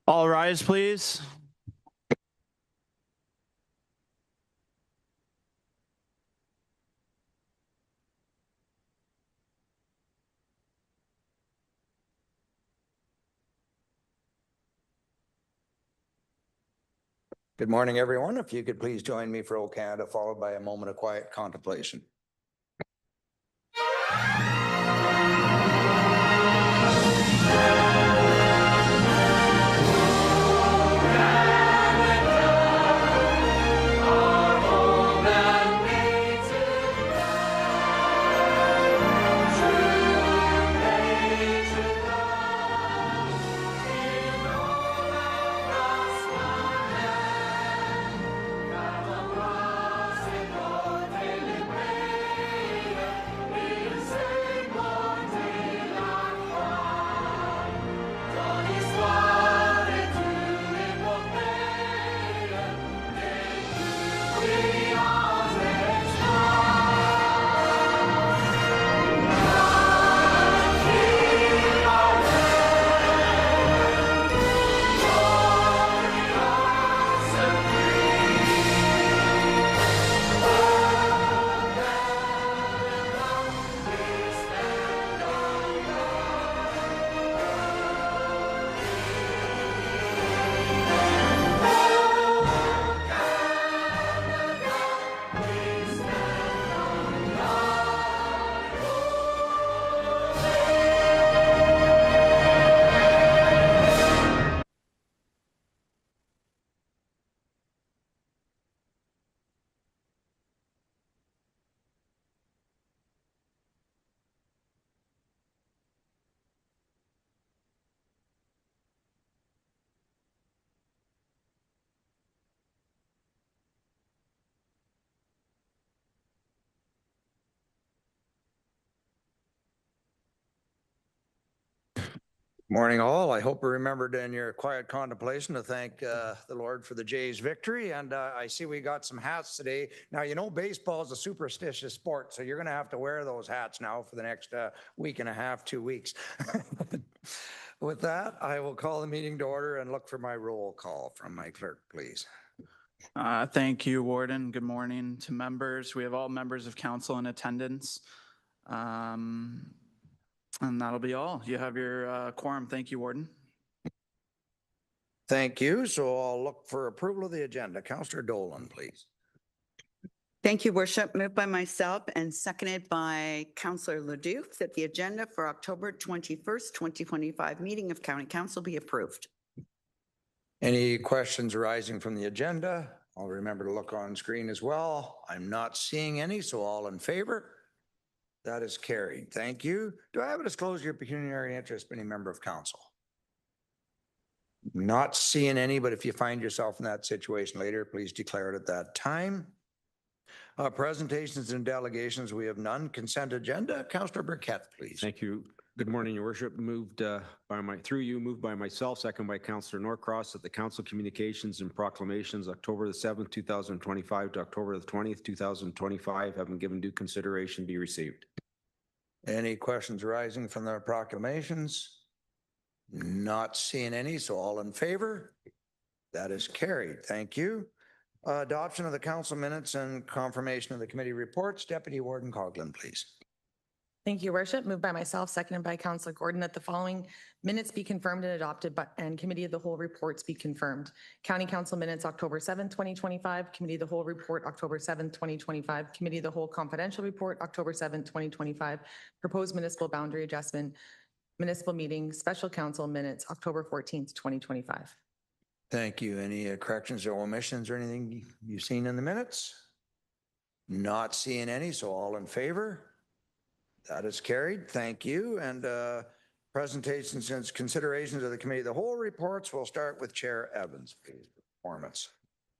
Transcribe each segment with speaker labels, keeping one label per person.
Speaker 1: All rise, please.
Speaker 2: Good morning, everyone. If you could please join me for O Canada, followed by a moment of quiet contemplation. Morning, all. I hope you remembered in your quiet contemplation to thank the Lord for the Jays' victory. And I see we got some hats today. Now, you know, baseball is a superstitious sport, so you're going to have to wear those hats now for the next week and a half, 2 weeks. With that, I will call the meeting to order and look for my roll call from my clerk, please.
Speaker 1: Thank you, Warden. Good morning to members. We have all members of council in attendance. And that'll be all. You have your quorum. Thank you, Warden.
Speaker 2: Thank you. So I'll look for approval of the agenda. Councillor Dolan, please.
Speaker 3: Thank you, Worship. Moved by myself and seconded by Councillor Leduc that the agenda for October 21st, 2025 meeting of County Council be approved.
Speaker 2: Any questions arising from the agenda? I'll remember to look on screen as well. I'm not seeing any, so all in favor? That is carried. Thank you. Do I have a disclosure of pecuniary interest by any member of council? Not seeing any, but if you find yourself in that situation later, please declare it at that time. Presentations and delegations, we have none. Consent agenda, Councillor Burkett, please.
Speaker 4: Thank you. Good morning, Your Worship. Moved by myself, second by Councillor Norcross, that the Council communications and proclamations October the 7th, 2025 to October the 20th, 2025 have been given due consideration be received.
Speaker 2: Any questions arising from the proclamations? Not seeing any, so all in favor? That is carried. Thank you. Adoption of the council minutes and confirmation of the committee reports. Deputy Warden Coughlin, please.
Speaker 5: Thank you, Worship. Moved by myself, seconded by Councillor Gordon, that the following minutes be confirmed and adopted, and Committee of the Whole reports be confirmed. County Council minutes, October 7th, 2025. Committee of the Whole report, October 7th, 2025. Committee of the Whole confidential report, October 7th, 2025. Proposed municipal boundary adjustment, municipal meeting, special council minutes, October 14th, 2025.
Speaker 2: Thank you. Any corrections or omissions or anything you've seen in the minutes? Not seeing any, so all in favor? That is carried. Thank you. And presentations and considerations of the Committee of the Whole reports. We'll start with Chair Evans, please. Performance.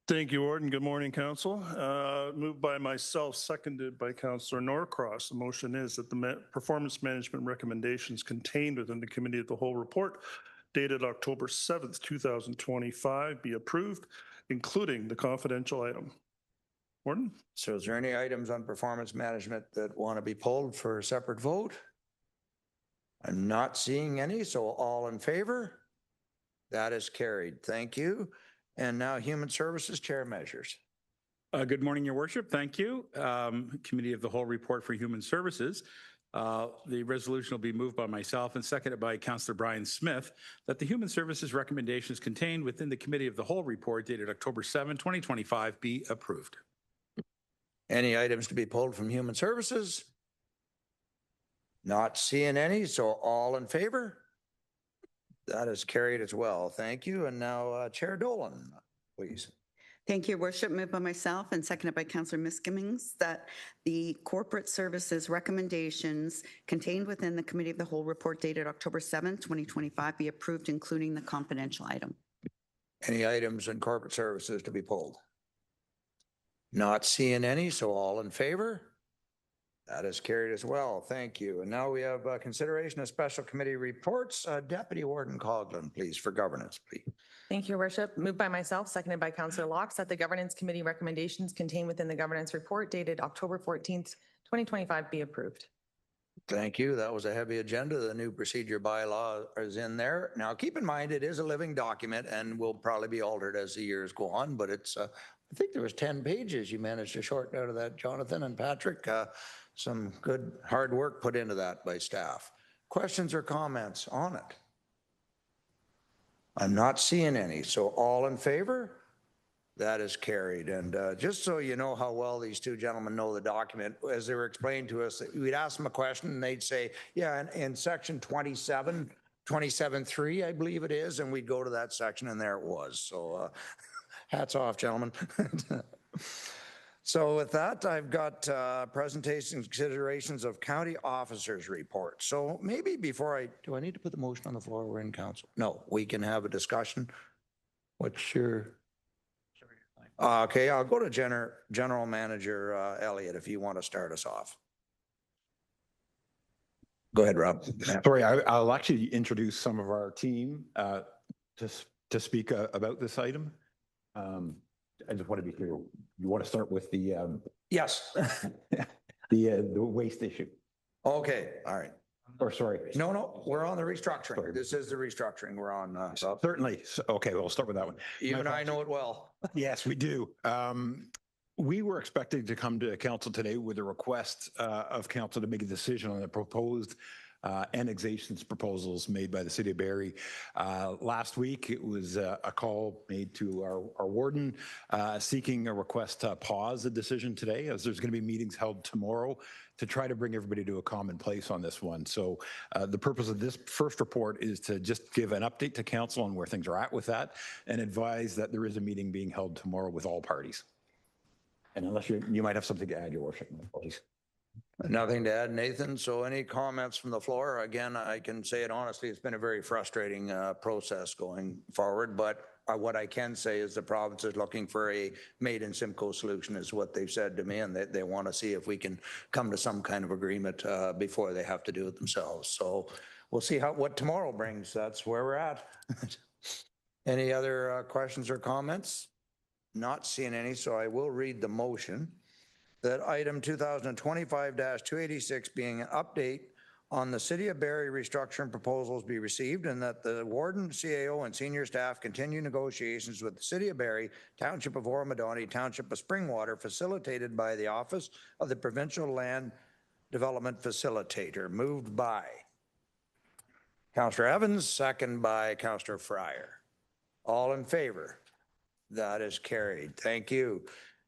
Speaker 6: Thank you, Warden. Good morning, Council. Moved by myself, seconded by Councillor Norcross. The motion is that the performance management recommendations contained within the Committee of the Whole report dated October 7th, 2025 be approved, including the confidential item. Warden?
Speaker 2: So is there any items on performance management that want to be pulled for a separate vote? I'm not seeing any, so all in favor? That is carried. Thank you. And now Human Services Chair Measures.
Speaker 7: Good morning, Your Worship. Thank you. Committee of the Whole Report for Human Services. The resolution will be moved by myself and seconded by Councillor Brian Smith that the Human Services recommendations contained within the Committee of the Whole Report dated October 7, 2025 be approved.
Speaker 2: Any items to be pulled from Human Services? Not seeing any, so all in favor? That is carried as well. Thank you. And now Chair Dolan, please.
Speaker 3: Thank you, Your Worship. Moved by myself and seconded by Councillor Miskimings that the corporate services recommendations contained within the Committee of the Whole report dated October 7, 2025 be approved, including the confidential item.
Speaker 2: Any items in corporate services to be pulled? Not seeing any, so all in favor? That is carried as well. Thank you. And now we have consideration of special committee reports. Deputy Warden Coghlan, please, for governance, please.
Speaker 5: Thank you, Your Worship. Moved by myself, seconded by Councillor Locke, that the Governance Committee recommendations contained within the Governance Report dated October 14th, 2025 be approved.
Speaker 2: Thank you. That was a heavy agenda. The new procedure bylaw is in there. Now, keep in mind, it is a living document and will probably be altered as the years go on, but it's, I think there was 10 pages you managed to shorten out of that, Jonathan and Patrick. Some good hard work put into that by staff. Questions or comments on it? I'm not seeing any. So all in favor? That is carried. And just so you know how well these two gentlemen know the document, as they were explaining to us, we'd ask them a question and they'd say, yeah, in section 27.3, I believe it is, and we'd go to that section and there it was. So hats off, gentlemen. So with that, I've got presentations and considerations of county officers' report. So maybe before do I need to put the motion on the floor? We're in council. No, we can have a discussion. What's your? Okay, I'll go to General Manager Elliott if you want to start us off. Go ahead, Rob.
Speaker 8: Sorry, I'll actually introduce some of our team to speak about this item. I just want to be clear. You want to start with the
Speaker 2: Yes.
Speaker 8: the waste issue.
Speaker 2: Okay, all right.
Speaker 8: Or sorry.
Speaker 2: No, we're on the restructuring.
Speaker 8: Sorry.
Speaker 2: This is the restructuring we're on.
Speaker 8: Certainly. Okay, we'll start with that one.
Speaker 2: You and I know it well.
Speaker 8: Yes, we do. We were expecting to come to council today with a request of council to make a decision on the proposed annexations proposals made by the city of Barrie. Last week, it was a call made to our warden seeking a request to pause the decision today, as there's going to be meetings held tomorrow to try to bring everybody to a common place on this one. So the purpose of this first report is to just give an update to council on where things are at with that and advise that there is a meeting being held tomorrow with all parties. And unless you might have something to add, Your Worship, please.
Speaker 2: Nothing to add, Nathan. So any comments from the floor? Again, I can say it honestly, it's been a very frustrating process going forward, but what I can say is the province is looking for a made in Simcoe solution is what they've said to me, and they want to see if we can come to some kind of agreement before they have to do it themselves. So we'll see what tomorrow brings. That's where we're at. Any other questions or comments? Not seeing any, so I will read the motion. That item 2025-286 being an update on the City of Barrie restructuring proposals be received, and that the warden, CAO, and senior staff continue negotiations with the City of Barrie, Township of Oromadani, Township of Springwater, facilitated by the Office of the Provincial Land Development Facilitator. Moved by Councillor Evans, second by Councillor Fryer. All in favor? That is carried. Thank you.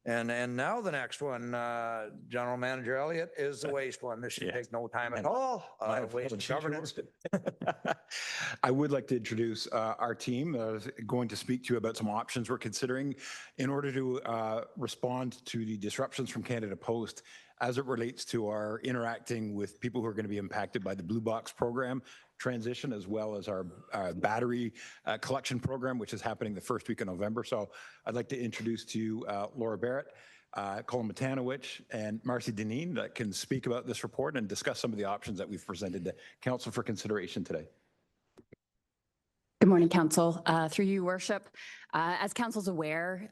Speaker 2: And now the next one, General Manager Elliott, is the waste one. This should take no time at all. Waste governance.
Speaker 8: I would like to introduce our team. Going to speak to you about some options we're considering in order to respond to the disruptions from Canada Post as it relates to our interacting with people who are going to be impacted by the Blue Box program transition, as well as our battery collection program, which is happening the first week of November. So I'd like to introduce to you Laura Barrett, Colin Matanowicz, and Marcy Deneen that can speak about this report and discuss some of the options that we've presented to Council for consideration today.
Speaker 9: Good morning, Council. Through you, Worship. As Council's aware,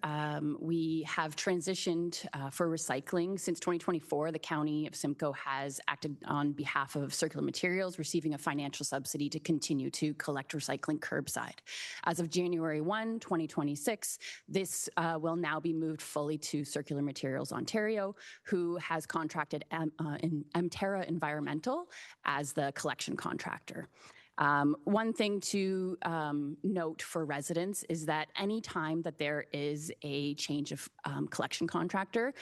Speaker 9: we have transitioned for recycling. Since 2024, the County of Simcoe has acted on behalf of Circular Materials, receiving a financial subsidy to continue to collect recycling curbside. As of January 1, 2026, this will now be moved fully to Circular Materials Ontario, who has contracted Amterra Environmental as the collection contractor. One thing to note for residents is that any time that there is a change of collection contractor,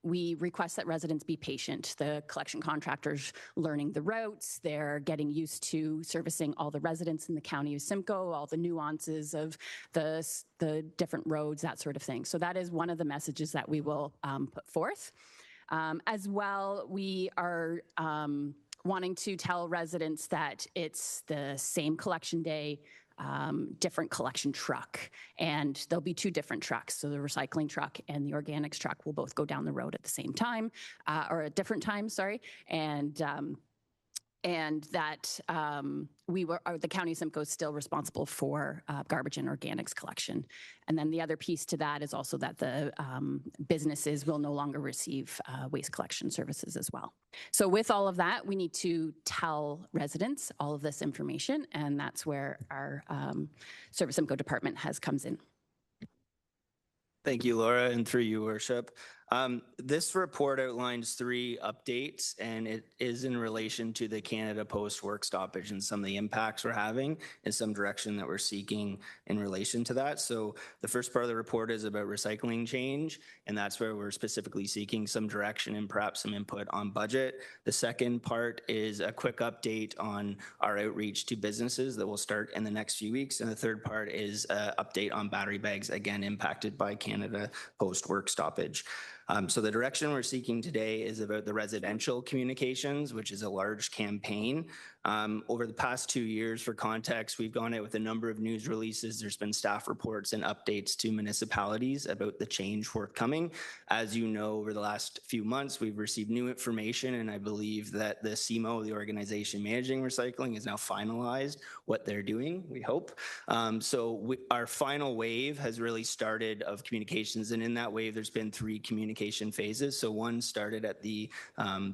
Speaker 9: we request that residents be patient. The collection contractor's learning the routes, they're getting used to servicing all the residents in the County of Simcoe, all the nuances of the different roads, that sort of thing. So that is one of the messages that we will put forth. As well, we are wanting to tell residents that it's the same collection day, different collection truck, and there'll be two different trucks. So the recycling truck and the organics truck will both go down the road at the same time, or at different times, sorry. And that the County of Simcoe is still responsible for garbage and organics collection. And then the other piece to that is also that the businesses will no longer receive waste collection services as well. So with all of that, we need to tell residents all of this information, and that's where our Service Simcoe department comes in.
Speaker 10: Thank you, Laura, and through you, Worship. This report outlines 3 updates, and it is in relation to the Canada Post work stoppage and some of the impacts we're having and some direction that we're seeking in relation to that. So the first part of the report is about recycling change, and that's where we're specifically seeking some direction and perhaps some input on budget. The second part is a quick update on our outreach to businesses that will start in the next few weeks. And the third part is an update on battery bags, again, impacted by Canada Post work stoppage. So the direction we're seeking today is about the residential communications, which is a large campaign. Over the past 2 years, for context, we've gone out with a number of news releases. There's been staff reports and updates to municipalities about the change forthcoming. As you know, over the last few months, we've received new information, and I believe that the CMO, the organization managing recycling, has now finalized what they're doing, we hope. Our final wave has really started of communications, and in that wave, there's been 3 communication phases. So one started at the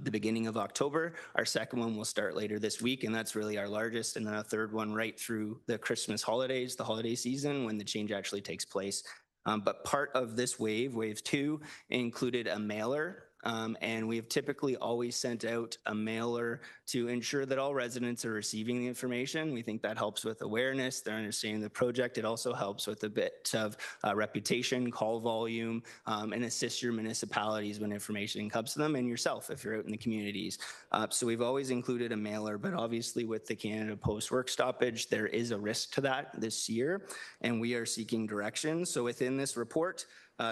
Speaker 10: beginning of October. Our second one will start later this week, and that's really our largest. And then a third one right through the Christmas holidays, the holiday season, when the change actually takes place. But part of this wave 2, included a mailer. And we have typically always sent out a mailer to ensure that all residents are receiving the information. We think that helps with awareness, they're understanding the project. It also helps with a bit of reputation, call volume, and assist your municipalities when information comes to them, and yourself if you're out in the communities. So we've always included a mailer, but obviously with the Canada Post work stoppage, there is a risk to that this year, and we are seeking direction. So within this report,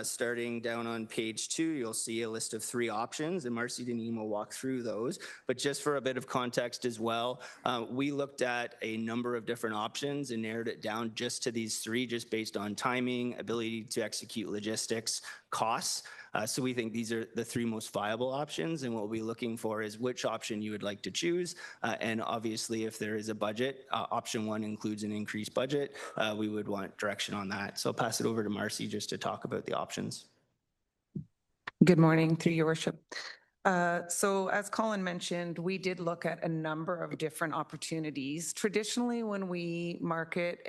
Speaker 10: starting down on page 2, you'll see a list of 3 options, and Marcy Deneen will walk through those. But just for a bit of context as well, we looked at a number of different options and narrowed it down just to these 3, just based on timing, ability to execute logistics, costs. So we think these are the 3 most viable options, and what we'll be looking for is which option you would like to choose. And obviously, if there is a budget, option 1 includes an increased budget, we would want direction on that. So I'll pass it over to Marcy just to talk about the options.
Speaker 11: Good morning, through your worship. So as Colin mentioned, we did look at a number of different opportunities. Traditionally, when we market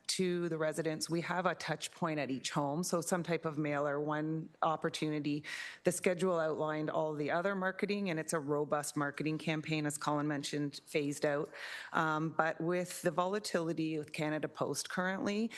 Speaker 11: to the residents, we have a touch point at each home. So some type of mailer, one opportunity. The schedule outlined all the other marketing, and it's a robust marketing campaign, as Colin mentioned, phased out. But with the volatility with Canada Post currently,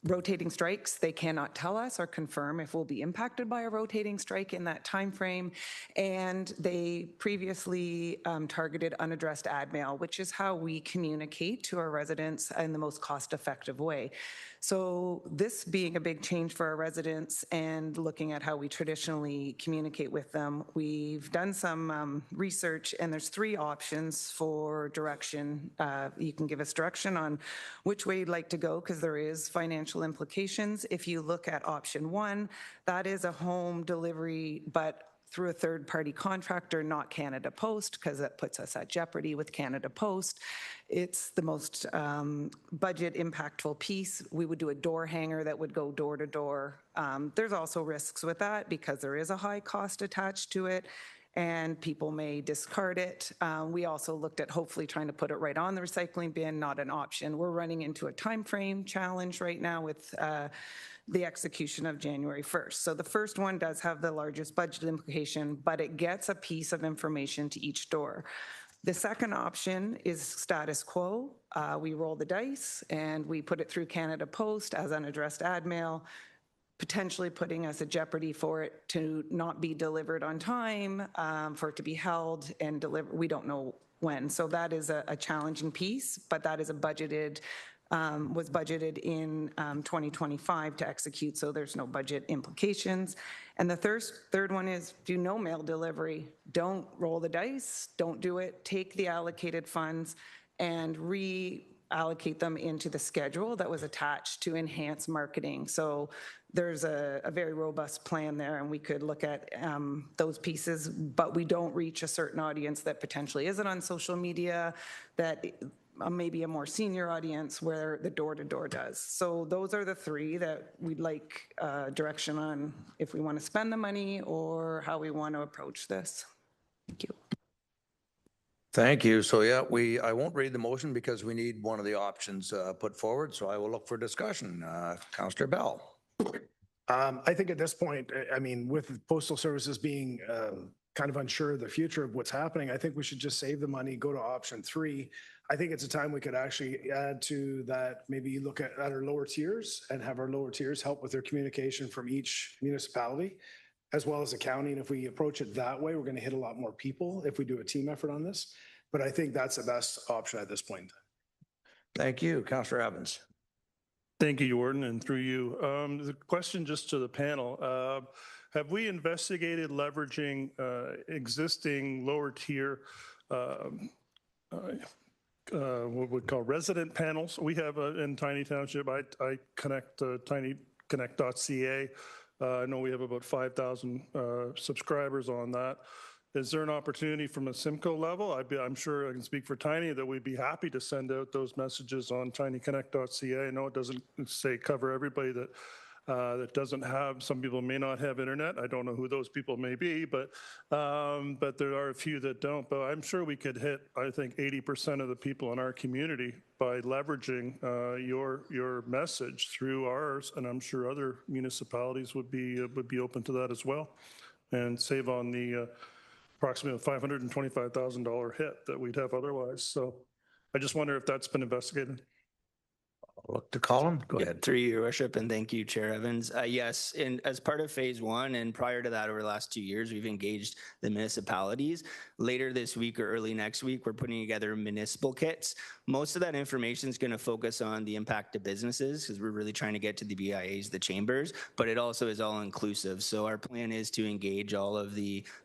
Speaker 11: rotating strikes, they cannot tell us or confirm if we'll be impacted by a rotating strike in that time frame. And they previously targeted unaddressed ad mail, which is how we communicate to our residents in the most cost-effective way. So this being a big change for our residents and looking at how we traditionally communicate with them, we've done some research, and there's 3 options for direction. You can give us direction on which way you'd like to go, because there is financial implications. If you look at option 1, that is a home delivery, but through a third-party contractor, not Canada Post, because that puts us at jeopardy with Canada Post. It's the most budget impactful piece. We would do a door hanger that would go door to door. There's also risks with that because there is a high cost attached to it, and people may discard it. We also looked at hopefully trying to put it right on the recycling bin, not an option. We're running into a time frame challenge right now with the execution of January 1st. So the first one does have the largest budget implication, but it gets a piece of information to each door. The second option is status quo. We roll the dice and we put it through Canada Post as unaddressed ad mail, potentially putting us at jeopardy for it to not be delivered on time, for it to be held and delivered. We don't know when. So that is a challenging piece, but that is a budgeted, was budgeted in 2025 to execute, so there's no budget implications. And the third one is do no mail delivery. Don't roll the dice, don't do it. Take the allocated funds and reallocate them into the schedule that was attached to enhance marketing. So there's a very robust plan there, and we could look at those pieces, but we don't reach a certain audience that potentially isn't on social media, that maybe a more senior audience where the door-to-door does. So those are the three that we'd like direction on if we want to spend the money or how we want to approach this. Thank you.
Speaker 2: Thank you. So yeah, I won't read the motion because we need one of the options put forward. So I will look for discussion. Councillor Bell.
Speaker 12: I think at this point, I mean, with postal services being kind of unsure of the future of what's happening, I think we should just save the money, go to option 3. I think it's a time we could actually add to that, maybe look at our lower tiers and have our lower tiers help with their communication from each municipality as well as the county. And if we approach it that way, we're going to hit a lot more people if we do a team effort on this. But I think that's the best option at this point.
Speaker 2: Thank you. Councillor Evans.
Speaker 6: Thank you, Jordan, and through you. The question just to the panel, have we investigated leveraging existing lower tier what we call resident panels? We have in Tiny Township, I connect tinyconnect.ca. I know we have about 5,000 subscribers on that. Is there an opportunity from a Simcoe level? I'm sure I can speak for Tiny that we'd be happy to send out those messages on tinyconnect.ca. I know it doesn't say cover everybody that doesn't have. Some people may not have internet. I don't know who those people may be, but there are a few that don't. But I'm sure we could hit, I think, 80% of the people in our community by leveraging your message through ours, and I'm sure other municipalities would be open to that as well, and save on the approximately $525,000 hit that we'd have otherwise. So I just wonder if that's been investigated.
Speaker 2: I'll look to Colin. Go ahead.
Speaker 10: Through you, Your Worship, and thank you, Chair Evans. Yes, as part of phase 1 and prior to that over the last 2 years, we've engaged the municipalities. Later this week or early next week, we're putting together municipal kits. Most of that information is going to focus on the impact to businesses because we're really trying to get to the BIAs, the chambers, but it also is all inclusive. So our plan is to engage all of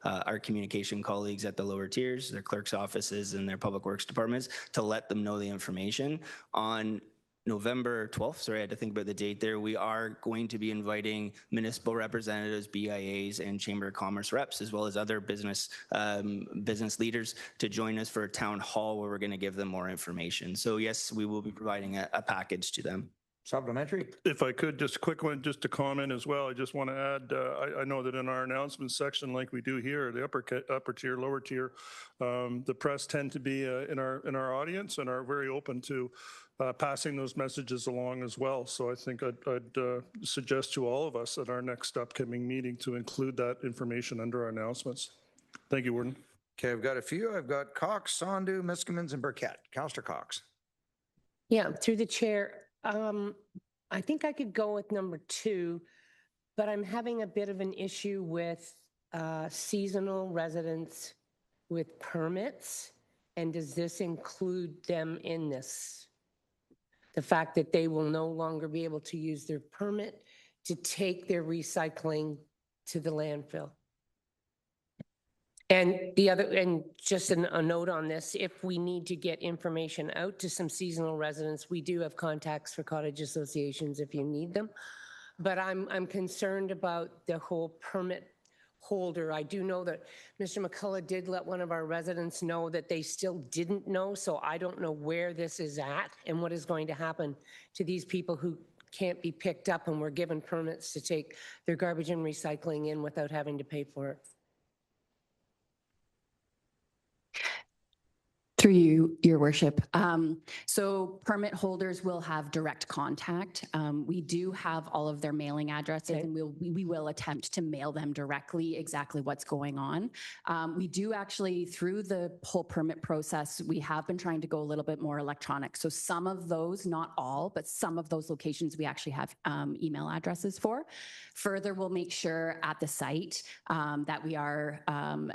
Speaker 10: our communication colleagues at the lower tiers, their clerk's offices and their public works departments to let them know the information. On November 12th, sorry, I had to think about the date there, we are going to be inviting municipal representatives, BIAs, and Chamber of Commerce reps, as well as other business leaders to join us for a town hall where we're going to give them more information. So yes, we will be providing a package to them.
Speaker 2: Supplementary.
Speaker 6: If I could, just a quick one, just to comment as well. I just want to add, I know that in our announcements section, like we do here, the upper tier, lower tier, the press tend to be in our audience and are very open to passing those messages along as well. So I think I'd suggest to all of us at our next upcoming meeting to include that information under our announcements. Thank you, Warden.
Speaker 2: Okay, I've got a few. I've got Cox, Sondu, Miskimins, and Burkett. Councillor Cox.
Speaker 13: Yeah, through the chair. I think I could go with number 2, but I'm having a bit of an issue with seasonal residents with permits. And does this include them in this? The fact that they will no longer be able to use their permit to take their recycling to the landfill. And just a note on this, if we need to get information out to some seasonal residents, we do have contacts for cottage associations if you need them. But I'm concerned about the whole permit holder. I do know that Mr. McCullough did let one of our residents know that they still didn't know, so I don't know where this is at and what is going to happen to these people who can't be picked up and were given permits to take their garbage and recycling in without having to pay for it.
Speaker 9: Through you, Your Worship. So permit holders will have direct contact. We do have all of their mailing addresses, and we will attempt to mail them directly exactly what's going on. We do actually, through the whole permit process, we have been trying to go a little bit more electronic. So some of those, not all, but some of those locations we actually have email addresses for. Further, we'll make sure at the site that we are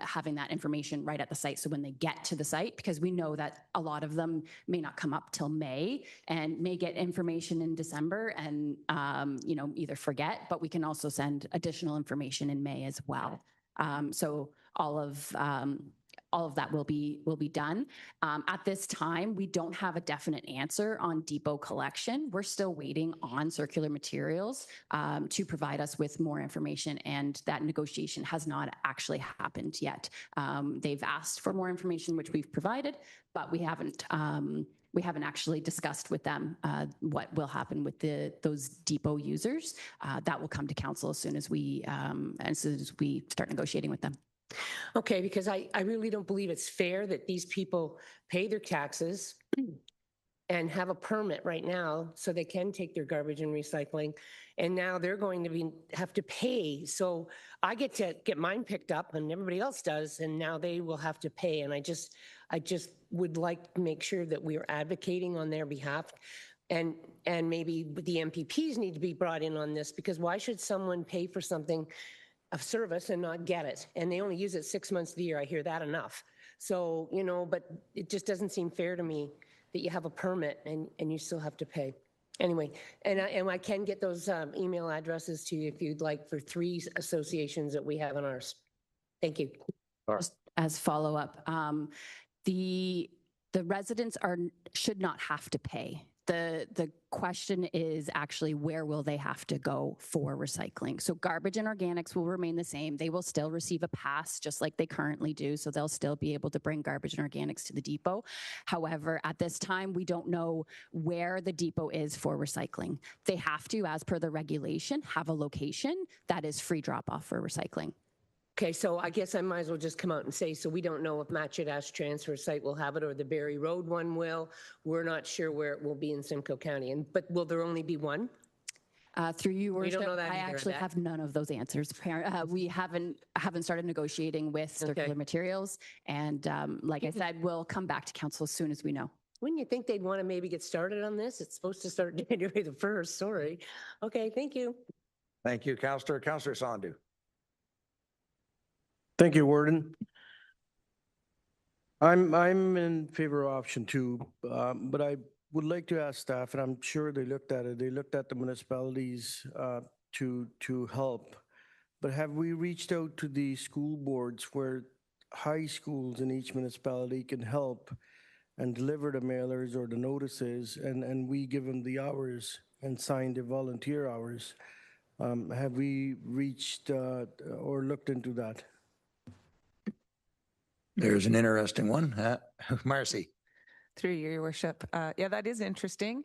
Speaker 9: having that information right at the site. So when they get to the site, because we know that a lot of them may not come up till May and may get information in December and, either forget, but we can also send additional information in May as well. So all of that will be done. At this time, we don't have a definite answer on depot collection. We're still waiting on circular materials to provide us with more information, and that negotiation has not actually happened yet. They've asked for more information, which we've provided, but we haven't actually discussed with them what will happen with those depot users. That will come to council as soon as we start negotiating with them.
Speaker 13: Okay, because I really don't believe it's fair that these people pay their taxes and have a permit right now so they can take their garbage and recycling, and now they're going to have to pay. So I get to get mine picked up and everybody else does, and now they will have to pay. And I just would like to make sure that we are advocating on their behalf, and maybe the MPPs need to be brought in on this, because why should someone pay for something of service and not get it? And they only use it 6 months of the year. I hear that enough. So, but it just doesn't seem fair to me that you have a permit and you still have to pay. Anyway, and I can get those email addresses to you if you'd like, for 3 associations that we have in ours. Thank you.
Speaker 9: Just as follow-up, the residents should not have to pay. The question is actually, where will they have to go for recycling? So garbage and organics will remain the same. They will still receive a pass just like they currently do. So they'll still be able to bring garbage and organics to the depot. However, at this time, we don't know where the depot is for recycling. They have to, as per the regulation, have a location that is free drop-off for recycling.
Speaker 13: Okay, so I guess I might as well just come out and say, so we don't know if Matchett Ash Transfer Site will have it or the Barrie Road one will. We're not sure where it will be in Simcoe County. But will there only be one?
Speaker 9: Through you,
Speaker 13: We don't
Speaker 9: Worship,
Speaker 13: know that
Speaker 9: I
Speaker 13: either,
Speaker 9: actually
Speaker 13: that.
Speaker 9: have none of those answers. We haven't started negotiating with circular materials. And like I said, we'll come back to council as soon as we know.
Speaker 13: Wouldn't you think they'd want to maybe get started on this? It's supposed to start January the 1st, sorry. Okay, thank you.
Speaker 2: Thank you, Councillor. Councillor Sandu.
Speaker 14: Thank you, Warden. I'm in favor of option 2, but I would like to ask staff, and I'm sure they looked at it. They looked at the municipalities to help, but have we reached out to the school boards where high schools in each municipality can help and deliver the mailers or the notices, and we give them the hours and sign the volunteer hours? Have we reached or looked into that?
Speaker 2: There's an interesting one. Marcy.
Speaker 11: Through you, Your Worship. Yeah, that is interesting.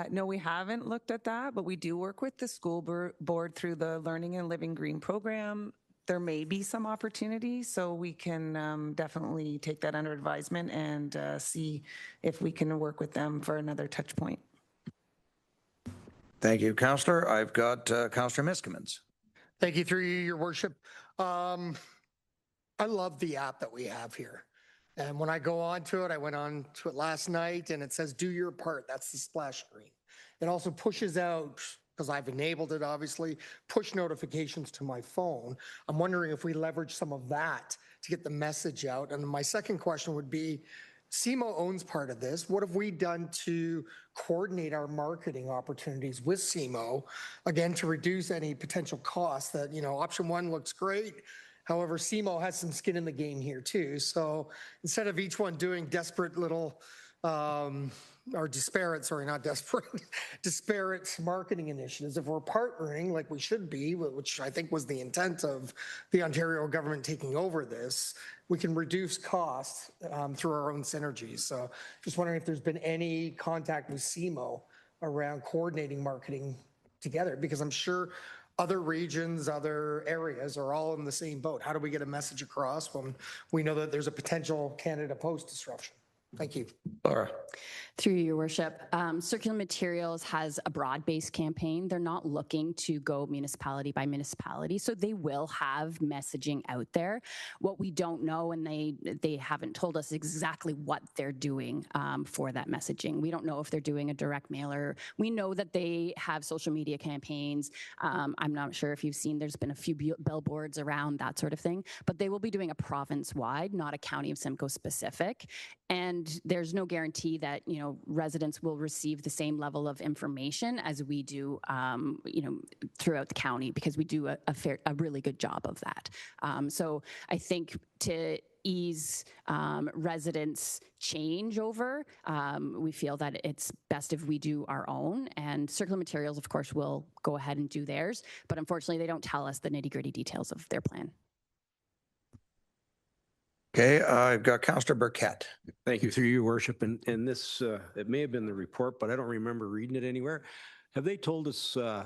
Speaker 11: No, we haven't looked at that, but we do work with the school board through the Learning and Living Green program. There may be some opportunities, so we can definitely take that under advisement and see if we can work with them for another touch point.
Speaker 2: Thank you, Councillor. I've got Councillor Miskimins.
Speaker 15: Thank you, through you, Your Worship. I love the app that we have here. And when I go on to it, I went on to it last night and it says, do your part. That's the splash screen. It also pushes out, because I've enabled it, obviously, push notifications to my phone. I'm wondering if we leverage some of that to get the message out. And my second question would be, CMO owns part of this. What have we done to coordinate our marketing opportunities with CMO, again, to reduce any potential costs that, option 1 looks great. However, CMO has some skin in the game here too. So instead of each one doing desperate little, or disparate, sorry, not desperate, disparate marketing initiatives. If we're partnering like we should be, which I think was the intent of the Ontario government taking over this, we can reduce costs through our own synergies. So just wondering if there's been any contact with CMO around coordinating marketing together, because I'm sure other regions, other areas are all in the same boat. How do we get a message across when we know that there's a potential Canada Post disruption? Thank you.
Speaker 2: Laura.
Speaker 9: Through your worship, Circular Materials has a broad-based campaign. They're not looking to go municipality by municipality, so they will have messaging out there. What we don't know, and they haven't told us exactly what they're doing for that messaging. We don't know if they're doing a direct mailer. We know that they have social media campaigns. I'm not sure if you've seen, there's been a few billboards around, that sort of thing, but they will be doing a province-wide, not a County of Simcoe specific. And there's no guarantee that, residents will receive the same level of information as we do, throughout the county, because we do a really good job of that. So I think to ease residents' changeover, we feel that it's best if we do our own. And Circular Materials, of course, will go ahead and do theirs, but unfortunately, they don't tell us the nitty-gritty details of their plan.
Speaker 2: Okay, I've got Councillor Burkett.
Speaker 4: Thank you, through your worship. And this, it may have been the report, but I don't remember reading it anywhere. Have they told us, are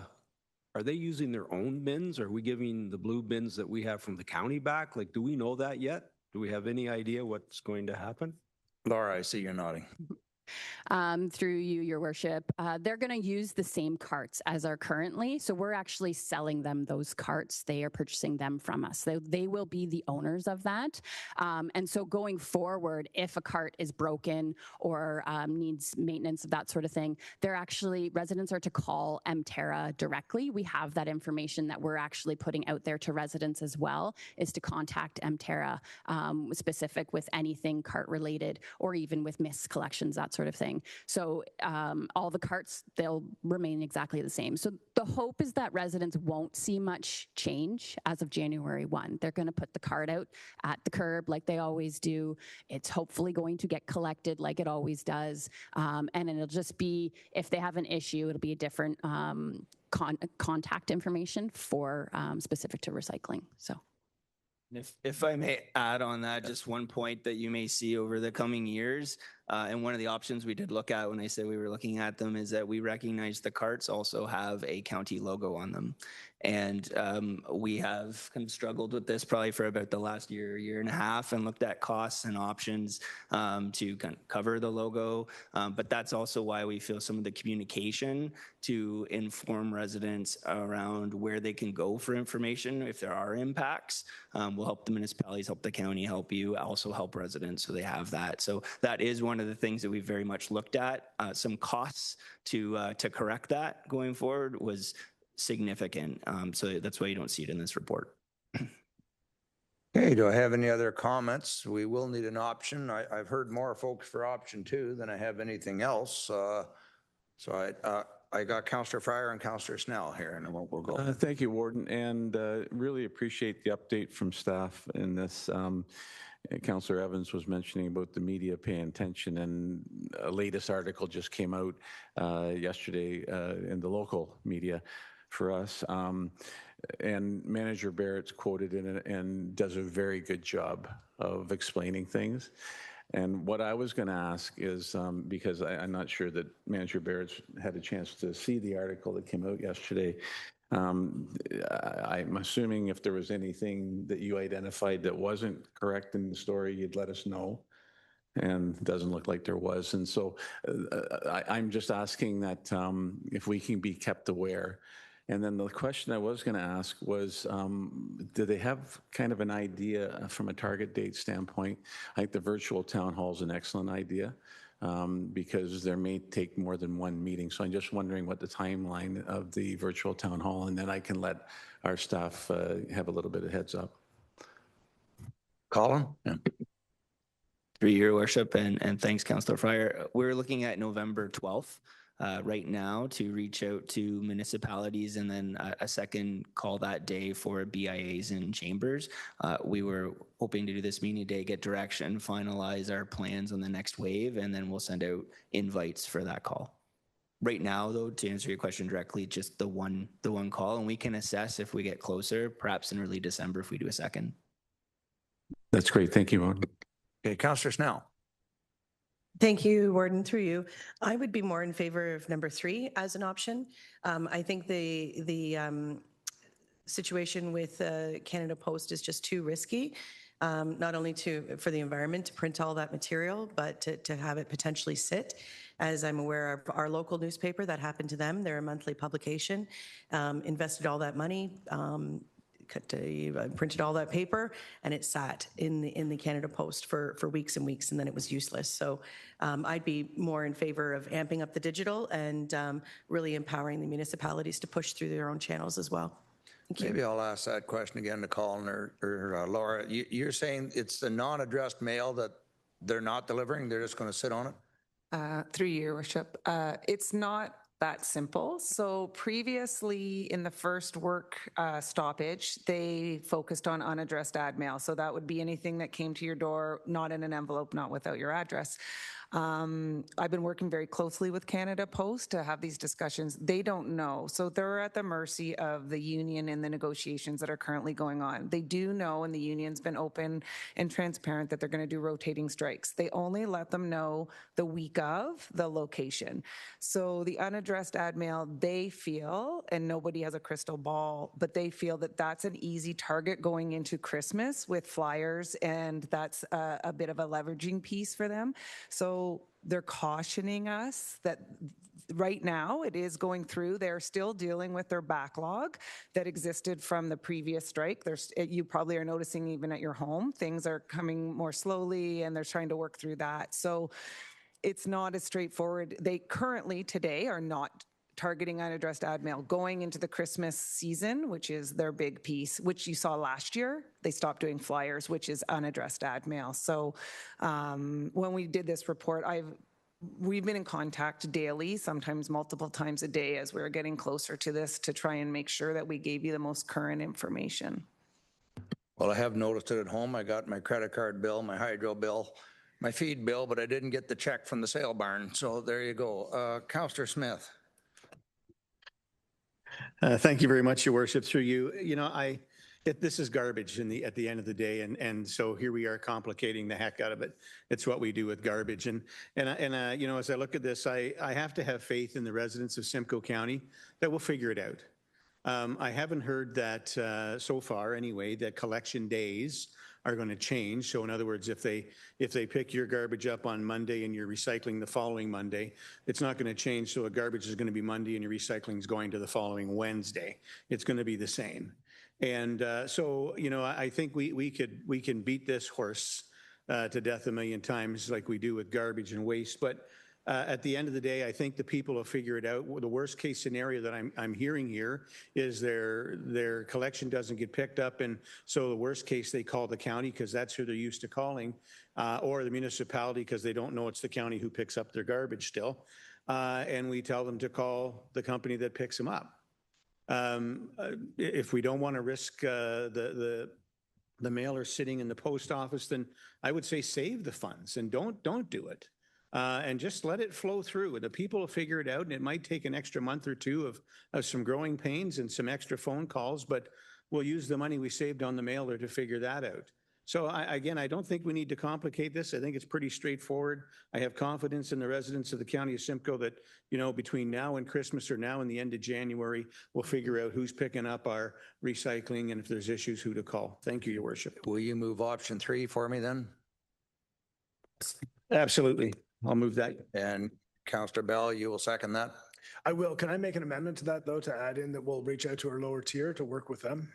Speaker 4: they using their own bins? Are we giving the blue bins that we have from the county back? Like, do we know that yet? Do we have any idea what's going to happen?
Speaker 2: Laura, I see you're nodding.
Speaker 9: Through you, your worship, they're going to use the same carts as are currently. So we're actually selling them those carts. They are purchasing them from us. They will be the owners of that. And so going forward, if a cart is broken or needs maintenance of that sort of thing, residents are to call Mterra directly. We have that information that we're actually putting out there to residents as well, is to contact Mterra specific with anything cart related, or even with missed collections, that sort of thing. So all the carts, they'll remain exactly the same. So the hope is that residents won't see much change as of January 1. They're going to put the cart out at the curb like they always do. It's hopefully going to get collected like it always does. And it'll just be, if they have an issue, it'll be a different contact information for specific to recycling. So.
Speaker 10: If I may add on that, just one point that you may see over the coming years, and one of the options we did look at when I said we were looking at them, is that we recognize the carts also have a county logo on them. And we have kind of struggled with this probably for about the last year and a half, and looked at costs and options to kind of cover the logo. But that's also why we feel some of the communication to inform residents around where they can go for information if there are impacts will help the municipalities, help the county, help you, also help residents, so they have that. So that is one of the things that we've very much looked at. Some costs to correct that going forward was significant. So that's why you don't see it in this report.
Speaker 2: Okay, do I have any other comments? We will need an option. I've heard more folks for option 2 than I have anything else. So I got Councillor Fryer and Councillor Snell here, and we'll go.
Speaker 16: Thank you, Warden, and really appreciate the update from staff in this. Councillor Evans was mentioning about the media paying attention, and a latest article just came out yesterday in the local media for us. And Manager Barrett's quoted in it and does a very good job of explaining things. And what I was going to ask is, because I'm not sure that Manager Barrett's had a chance to see the article that came out yesterday, I'm assuming if there was anything that you identified that wasn't correct in the story, you'd let us know. And it doesn't look like there was. And so I'm just asking that if we can be kept aware. And then the question I was going to ask was, do they have kind of an idea from a target date standpoint? I think the virtual town hall is an excellent idea because there may take more than one meeting. So I'm just wondering what the timeline of the virtual town hall, and then I can let our staff have a little bit of heads up.
Speaker 2: Colin? Yeah.
Speaker 10: Through your worship, and thanks, Councillor Fryer. We're looking at November 12th right now to reach out to municipalities and then a second call that day for BIAs and chambers. We were hoping to do this meeting today, get direction, finalize our plans on the next wave, and then we'll send out invites for that call. Right now, though, to answer your question directly, just the one call, and we can assess if we get closer, perhaps in early December if we do a second.
Speaker 16: That's great. Thank you, Warden.
Speaker 2: Okay, Councillor Snell.
Speaker 17: Thank you, Warden, through you. I would be more in favor of number 3 as an option. I think the situation with Canada Post is just too risky. Not only for the environment to print all that material, but to have it potentially sit. As I'm aware of our local newspaper, that happened to them. They're a monthly publication, invested all that money, printed all that paper, and it sat in the Canada Post for weeks and weeks, and then it was useless. So I'd be more in favor of amping up the digital and really empowering the municipalities to push through their own channels as well. Thank you.
Speaker 2: Maybe I'll ask that question again to Colin or Laura. You're saying it's the non-addressed mail that they're not delivering? They're just going to sit on it?
Speaker 11: Through you, Your Worship. It's not that simple. So previously in the first work stoppage, they focused on unaddressed ad mail. So that would be anything that came to your door, not in an envelope, not without your address. I've been working very closely with Canada Post to have these discussions. They don't know. So they're at the mercy of the union and the negotiations that are currently going on. They do know, and the union's been open and transparent, that they're going to do rotating strikes. They only let them know the week of the location. So the unaddressed ad mail, they feel, and nobody has a crystal ball, but they feel that that's an easy target going into Christmas with flyers, and that's a bit of a leveraging piece for them. So they're cautioning us that right now it is going through. They're still dealing with their backlog that existed from the previous strike. You probably are noticing even at your home, things are coming more slowly and they're trying to work through that. So it's not as straightforward. They currently today are not targeting unaddressed ad mail going into the Christmas season, which is their big piece, which you saw last year. They stopped doing flyers, which is unaddressed ad mail. So when we did this report, we've been in contact daily, sometimes multiple times a day as we're getting closer to this to try and make sure that we gave you the most current information.
Speaker 2: Well, I have noticed it at home. I got my credit card bill, my hydro bill, my feed bill, but I didn't get the check from the sale barn. So there you go. Councillor Smith.
Speaker 7: Thank you very much, Your Worship. Through you, this is garbage at the end of the day, and so here we are complicating the heck out of it. It's what we do with garbage, and as I look at this, I have to have faith in the residents of Simcoe County that we'll figure it out. I haven't heard that so far, anyway, that collection days are going to change. So in other words, if they pick your garbage up on Monday and you're recycling the following Monday, it's not going to change. So a garbage is going to be Monday and your recycling is going to the following Wednesday. It's going to be the same. And so I think we can beat this horse to death a million times like we do with garbage and waste. But at the end of the day, I think the people will figure it out. The worst case scenario that I'm hearing here is their collection doesn't get picked up, and so the worst case they call the county because that's who they're used to calling, or the municipality because they don't know it's the county who picks up their garbage still, and we tell them to call the company that picks them up. If we don't want to risk the mailer sitting in the post office, then I would say save the funds and don't do it. And just let it flow through. The people will figure it out, and it might take an extra month or two of some growing pains and some extra phone calls, but we'll use the money we saved on the mailer to figure that out. So I don't think we need to complicate this. I think it's pretty straightforward. I have confidence in the residents of the County of Simcoe that, between now and Christmas or now and the end of January, we'll figure out who's picking up our recycling and if there's issues, who to call. Thank you, Your Worship.
Speaker 2: Will you move option 3 for me then?
Speaker 7: Absolutely. I'll move that.
Speaker 2: And Councillor Bell, you will second that?
Speaker 12: I will. Can I make an amendment to that, though, to add in that we'll reach out to our lower tier to work with them?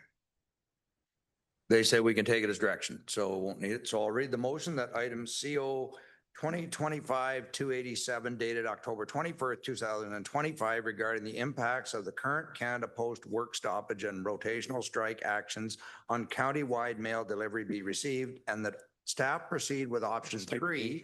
Speaker 2: They say we can take it as direction, so we won't need it. So I'll read the motion that item CO 2025-287 dated October 21st, 2025 regarding the impacts of the current Canada Post work stoppage and rotational strike actions on county-wide mail delivery be received, and that staff proceed with option 3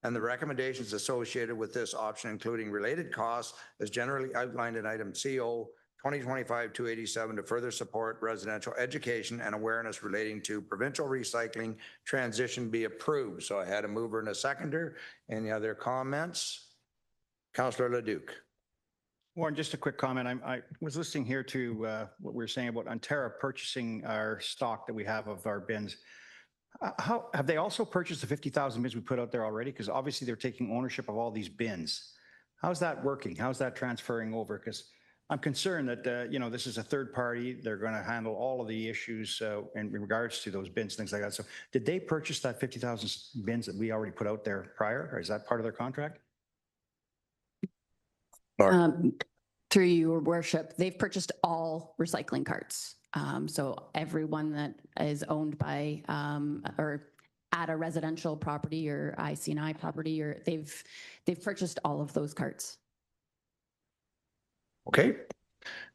Speaker 2: and the recommendations associated with this option, including related costs, as generally outlined in item CO 2025-287 to further support residential education and awareness relating to provincial recycling transition be approved. So I had a mover and a seconder. Any other comments? Councillor Leduc.
Speaker 18: Warren, just a quick comment. I was listening here to what we were saying about Ontario purchasing our stock that we have of our bins. How have they also purchased the 50,000 bins we put out there already? Because obviously they're taking ownership of all these bins. How's that working? How's that transferring over? Because I'm concerned that this is a third party. They're going to handle all of the issues in regards to those bins, things like that. So did they purchase that 50,000 bins that we already put out there prior, or is that part of their contract?
Speaker 9: Through your worship, they've purchased all recycling carts. So everyone that is owned by or at a residential property or IC&I property, or they've purchased all of those carts.
Speaker 2: Okay.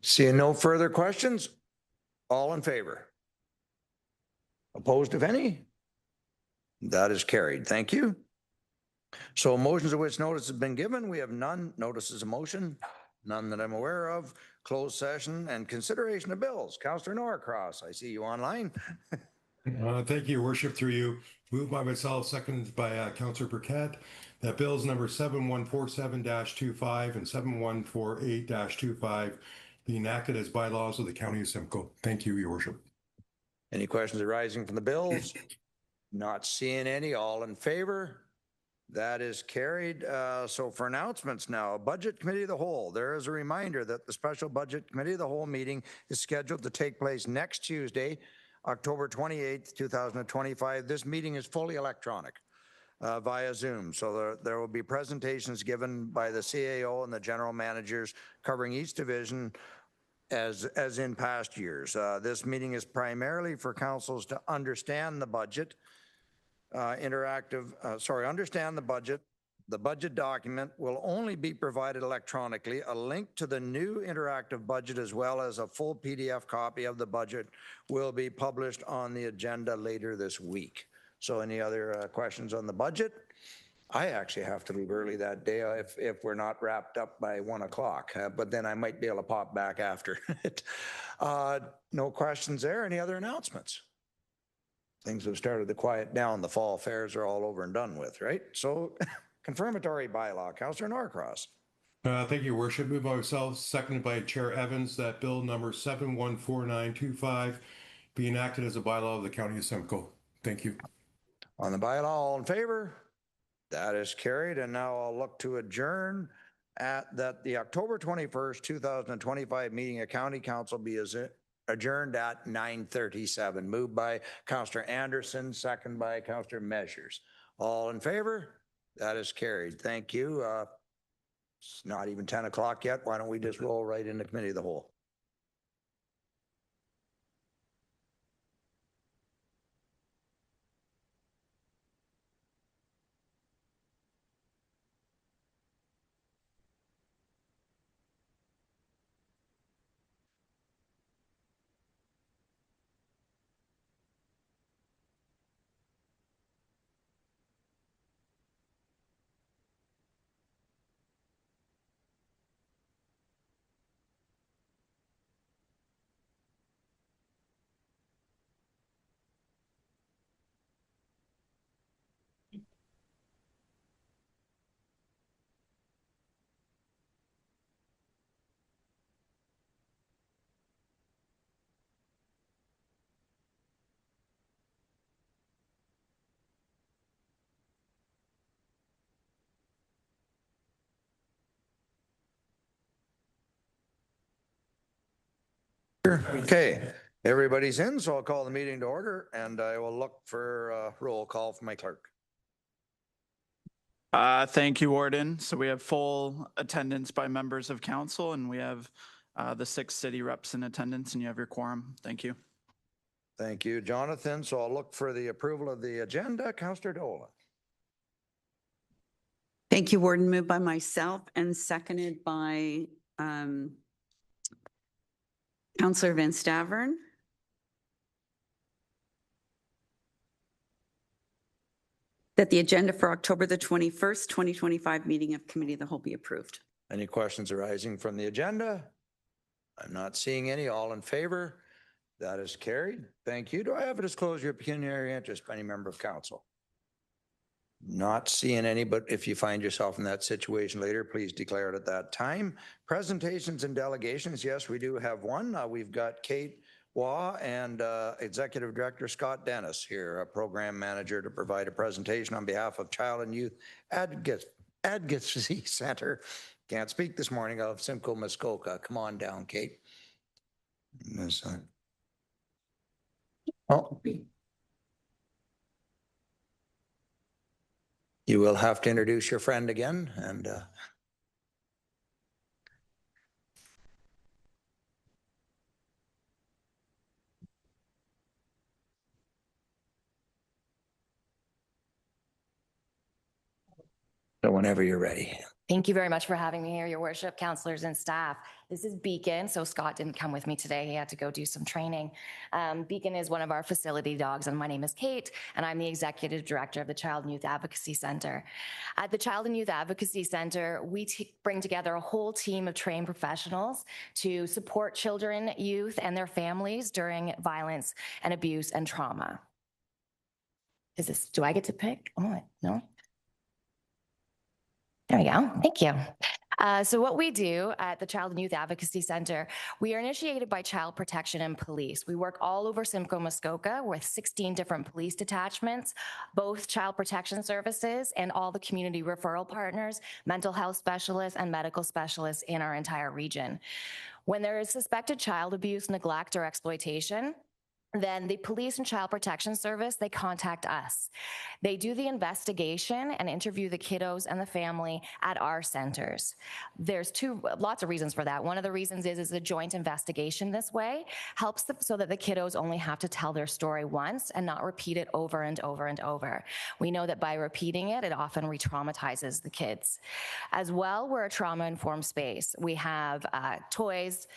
Speaker 2: Seeing no further questions, all in favor? Opposed, if any? That is carried. Thank you. So motions of which notice has been given, we have none. Notices of motion, none that I'm aware of. Closed session and consideration of bills. Councillor Norcross, I see you online.
Speaker 19: Thank you, Worship, through you. Moved by myself, seconded by Councillor Burkett, that bills number 7147-25 and 7148-25 be enacted as bylaws of the County of Simcoe. Thank you, Your Worship.
Speaker 2: Any questions arising from the bills? Not seeing any. All in favor? That is carried. So for announcements now, Budget Committee of the Whole, there is a reminder that the special Budget Committee of the Whole meeting is scheduled to take place next Tuesday, October 28th, 2025. This meeting is fully electronic via Zoom. So there will be presentations given by the CAO and the general managers covering each division as in past years. This meeting is primarily for councils to understand the budget, understand the budget. The budget document will only be provided electronically. A link to the new interactive budget as well as a full PDF copy of the budget will be published on the agenda later this week. So any other questions on the budget? I actually have to leave early that day if we're not wrapped up by 1 o'clock, but then I might be able to pop back after it. No questions there. Any other announcements? Things have started to quiet down. The fall fairs are all over and done with, right? So confirmatory bylaw, Councillor Norcross.
Speaker 19: Thank you, Worship. Moved by myself, seconded by Chair Evans, that bill number 714925 be enacted as a bylaw of the County of Simcoe. Thank you.
Speaker 2: On the bylaw, all in favor? That is carried. And now I'll look to adjourn at the October 21st, 2025 meeting of County Council be adjourned at 9:37. Moved by Councillor Anderson, second by Councillor Measures. All in favor? That is carried. Thank you. It's not even 10 o'clock yet. Why don't we just roll right into Committee of the Whole? Okay, everybody's in, so I'll call the meeting to order and I will look for a roll call from my clerk.
Speaker 1: Thank you, Warden. So we have full attendance by members of council and we have the 6 city reps in attendance and you have your quorum. Thank you.
Speaker 2: Thank you, Jonathan. So I'll look for the approval of the agenda. Councillor Dolan.
Speaker 3: Thank you, Warden. Moved by myself and seconded by Councillor Van Stavern. That the agenda for October the 21st, 2025 meeting of Committee of the Whole be approved.
Speaker 2: Any questions arising from the agenda? I'm not seeing any. All in favor? That is carried. Thank you. Do I have a disclosure of pecuniary interest by any member of council? Not seeing any, but if you find yourself in that situation later, please declare it at that time. Presentations and delegations. Yes, we do have one. We've got Kate Waugh and Executive Director Scott Dennis here, a program manager, to provide a presentation on behalf of Child and Youth Advocacy Center. Can't speak this morning, of Simcoe, Muskoka. Come on down, Kate. Oh. You will have to introduce your friend again and so whenever you're ready.
Speaker 20: Thank you very much for having me here, Your Worship, councillors and staff. This is Beacon. So Scott didn't come with me today. He had to go do some training. Beacon is one of our facility dogs, and my name is Kate, and I'm the Executive Director of the Child and Youth Advocacy Center. At the Child and Youth Advocacy Center, we bring together a whole team of trained professionals to support children, youth, and their families during violence and abuse and trauma. Do I get to pick? Oh, no. There we go. Thank you. So what we do at the Child and Youth Advocacy Center, we are initiated by Child Protection and Police. We work all over Simcoe, Muskoka with 16 different police detachments, both Child Protection Services and all the community referral partners, mental health specialists, and medical specialists in our entire region. When there is suspected child abuse, neglect, or exploitation, then the Police and Child Protection Service, they contact us. They do the investigation and interview the kiddos and the family at our centers. There's lots of reasons for that. One of the reasons is a joint investigation this way helps so that the kiddos only have to tell their story once and not repeat it over and over and over. We know that by repeating it, it often re-traumatizes the kids. As well, we're a trauma-informed space. We have toys,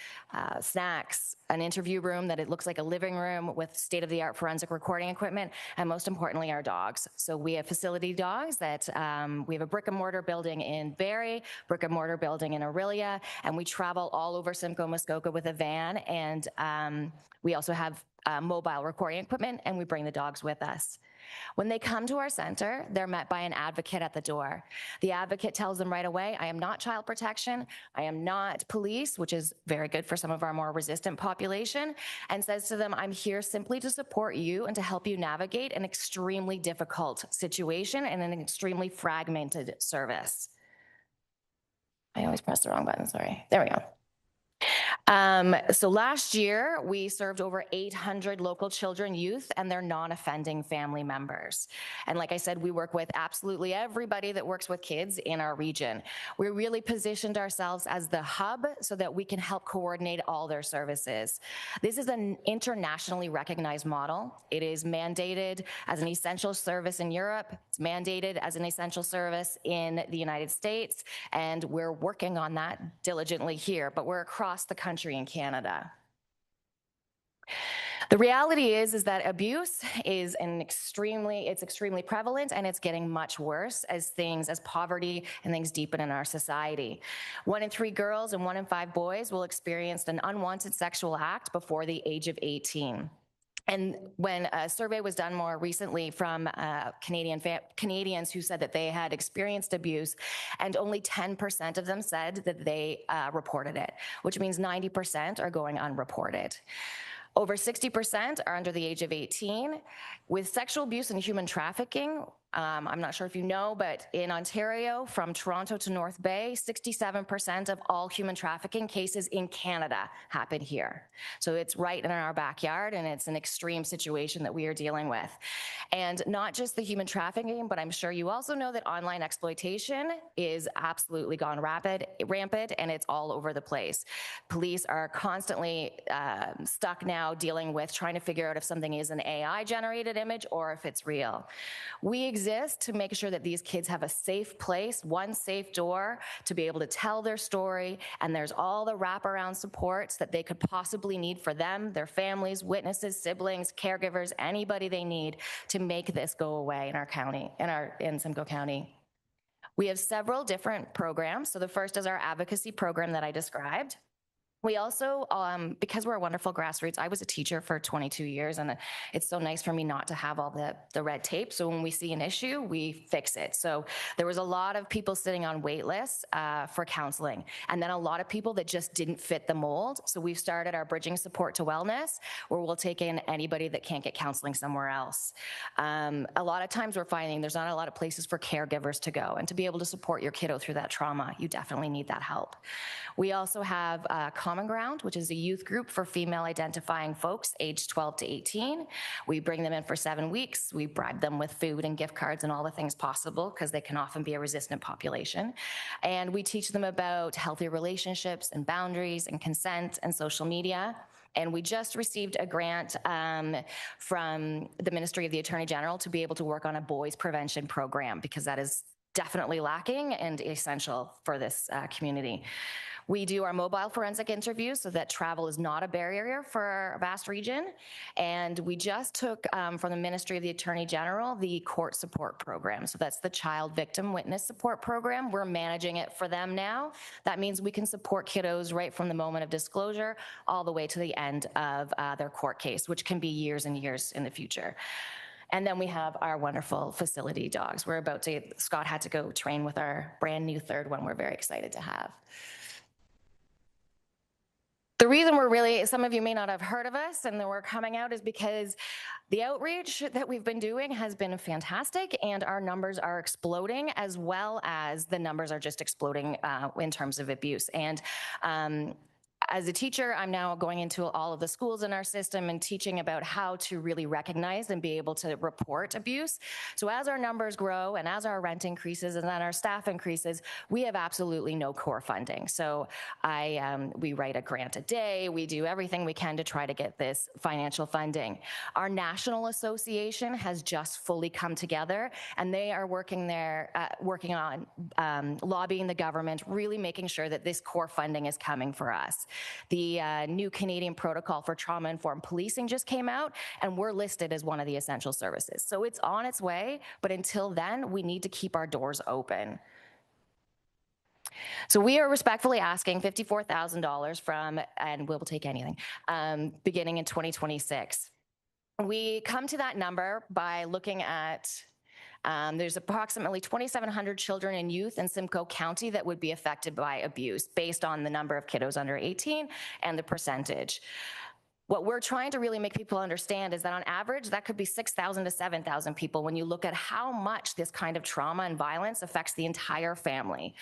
Speaker 20: snacks, an interview room that it looks like a living room with state-of-the-art forensic recording equipment, and most importantly, our dogs. So we have facility dogs that we have a brick and mortar building in Barrie, brick and mortar building in Aurelia, and we travel all over Simcoe, Muskoka with a van, and we also have mobile recording equipment, and we bring the dogs with us. When they come to our center, they're met by an advocate at the door. The advocate tells them right away, I am not child protection, I am not police, which is very good for some of our more resistant population, and says to them, I'm here simply to support you and to help you navigate an extremely difficult situation and an extremely fragmented service. I always press the wrong button, sorry. There we go. So last year, we served over 800 local children, youth, and their non-offending family members. And like I said, we work with absolutely everybody that works with kids in our region. We really positioned ourselves as the hub so that we can help coordinate all their services. This is an internationally recognized model. It is mandated as an essential service in Europe. It's mandated as an essential service in the United States, and we're working on that diligently here, but we're across the country in Canada. The reality is that abuse is extremely prevalent, and it's getting much worse as poverty and things deepen in our society. 1 in 3 girls and 1 in 5 boys will experience an unwanted sexual act before the age of 18. And when a survey was done more recently from Canadians who said that they had experienced abuse, and only 10% of them said that they reported it, which means 90% are going unreported. Over 60% are under the age of 18. With sexual abuse and human trafficking, I'm not sure if you know, but in Ontario, from Toronto to North Bay, 67% of all human trafficking cases in Canada happen here. So it's right in our backyard, and it's an extreme situation that we are dealing with. And not just the human trafficking, but I'm sure you also know that online exploitation is absolutely gone rampant, and it's all over the place. Police are constantly stuck now dealing with trying to figure out if something is an AI-generated image or if it's real. We exist exist to make sure that these kids have a safe place, one safe door to be able to tell their story, and there's all the wraparound supports that they could possibly need for them, their families, witnesses, siblings, caregivers, anybody they need to make this go away in our county, in Simcoe County. We have several different programs. So the first is our advocacy program that I described. We also, because we're a wonderful grassroots, I was a teacher for 22 years, and it's so nice for me not to have all the red tape. So when we see an issue, we fix it. So there was a lot of people sitting on wait lists for counseling, and then a lot of people that just didn't fit the mold. So we've started our Bridging Support to Wellness, where we'll take in anybody that can't get counseling somewhere else. A lot of times we're finding there's not a lot of places for caregivers to go, and to be able to support your kiddo through that trauma, you definitely need that help. We also have Common Ground, which is a youth group for female identifying folks aged 12 to 18. We bring them in for 7 weeks. We bribe them with food and gift cards and all the things possible, because they can often be a resistant population. And we teach them about healthy relationships and boundaries and consent and social media. And we just received a grant from the Ministry of the Attorney General to be able to work on a boys prevention program, because that is definitely lacking and essential for this community. We do our mobile forensic interviews so that travel is not a barrier for our vast region. And we just took from the Ministry of the Attorney General the court support program. So that's the Child Victim Witness Support Program. We're managing it for them now. That means we can support kiddos right from the moment of disclosure all the way to the end of their court case, which can be years and years in the future. And then we have our wonderful facility dogs. Scott had to go train with our brand new third one we're very excited to have. The reason some of you may not have heard of us and that we're coming out, is because the outreach that we've been doing has been fantastic, and our numbers are exploding, as well as the numbers are just exploding in terms of abuse. And as a teacher, I'm now going into all of the schools in our system and teaching about how to really recognize and be able to report abuse. So as our numbers grow and as our rent increases and then our staff increases, we have absolutely no core funding. So we write a grant a day. We do everything we can to try to get this financial funding. Our national association has just fully come together, and they are working on lobbying the government, really making sure that this core funding is coming for us. The new Canadian Protocol for Trauma-Informed Policing just came out, and we're listed as one of the essential services. So it's on its way, but until then, we need to keep our doors open. So we are respectfully asking $54,000 from, and we'll take anything, beginning in 2026. We come to that number by looking at there's approximately 2,700 children and youth in Simcoe County that would be affected by abuse, based on the number of kiddos under 18 and the percentage. What we're trying to really make people understand is that on average, that could be 6,000 to 7,000 people when you look at how much this kind of trauma and violence affects the entire family.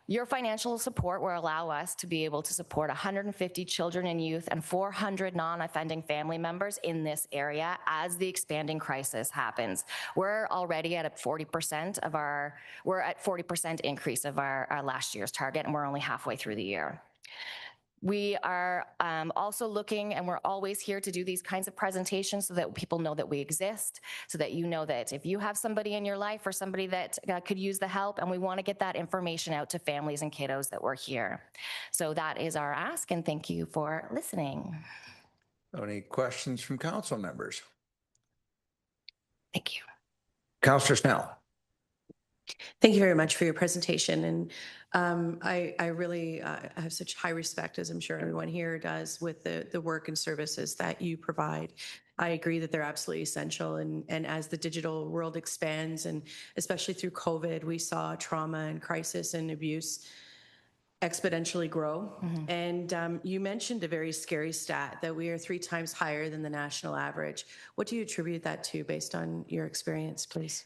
Speaker 20: Your financial support will allow us to be able to support 150 children and youth and 400 non-offending family members in this area as the expanding crisis happens. We're already at 40% increase of our last year's target, and we're only halfway through the year. We are also looking, and we're always here to do these kinds of presentations so that people know that we exist, so that you know that if you have somebody in your life or somebody that could use the help, and we want to get that information out to families and kiddos, that we're here. So that is our ask, and thank you for listening.
Speaker 2: Any questions from council members?
Speaker 20: Thank you.
Speaker 2: Councillor Snell.
Speaker 17: Thank you very much for your presentation. And I really have such high respect, as I'm sure everyone here does, with the work and services that you provide. I agree that they're absolutely essential. And as the digital world expands, and especially through COVID, we saw trauma and crisis and abuse exponentially grow. Mm-hmm. And you mentioned a very scary stat that we are 3 times higher than the national average. What do you attribute that to based on your experience, please?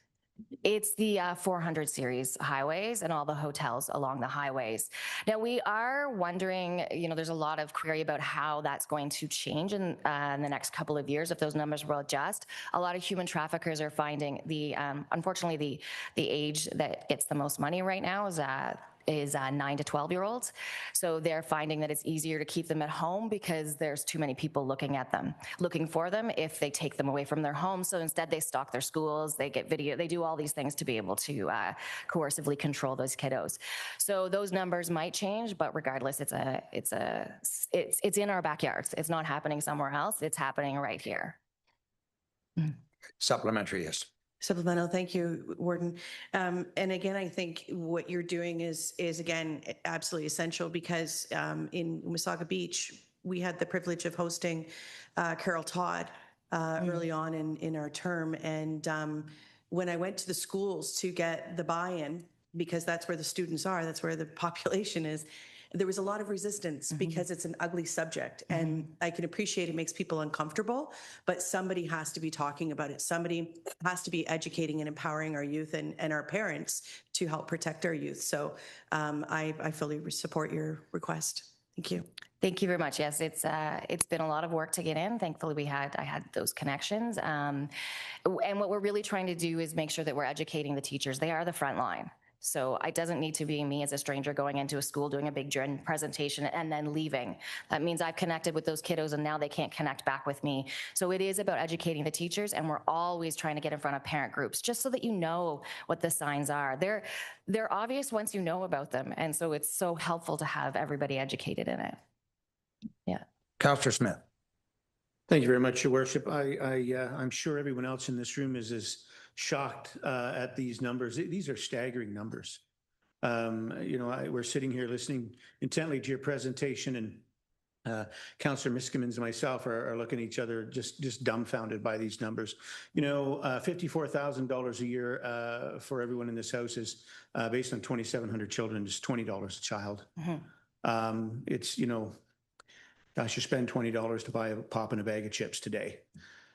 Speaker 20: It's the 400 series highways and all the hotels along the highways. Now, we are wondering, there's a lot of query about how that's going to change in the next couple of years, if those numbers will adjust. A lot of human traffickers are finding unfortunately, the age that gets the most money right now is is 9 to 12-year-olds. So they're finding that it's easier to keep them at home because there's too many people looking for them if they take them away from their home. So instead they stock their schools, they get video, they do all these things to be able to coercively control those kiddos. So those numbers might change, but regardless, it's in our backyards. It's not happening somewhere else. It's happening right here.
Speaker 2: Supplementary, yes.
Speaker 17: Supplemental, thank you, Warden. And again, I think what you're doing is again, absolutely essential because in Wasaga Beach, we had the privilege of hosting Carol Todd early on in our term. And when I went to the schools to get the buy-in, because that's where the students are, that's where the population is, there was a lot of resistance because it's an ugly subject. And I can appreciate it makes people uncomfortable, but somebody has to be talking about it. Somebody has to be educating and empowering our youth and our parents to help protect our youth. So I fully support your request. Thank you.
Speaker 20: Thank you very much. Yes, it's been a lot of work to get in. Thankfully, I had those connections. And what we're really trying to do is make sure that we're educating the teachers. They are the front line. So it doesn't need to be me as a stranger going into a school, doing a big presentation and then leaving. That means I've connected with those kiddos and now they can't connect back with me. So it is about educating the teachers, and we're always trying to get in front of parent groups just so that you know what the signs are. They're obvious once you know about them. And so it's so helpful to have everybody educated in it. Yeah.
Speaker 2: Councillor Smith.
Speaker 21: Thank you very much, Your Worship. I'm sure everyone else in this room is as shocked at these numbers. These are staggering numbers. We're sitting here listening intently to your presentation, and Councillor Miskimins and myself are looking at each other just dumbfounded by these numbers. $54,000 a year for everyone in this house is based on 2,700 children, is $20 a child. Gosh, you spend $20 to buy a pop and a bag of chips today.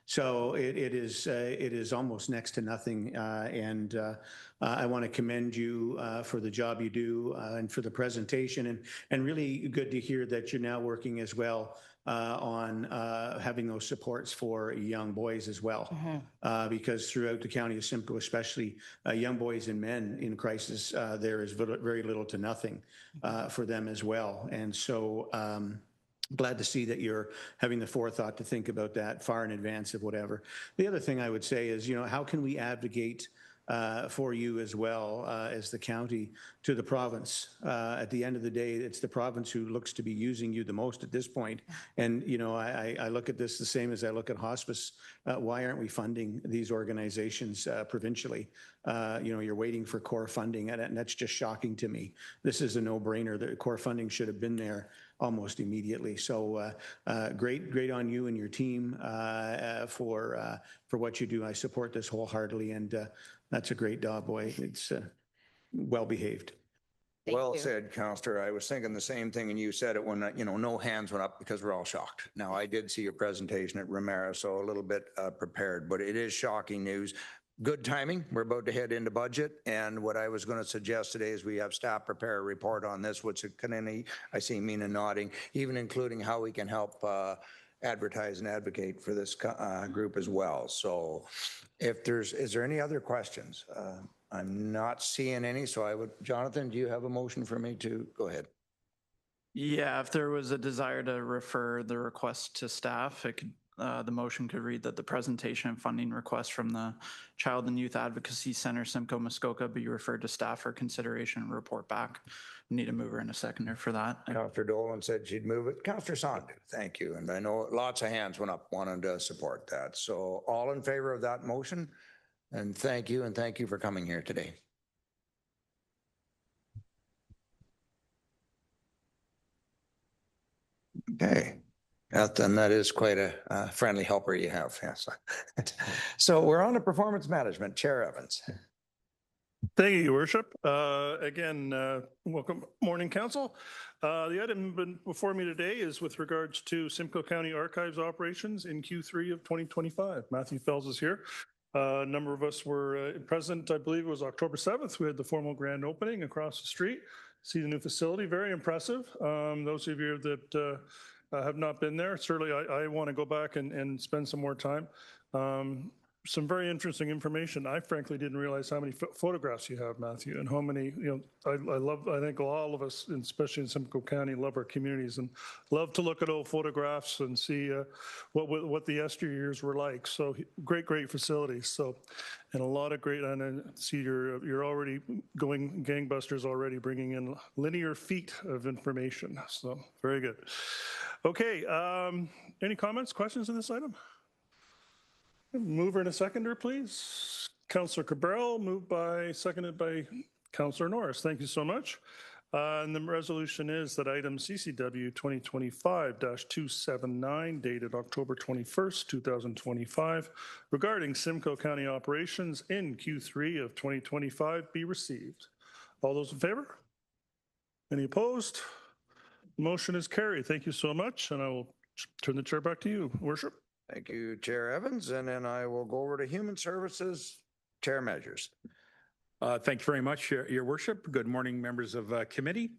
Speaker 21: So it is almost next to nothing. And I want to commend you for the job you do and for the presentation. And really good to hear that you're now working as well on having those supports for young boys as well. Because throughout the county of Simcoe, especially young boys and men in crisis, there is very little to nothing for them as well. And so glad to see that you're having the forethought to think about that far in advance of whatever. The other thing I would say is, how can we advocate for you as well as the county to the province? At the end of the day, it's the province who looks to be using you the most at this point. And, I look at this the same as I look at hospice. Why aren't we funding these organizations provincially? You're waiting for core funding, and that's just shocking to me. This is a no-brainer. The core funding should have been there almost immediately. So great on you and your team for what you do. I support this wholeheartedly, and that's a great job, boy. It's well behaved.
Speaker 2: Well said, Councillor. I was thinking the same thing, and you said it when, no hands went up because we're all shocked. Now, I did see your presentation at Romero, so a little bit prepared, but it is shocking news. Good timing. We're about to head into budget. And what I was going to suggest today is we have staff prepare a report on this, which I see Mina nodding, even including how we can help advertise and advocate for this group as well. So is there any other questions? I'm not seeing any. So Jonathan, do you have a motion for me to go ahead?
Speaker 1: Yeah, if there was a desire to refer the request to staff, the motion could read that the presentation and funding request from the Child and Youth Advocacy Center, Simcoe, Muskoka, be referred to staff for consideration and report back. We need a mover and a seconder for that.
Speaker 2: Councillor Dolan said she'd move it. Councillor Sandu, thank you. And I know lots of hands went up wanting to support that. So all in favor of that motion? And thank you for coming here today. Okay. And that is quite a friendly helper you have. Yes. So we're on to performance management. Chair Evans.
Speaker 6: Thank you, Your Worship. Again, welcome, morning, Council. The item before me today is with regards to Simcoe County Archives operations in Q3 of 2025. Matthew Fells is here. A number of us were present, I believe it was October 7th. We had the formal grand opening across the street. See the new facility, very impressive. Those of you that have not been there, certainly I want to go back and spend some more time. some very interesting information. I frankly didn't realize how many photographs you have, Matthew, and how many, I think all of us, especially in Simcoe County, love our communities and love to look at old photographs and see what the yesteryears were like. So great facilities. So, and a lot of great, and I see you're already going gangbusters already, bringing in linear feet of information. So very good. Okay, any comments, questions on this item? Mover and a seconder, please. Councillor Cabral, seconded by Councillor Norris. Thank you so much. And the resolution is that item CCW 2025-279, dated October 21st, 2025, regarding Simcoe County operations in Q3 of 2025 be received. All those in favor? Any opposed? Motion is carried. Thank you so much. And I will turn the chair back to you, Worship.
Speaker 2: Thank you, Chair Evans. And then I will go over to Human Services, Chair Measures.
Speaker 7: Thank you very much, Your Worship. Good morning, members of committee.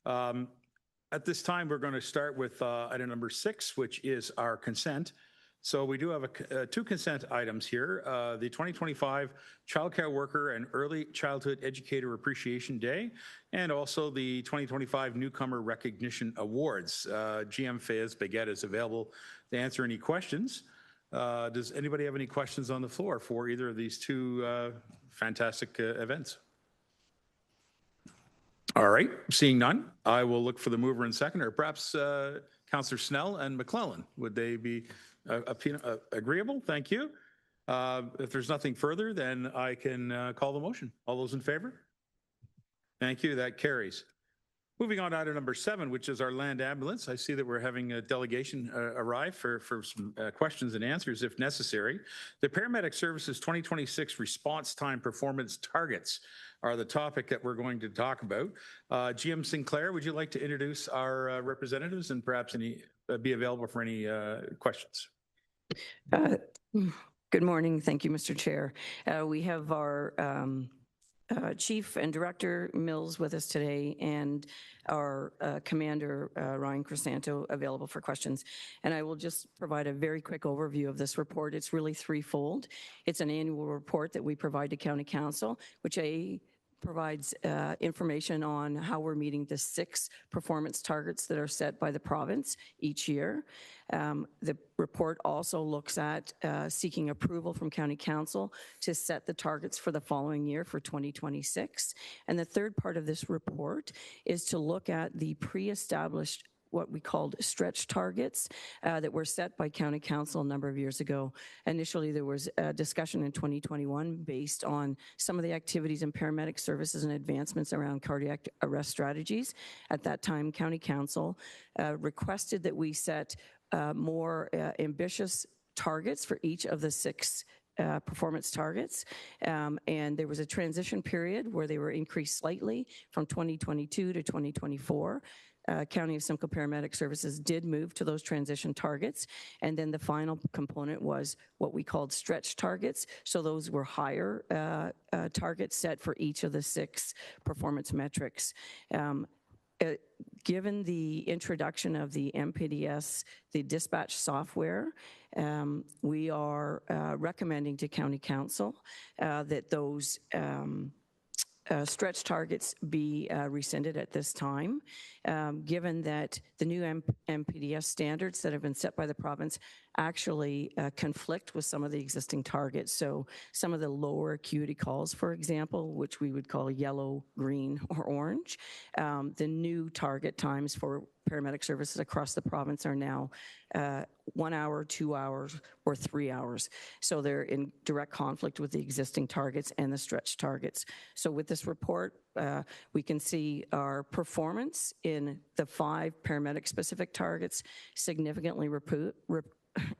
Speaker 7: At this time, we're going to start with item number 6, which is our consent. So we do have two consent items here. The 2025 Child Care Worker and Early Childhood Educator Appreciation Day, and also the 2025 Newcomer Recognition Awards. GM Fayez Baguette is available to answer any questions. Does anybody have any questions on the floor for either of these two fantastic events? All right, seeing none, I will look for the mover and seconder. Perhaps Councillor Snell and McClellan, would they be agreeable? Thank you. If there's nothing further, then I can call the motion. All those in favor? Thank you, that carries. Moving on to item number 7, which is our land ambulance. I see that we're having a delegation arrive for some questions and answers if necessary. The Paramedic Services 2026 response time performance targets are the topic that we're going to talk about. GM Sinclair, would you like to introduce our representatives and perhaps be available for any questions?
Speaker 5: Good morning. Thank you, Mr. Chair. We have our Chief and Director Mills with us today, and our Commander Ryan Crisanto available for questions. And I will just provide a very quick overview of this report. It's really threefold. It's an annual report that we provide to County Council, which provides information on how we're meeting the 6 performance targets that are set by the province each year. The report also looks at seeking approval from County Council to set the targets for the following year for 2026. And the third part of this report is to look at the pre-established what we called stretch targets that were set by County Council a number of years ago. Initially, there was a discussion in 2021 based on some of the activities in paramedic services and advancements around cardiac arrest strategies. At that time, County Council requested that we set more ambitious targets for each of the 6 performance targets. And there was a transition period where they were increased slightly from 2022 to 2024. County of Simcoe Paramedic Services did move to those transition targets. And then the final component was what we called stretch targets. So those were higher targets set for each of the 6 performance metrics. Given the introduction of the MPDS, the dispatch software, we are recommending to County Council that those stretch targets be rescinded at this time, given that the new MPDS standards that have been set by the province actually conflict with some of the existing targets. So some of the lower acuity calls, for example, which we would call yellow, green, or orange, the new target times for paramedic services across the province are now 1 hour, 2 hours, or 3 hours. So they're in direct conflict with the existing targets and the stretch targets. So with this report, we can see our performance in the 5 paramedic-specific targets significantly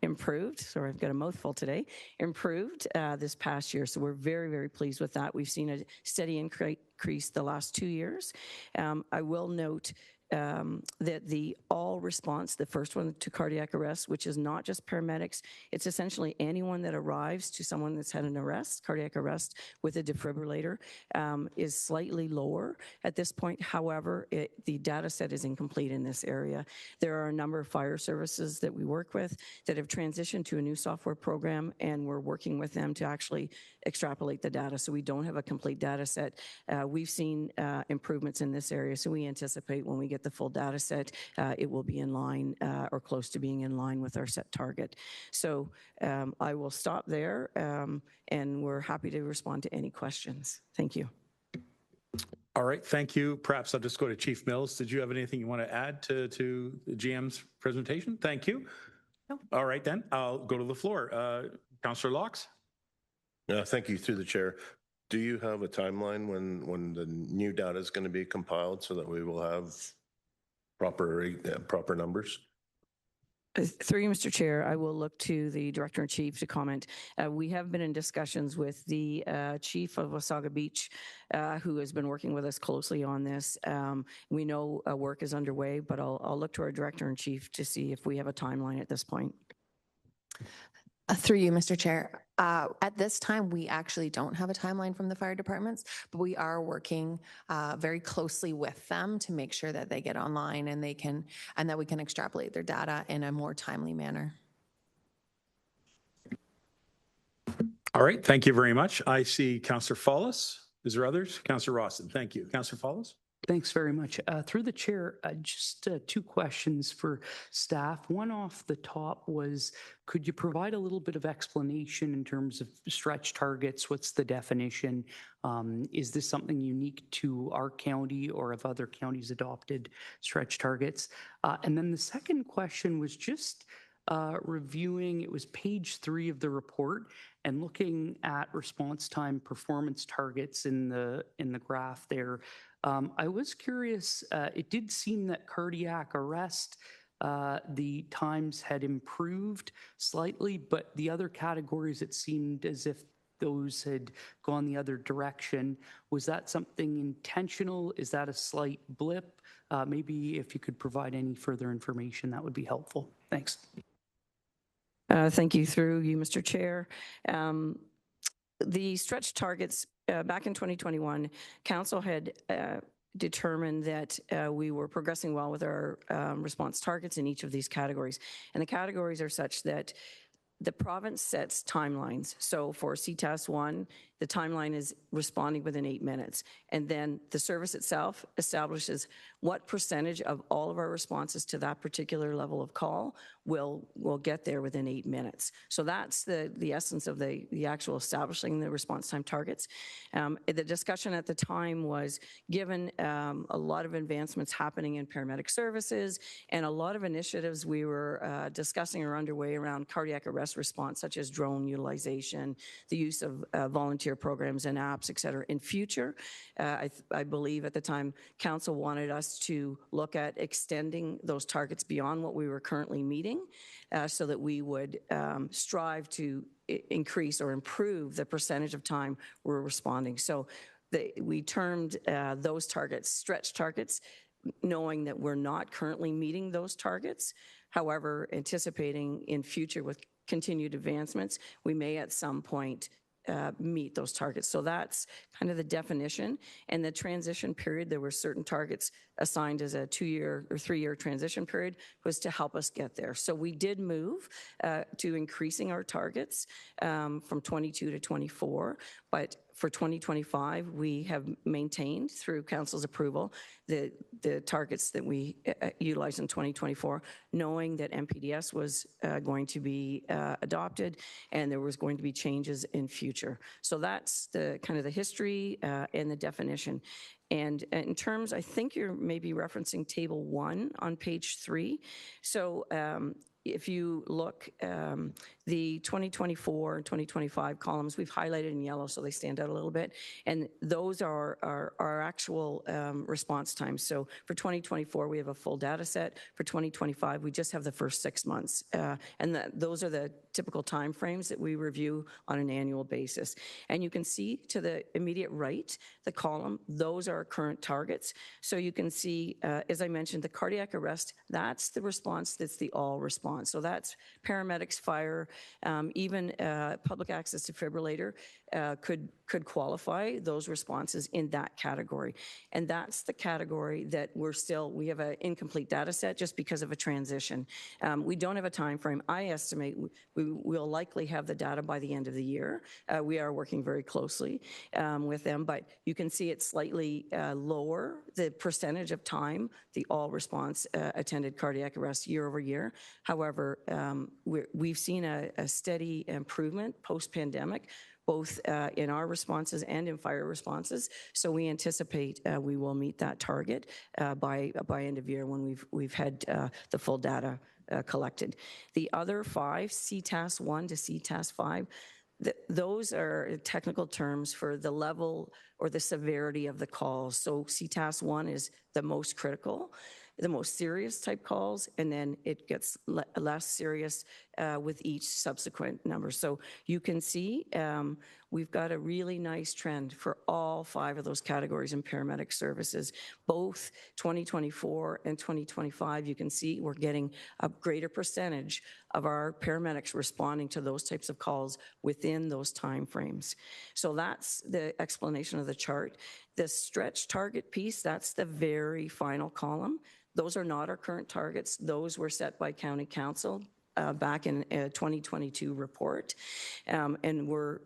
Speaker 5: improved. Sorry, I've got a mouthful today. Improved this past year. So we're very, very pleased with that. We've seen a steady increased the last 2 years. I will note that the all response, the first one to cardiac arrest, which is not just paramedics, it's essentially anyone that arrives to someone that's had an arrest, cardiac arrest with a defibrillator, is slightly lower at this point. However, the data set is incomplete in this area. There are a number of fire services that we work with that have transitioned to a new software program, and we're working with them to actually extrapolate the data. So we don't have a complete data set. We've seen improvements in this area, so we anticipate when we get the full data set, it will be in line or close to being in line with our set target. So I will stop there, and we're happy to respond to any questions. Thank you.
Speaker 7: All right, thank you. Perhaps I'll just go to Chief Mills. Did you have anything you want to add to the GM's presentation? Thank you. No. All right, then I'll go to the floor. Councillor Laux.
Speaker 8: Thank you, through the chair. Do you have a timeline when the new data is going to be compiled so that we will have proper numbers?
Speaker 5: Through you, Mr. Chair, I will look to the Director-in-Chief to comment. We have been in discussions with the Chief of Wasaga Beach, who has been working with us closely on this. We know work is underway, but I'll look to our Director-in-Chief to see if we have a timeline at this point.
Speaker 22: Through you, Mr. Chair. At this time, we actually don't have a timeline from the fire departments, but we are working very closely with them to make sure that they get online and that we can extrapolate their data in a more timely manner.
Speaker 7: All right, thank you very much. I see Councillor Follis. Is there others? Councillor Rawson, thank you. Councillor Follis.
Speaker 23: Thanks very much. Through the chair, just two questions for staff. One off the top was, could you provide a little bit of explanation in terms of stretch targets? What's the definition? Is this something unique to our county, or have other counties adopted stretch targets? And then the second question was just reviewing, it was page 3 of the report, and looking at response time performance targets in the graph there. I was curious, it did seem that cardiac arrest, the times had improved slightly, but the other categories, it seemed as if those had gone the other direction. Was that something intentional? Is that a slight blip? Maybe if you could provide any further information, that would be helpful. Thanks.
Speaker 5: Thank you, through you, Mr. Chair. The stretch targets back in 2021, Council had determined that we were progressing well with our response targets in each of these categories. And the categories are such that the province sets timelines. So for CTAS 1, the timeline is responding within 8 minutes. And then the service itself establishes what percentage of all of our responses to that particular level of call will get there within 8 minutes. So that's the essence of the actual establishing the response time targets. The discussion at the time was, given a lot of advancements happening in paramedic services and a lot of initiatives we were discussing or underway around cardiac arrest response, such as drone utilization, the use of volunteer programs and apps, et cetera, in future. I believe at the time, Council wanted us to look at extending those targets beyond what we were currently meeting, so that we would strive to increase or improve the percentage of time we're responding. So we termed those targets stretch targets, knowing that we're not currently meeting those targets. However, anticipating in future with continued advancements, we may at some point meet those targets. So that's kind of the definition. And the transition period, there were certain targets assigned as a 2-year or 3-year transition period, was to help us get there. So we did move to increasing our targets from 22 to 24, but for 2025, we have maintained through Council's approval the targets that we utilized in 2024, knowing that MPDS was going to be adopted and there was going to be changes in future. So that's the kind of the history and the definition. And in terms, I think you're maybe referencing table 1 on page 3. So if you look, the 2024 and 2025 columns, we've highlighted in yellow so they stand out a little bit. And those are our actual response times. So for 2024, we have a full data set. For 2025, we just have the first 6 months. And those are the typical timeframes that we review on an annual basis. And you can see to the immediate right, the column, those are our current targets. So you can see, as I mentioned, the cardiac arrest, that's the response, that's the all response. So that's paramedics, fire, even public access defibrillator could qualify those responses in that category. And that's the category that we have an incomplete data set just because of a transition. We don't have a time frame. I estimate we will likely have the data by the end of the year. We are working very closely with them, but you can see it's slightly lower, the percentage of time the all response attended cardiac arrest year over year. However, we've seen a steady improvement post-pandemic, both in our responses and in fire responses. So we anticipate we will meet that target by end of year when we've had the full data collected. The other 5, CTAS 1 to CTAS 5, those are technical terms for the level or the severity of the calls. So CTAS 1 is the most critical, the most serious type calls, and then it gets less serious with each subsequent number. So you can see we've got a really nice trend for all 5 of those categories in paramedic services. Both 2024 and 2025, you can see we're getting a greater percentage of our paramedics responding to those types of calls within those time frames. So that's the explanation of the chart. The stretch target piece, that's the very final column. Those are not our current targets. Those were set by County Council back in a 2022 report. And we're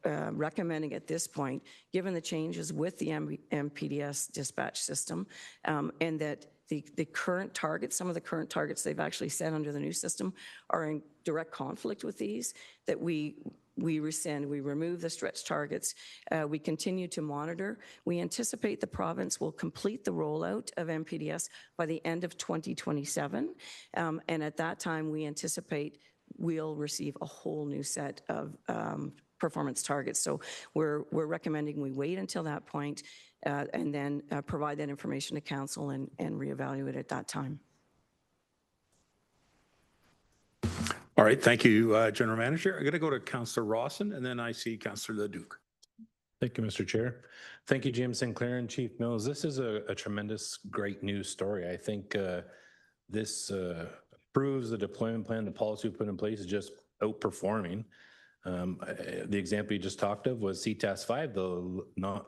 Speaker 5: recommending at this point, given the changes with the MPDS dispatch system, and that the current targets, some of the current targets they've actually set under the new system are in direct conflict with these, that we rescind, we remove the stretch targets, we continue to monitor. We anticipate the province will complete the rollout of MPDS by the end of 2027. And at that time, we anticipate we'll receive a whole new set of performance targets. So we're recommending we wait until that point and then provide that information to council and reevaluate at that time.
Speaker 7: All right, thank you, General Manager. I'm going to go to Councillor Rawson, and then I see Councillor Leduc.
Speaker 13: Thank you, Mr. Chair. Thank you, Jim Sinclair and Chief Mills. This is a tremendous, great news story. I think this proves the deployment plan, the policy we put in place is just outperforming. The example you just talked of was CTAS 5, the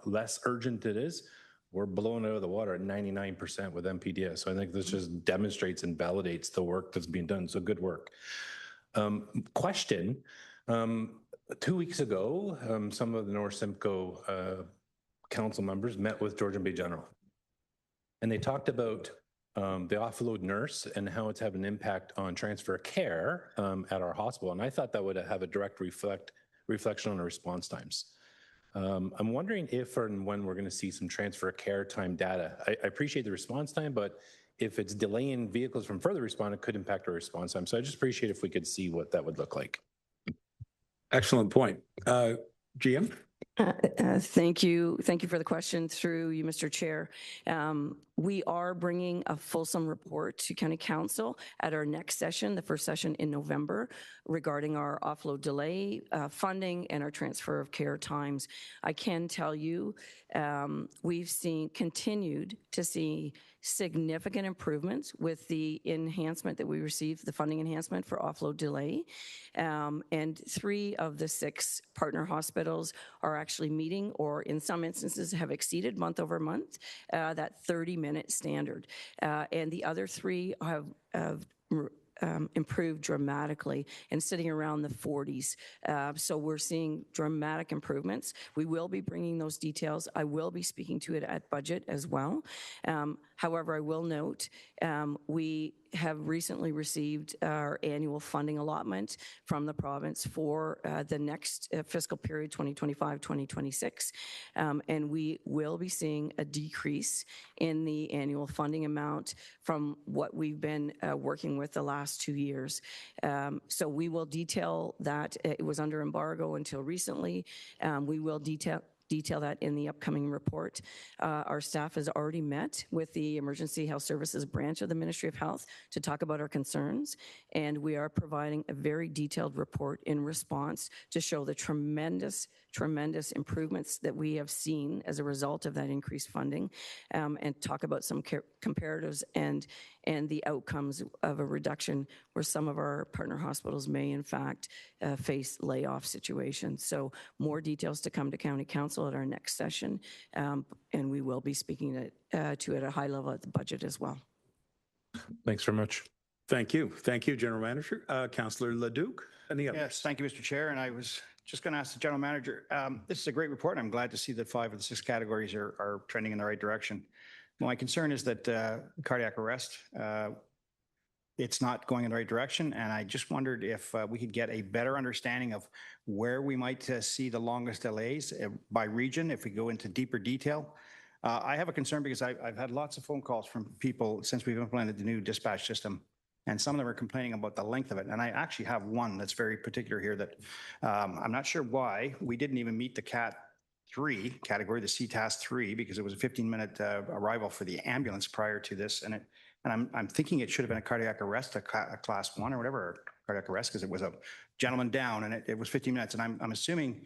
Speaker 13: less urgent it is, we're blown out of the water at 99% with MPDS. So I think this just demonstrates and validates the work that's being done. So good work. Question, 2 weeks ago, some of the North Simcoe council members met with Georgian Bay General, and they talked about the offload nurse and how it's having an impact on transfer of care at our hospital. And I thought that would have a direct reflection on our response times. I'm wondering if and when we're going to see some transfer of care time data. I appreciate the response time, but if it's delaying vehicles from further respond, it could impact our response time. So I just appreciate if we could see what that would look like.
Speaker 7: Excellent point. GM?
Speaker 5: Thank you. Thank you for the question through you, Mr. Chair. We are bringing a fulsome report to County Council at our next session, the first session in November, regarding our offload delay funding and our transfer of care times. I can tell you we've continued to see significant improvements with the enhancement that we received, the funding enhancement for offload delay. And 3 of the 6 partner hospitals are actually meeting, or in some instances have exceeded month over month, that 30-minute standard. And the other 3 have improved dramatically and sitting around the 40s. So we're seeing dramatic improvements. We will be bringing those details. I will be speaking to it at budget as well. However, I will note, we have recently received our annual funding allotment from the province for the next fiscal period, 2025-2026, and we will be seeing a decrease in the annual funding amount from what we've been working with the last 2 years. So we will detail that. It was under embargo until recently. We will detail that in the upcoming report. Our staff has already met with the Emergency Health Services branch of the Ministry of Health to talk about our concerns, and we are providing a very detailed report in response to show the tremendous improvements that we have seen as a result of that increased funding, and talk about some comparatives and the outcomes of a reduction where some of our partner hospitals may in fact face layoff situations. So more details to come to County Council at our next session, and we will be speaking to it at a high level at the budget as well.
Speaker 13: Thanks very much.
Speaker 7: Thank you. Thank you, General Manager. Councillor Leduc, any others?
Speaker 18: Yes, thank you, Mr. Chair. And I was just going to ask the General Manager, this is a great report. And I'm glad to see that 5 of the 6 categories are trending in the right direction. My concern is that cardiac arrest, it's not going in the right direction. And I just wondered if we could get a better understanding of where we might see the longest delays by region, if we go into deeper detail. I have a concern because I've had lots of phone calls from people since we've implemented the new dispatch system, and some of them are complaining about the length of it. And I actually have one that's very particular here that I'm not sure why we didn't even meet the Cat 3 category, the CTAS 3, because it was a 15-minute arrival for the ambulance prior to this. And I'm thinking it should have been a cardiac arrest, a class 1 or whatever, cardiac arrest, because it was a gentleman down and it was 15 minutes. And I'm assuming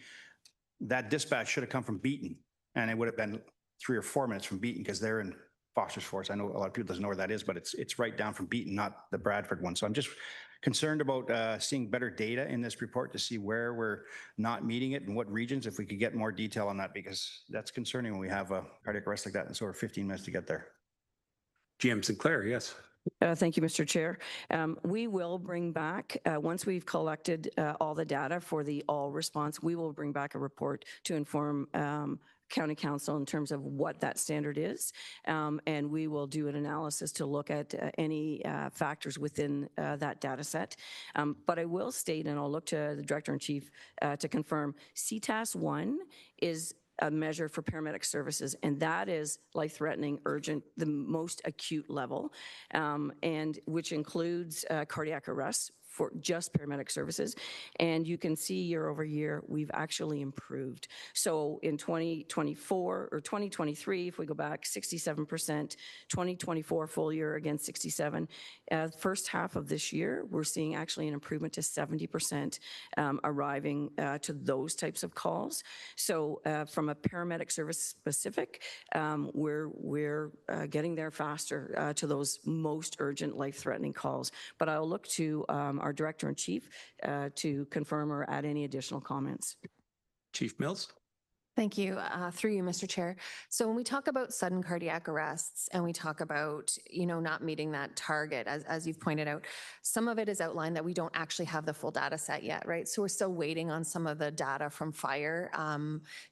Speaker 18: that dispatch should have come from Beaton, and it would have been 3 or 4 minutes from Beaton because they're in Foster's Force. I know a lot of people doesn't know where that is, but it's right down from Beaton, not the Bradford one. So I'm just concerned about seeing better data in this report to see where we're not meeting it and what regions, if we could get more detail on that, because that's concerning when we have a cardiac arrest like that and it's over 15 minutes to get there.
Speaker 7: GM Sinclair, yes.
Speaker 5: Thank you, Mr. Chair. We will bring back, once we've collected all the data for the all response, we will bring back a report to inform County Council in terms of what that standard is, and we will do an analysis to look at any factors within that data set. But I will state, and I'll look to the Director-in-Chief to confirm, CTAS 1 is a measure for paramedic services, and that is life-threatening, urgent, the most acute level, and which includes cardiac arrests for just paramedic services. And you can see year over year, we've actually improved. So in 2024 or 2023, if we go back 67%, 2024 full year again 67. First half of this year, we're seeing actually an improvement to 70% arriving to those types of calls. So from a paramedic service specific, we're getting there faster to those most urgent life-threatening calls. But I'll look to our Director-in-Chief to confirm or add any additional comments.
Speaker 7: Chief Mills.
Speaker 22: Thank you. Through you, Mr. Chair. So when we talk about sudden cardiac arrests and we talk about, not meeting that target, as you've pointed out, some of it is outlined that we don't actually have the full data set yet, right? So we're still waiting on some of the data from fire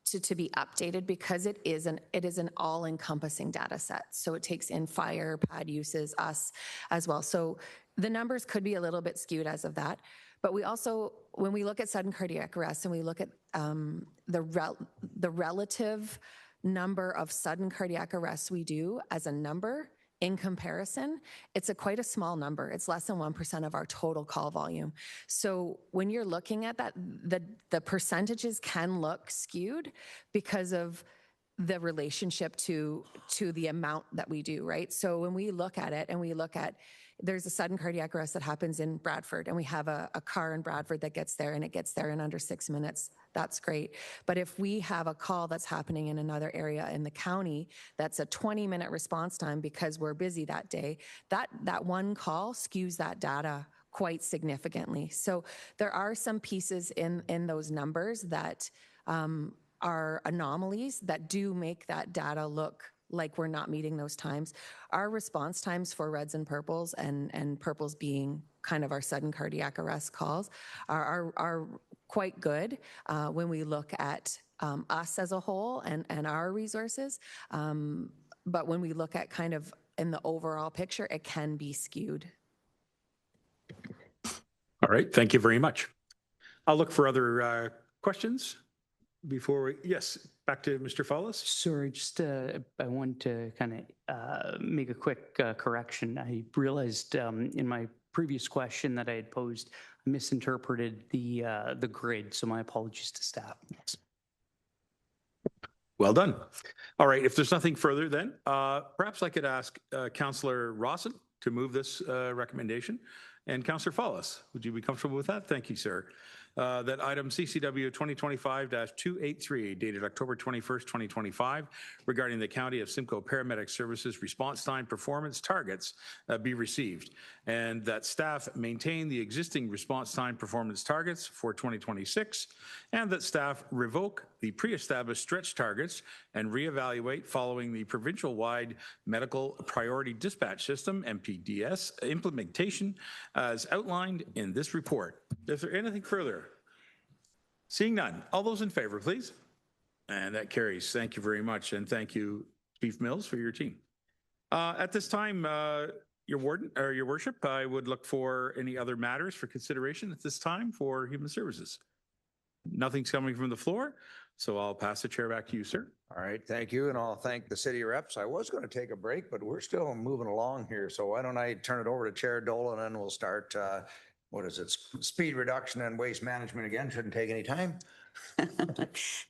Speaker 22: to be updated, because it is an all-encompassing data set. So it takes in fire, pad uses, us as well. So the numbers could be a little bit skewed as of that. But we also, when we look at sudden cardiac arrest and we look at the relative number of sudden cardiac arrests we do as a number in comparison, it's quite a small number. It's less than 1% of our total call volume. So when you're looking at that, the percentages can look skewed because of the relationship to the amount that we do, right? So when we look at it and we look at, there's a sudden cardiac arrest that happens in Bradford, and we have a car in Bradford that gets there, and it gets there in under 6 minutes. That's great. But if we have a call that's happening in another area in the county, that's a 20-minute response time because we're busy that day, that one call skews that data quite significantly. So there are some pieces in those numbers that are anomalies that do make that data look like we're not meeting those times. Our response times for reds and purples, and purples being kind of our sudden cardiac arrest calls, are quite good when we look at us as a whole and our resources. But when we look at kind of in the overall picture, it can be skewed.
Speaker 7: All right, thank you very much. I'll look for other questions before we, yes, back to Mr. Follis.
Speaker 23: Sorry, just I want to kind of make a quick correction. I realized in my previous question that I had posed, I misinterpreted the grid, so my apologies to staff.
Speaker 7: Well done. All right, if there's nothing further then, perhaps I could ask Councillor Rawson to move this recommendation. And Councillor Follis, would you be comfortable with that? Thank you, sir. That item CCW 2025-283 dated October 21st, 2025 regarding the County of Simcoe Paramedic Services response time performance targets be received, and that staff maintain the existing response time performance targets for 2026, and that staff revoke the pre-established stretch targets and reevaluate following the provincial-wide medical priority dispatch system MPDS implementation as outlined in this report. Is there anything further? Seeing none, all those in favor, please. And that carries. Thank you very much, and thank you, Chief Mills, for your team. At this time, your worship, I would look for any other matters for consideration at this time for Human Services. Nothing's coming from the floor, so I'll pass the chair back to you, sir.
Speaker 2: All right, thank you, and I'll thank the city reps. I was going to take a break, but we're still moving along here, so why don't I turn it over to Chair Dolan, and we'll start, what is it, speed reduction and waste management again. Shouldn't take any time.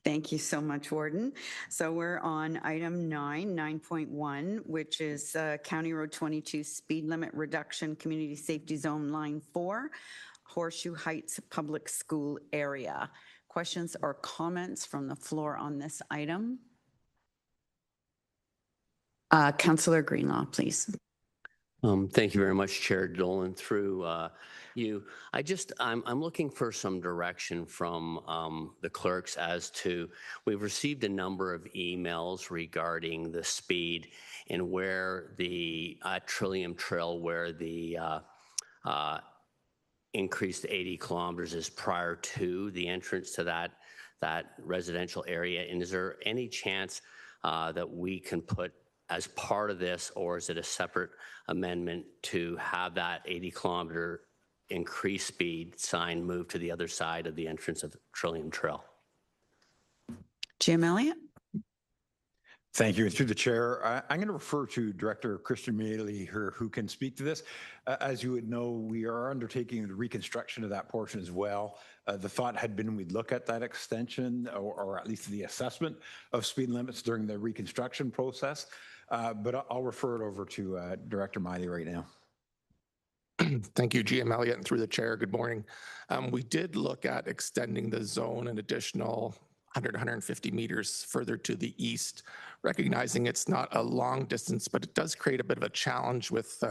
Speaker 3: Thank you so much, Warden. So we're on item 9.1, which is County Road 22 speed limit reduction, community safety zone line 4, Horseshoe Heights Public School area. Questions or comments from the floor on this item? Councillor Greenlaw, please.
Speaker 4: Thank you very much, Chair Dolan. Through you, I'm looking for some direction from the clerks as to, we've received a number of emails regarding the speed and where the Trillium Trail, where the increased 80 kilometers is prior to the entrance to that residential area. And is there any chance that we can put as part of this, or is it a separate amendment to have that 80-kilometer increased speed sign move to the other side of the entrance of the Trillium Trail?
Speaker 3: Jim Elliott.
Speaker 14: Thank you. And through the chair, I'm going to refer to Director Christian Mealy, who can speak to this. As you would know, we are undertaking the reconstruction of that portion as well. The thought had been we'd look at that extension or at least the assessment of speed limits during the reconstruction process. But I'll refer it over to Director Mealy right now.
Speaker 15: Thank you, GM Elliott, and through the chair, good morning. We did look at extending the zone an additional 150 meters further to the east, recognizing it's not a long distance, but it does create a bit of a challenge with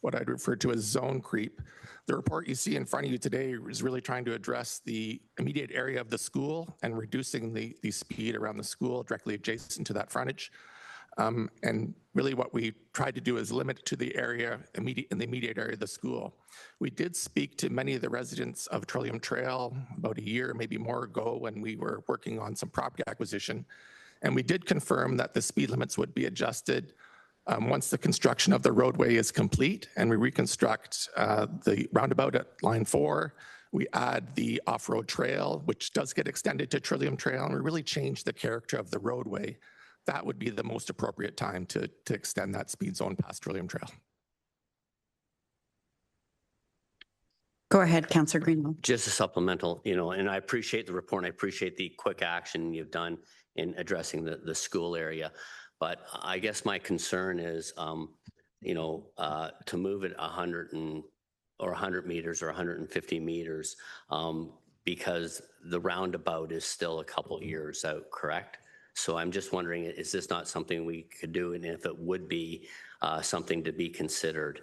Speaker 15: what I'd refer to as zone creep. The report you see in front of you today is really trying to address the immediate area of the school and reducing the speed around the school directly adjacent to that frontage. And really what we tried to do is limit it to the area in the immediate area of the school. We did speak to many of the residents of Trillium Trail about a year, maybe more ago, when we were working on some property acquisition. And we did confirm that the speed limits would be adjusted once the construction of the roadway is complete and we reconstruct the roundabout at line 4. We add the off-road trail, which does get extended to Trillium Trail, and we really change the character of the roadway. That would be the most appropriate time to extend that speed zone past Trillium Trail.
Speaker 3: Go ahead, Councillor Greenlaw.
Speaker 4: Just a supplemental, and I appreciate the report and I appreciate the quick action you've done in addressing the school area. But I guess my concern is, to move it 100 meters or 150 meters, because the roundabout is still a couple years out, correct? So I'm just wondering, is this not something we could do? And if it would be something to be considered,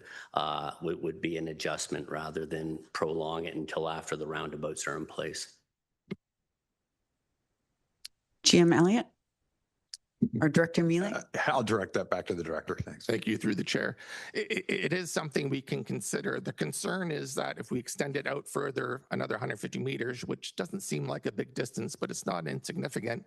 Speaker 4: would be an adjustment rather than prolong it until after the roundabouts are in place.
Speaker 3: GM Elliott or Director Mealy?
Speaker 14: I'll direct that back to the director. Thanks.
Speaker 15: Thank you, through the chair. It is something we can consider. The concern is that if we extend it out further, another 150 meters, which doesn't seem like a big distance, but it's not insignificant,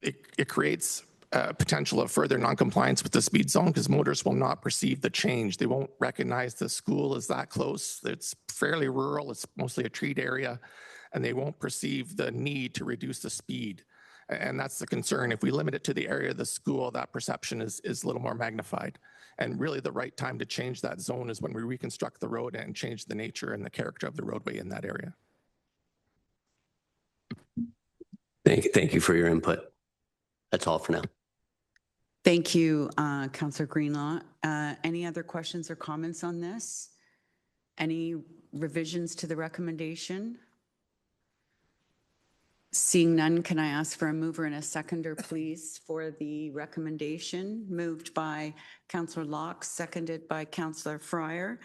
Speaker 15: it creates potential of further noncompliance with the speed zone because motorists will not perceive the change. They won't recognize the school is that close. It's fairly rural. It's mostly a treat area, and they won't perceive the need to reduce the speed. And that's the concern. If we limit it to the area of the school, that perception is a little more magnified. And really the right time to change that zone is when we reconstruct the road and change the nature and the character of the roadway in that area.
Speaker 4: Thank you for your input. That's all for now.
Speaker 3: Thank you, Councillor Greenlaw. Any other questions or comments on this? Any revisions to the recommendation? Seeing none, can I ask for a mover and a seconder, please, for the recommendation? Moved by Councillor Locke, seconded by Councillor Fryer.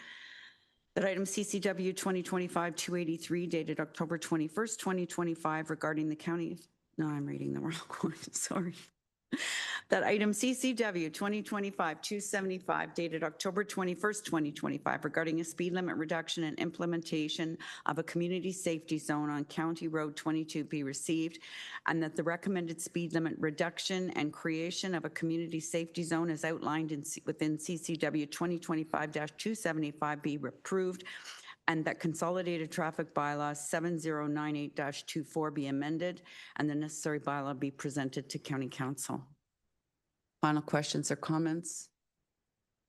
Speaker 3: That item CCW 2025-283 dated October 21st, 2025 regarding the county. No, I'm reading the wrong one, sorry. That item CCW 2025-275 dated October 21st, 2025 regarding a speed limit reduction and implementation of a community safety zone on County Road 22 be received, and that the recommended speed limit reduction and creation of a community safety zone as outlined within CCW 2025-275 be approved, and that consolidated traffic bylaw 7098-24 be amended and the necessary bylaw be presented to County Council. Final questions or comments?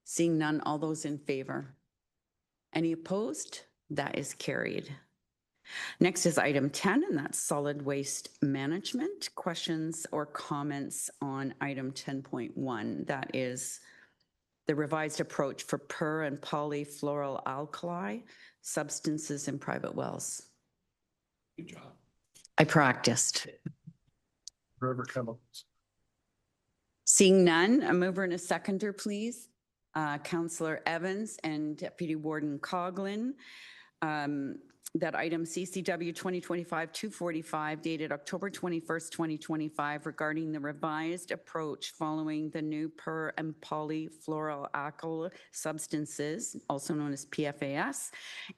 Speaker 3: Seeing none, all those in favor? Any opposed? That is carried. Next is item 10, and that's solid waste management. Questions or comments on item 10.1. That is the revised approach for per and polyfluoroalkyl substances in private wells.
Speaker 19: Good job.
Speaker 3: I practiced.
Speaker 6: Forever chemicals.
Speaker 3: Seeing none, a mover and a seconder, please. Councillor Evans and Deputy Warden Coughlin. That item CCW 2025-245 dated October 21st, 2025 regarding the revised approach following the new per and polyfluoroalkyl substances, also known as PFAS,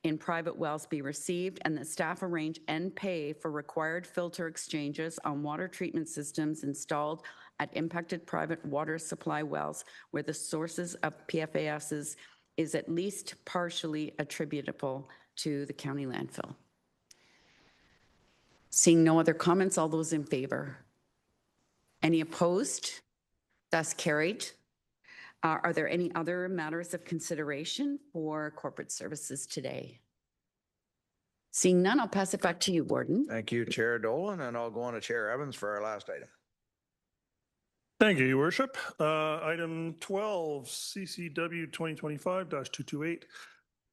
Speaker 3: in private wells be received, and that staff arrange and pay for required filter exchanges on water treatment systems installed at impacted private water supply wells where the sources of PFAS is at least partially attributable to the county landfill. Seeing no other comments, all those in favor? Any opposed? Thus carried. Are there any other matters of consideration for corporate services today? Seeing none, I'll pass it back to you, Warden.
Speaker 2: Thank you, Chair Dolan, and I'll go on to Chair Evans for our last item.
Speaker 6: Thank you, Your Worship. Item 12, CCW 2025-228,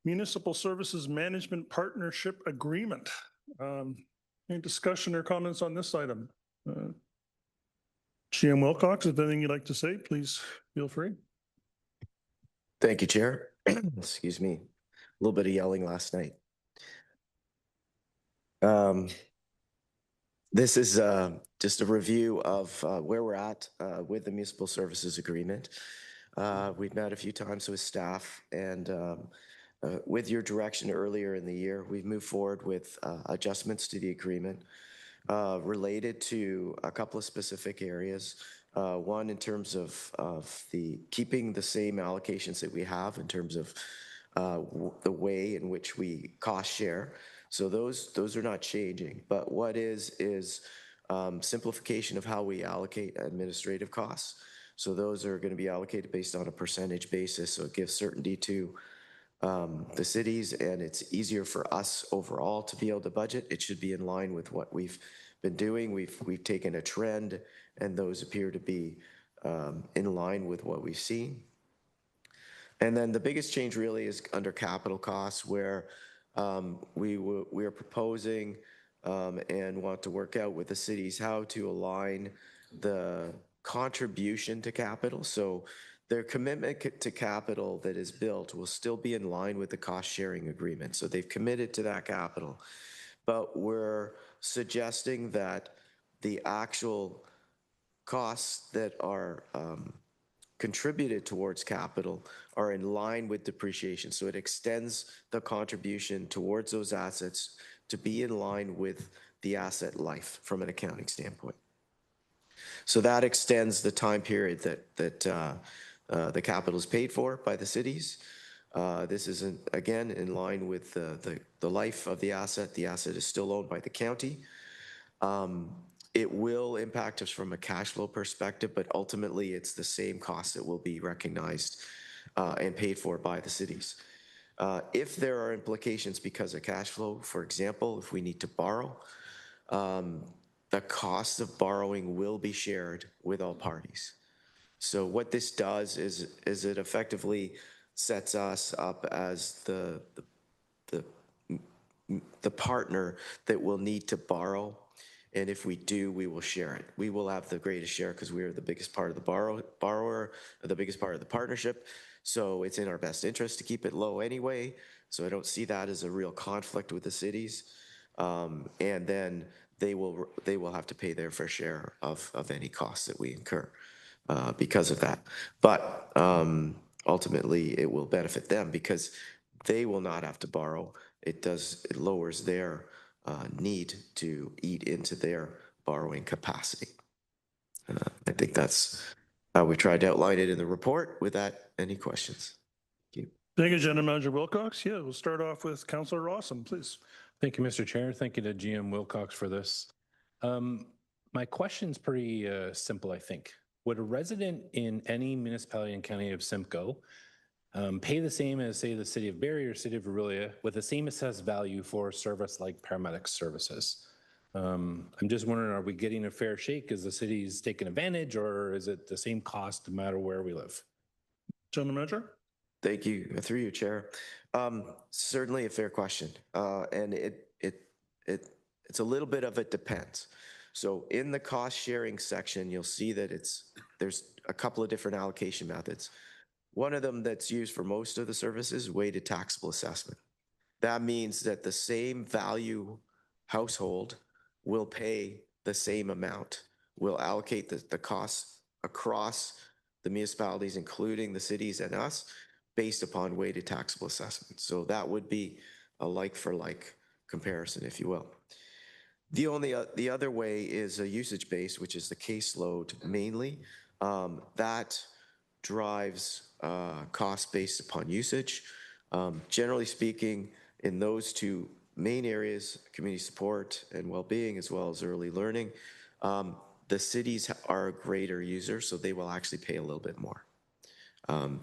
Speaker 6: Municipal Services Management Partnership Agreement. Any discussion or comments on this item? GM Wilcox, if anything you'd like to say, please feel free.
Speaker 10: Thank you, Chair. Excuse me. A little bit of yelling last night. This is just a review of where we're at with the Municipal Services Agreement. We've met a few times with staff, and with your direction earlier in the year, we've moved forward with adjustments to the agreement related to a couple of specific areas. One, in terms of the keeping the same allocations that we have in terms of the way in which we cost share. So those are not changing, but what is simplification of how we allocate administrative costs. So those are going to be allocated based on a percentage basis, so it gives certainty to the cities, and it's easier for us overall to be able to budget. It should be in line with what we've been doing. We've taken a trend, and those appear to be in line with what we've seen. And then the biggest change really is under capital costs, where we are proposing and want to work out with the cities how to align the contribution to capital. So their commitment to capital that is built will still be in line with the cost sharing agreement. So they've committed to that capital, but we're suggesting that the actual costs that are contributed towards capital are in line with depreciation. So it extends the contribution towards those assets to be in line with the asset life from an accounting standpoint. So that extends the time period that the capital is paid for by the cities. This is, again, in line with the life of the asset. The asset is still owned by the county. It will impact us from a cash flow perspective, but ultimately it's the same cost that will be recognized and paid for by the cities. If there are implications because of cash flow, for example, if we need to borrow, the cost of borrowing will be shared with all parties. So what this does is it effectively sets us up as the partner that will need to borrow. And if we do, we will share it. We will have the greatest share because we are the biggest part of the borrower, the biggest part of the partnership. So it's in our best interest to keep it low anyway. So I don't see that as a real conflict with the cities. And then they will have to pay their fair share of any costs that we incur because of that. But ultimately, it will benefit them because they will not have to borrow. It lowers their need to eat into their borrowing capacity. I think that's how we tried to outline it in the report. With that, any questions? Thank you.
Speaker 6: Thank you, General Manager Wilcox. Yeah, we'll start off with Councillor Rawson, please.
Speaker 13: Thank you, Mr. Chair. Thank you to GM Wilcox for this. My question's pretty simple, I think. Would a resident in any municipality and county of Simcoe pay the same as, say, the city of Barrie or city of Aurelia with the same assessed value for a service like paramedic services? I'm just wondering, are we getting a fair shake? Is the city's taking advantage, or is it the same cost no matter where we live?
Speaker 6: General Manager?
Speaker 10: Thank you. Through you, Chair. Certainly a fair question. And it's a little bit of it depends. So in the cost sharing section, you'll see that there's a couple of different allocation methods. One of them that's used for most of the services, weighted taxable assessment. That means that the same value household will pay the same amount. We'll allocate the costs across the municipalities, including the cities and us, based upon weighted taxable assessment. So that would be a like-for-like comparison, if you will. The other way is a usage-based, which is the caseload mainly. That drives costs based upon usage. Generally speaking, in those two main areas, community support and well-being, as well as early learning, the cities are a greater user, so they will actually pay a little bit more.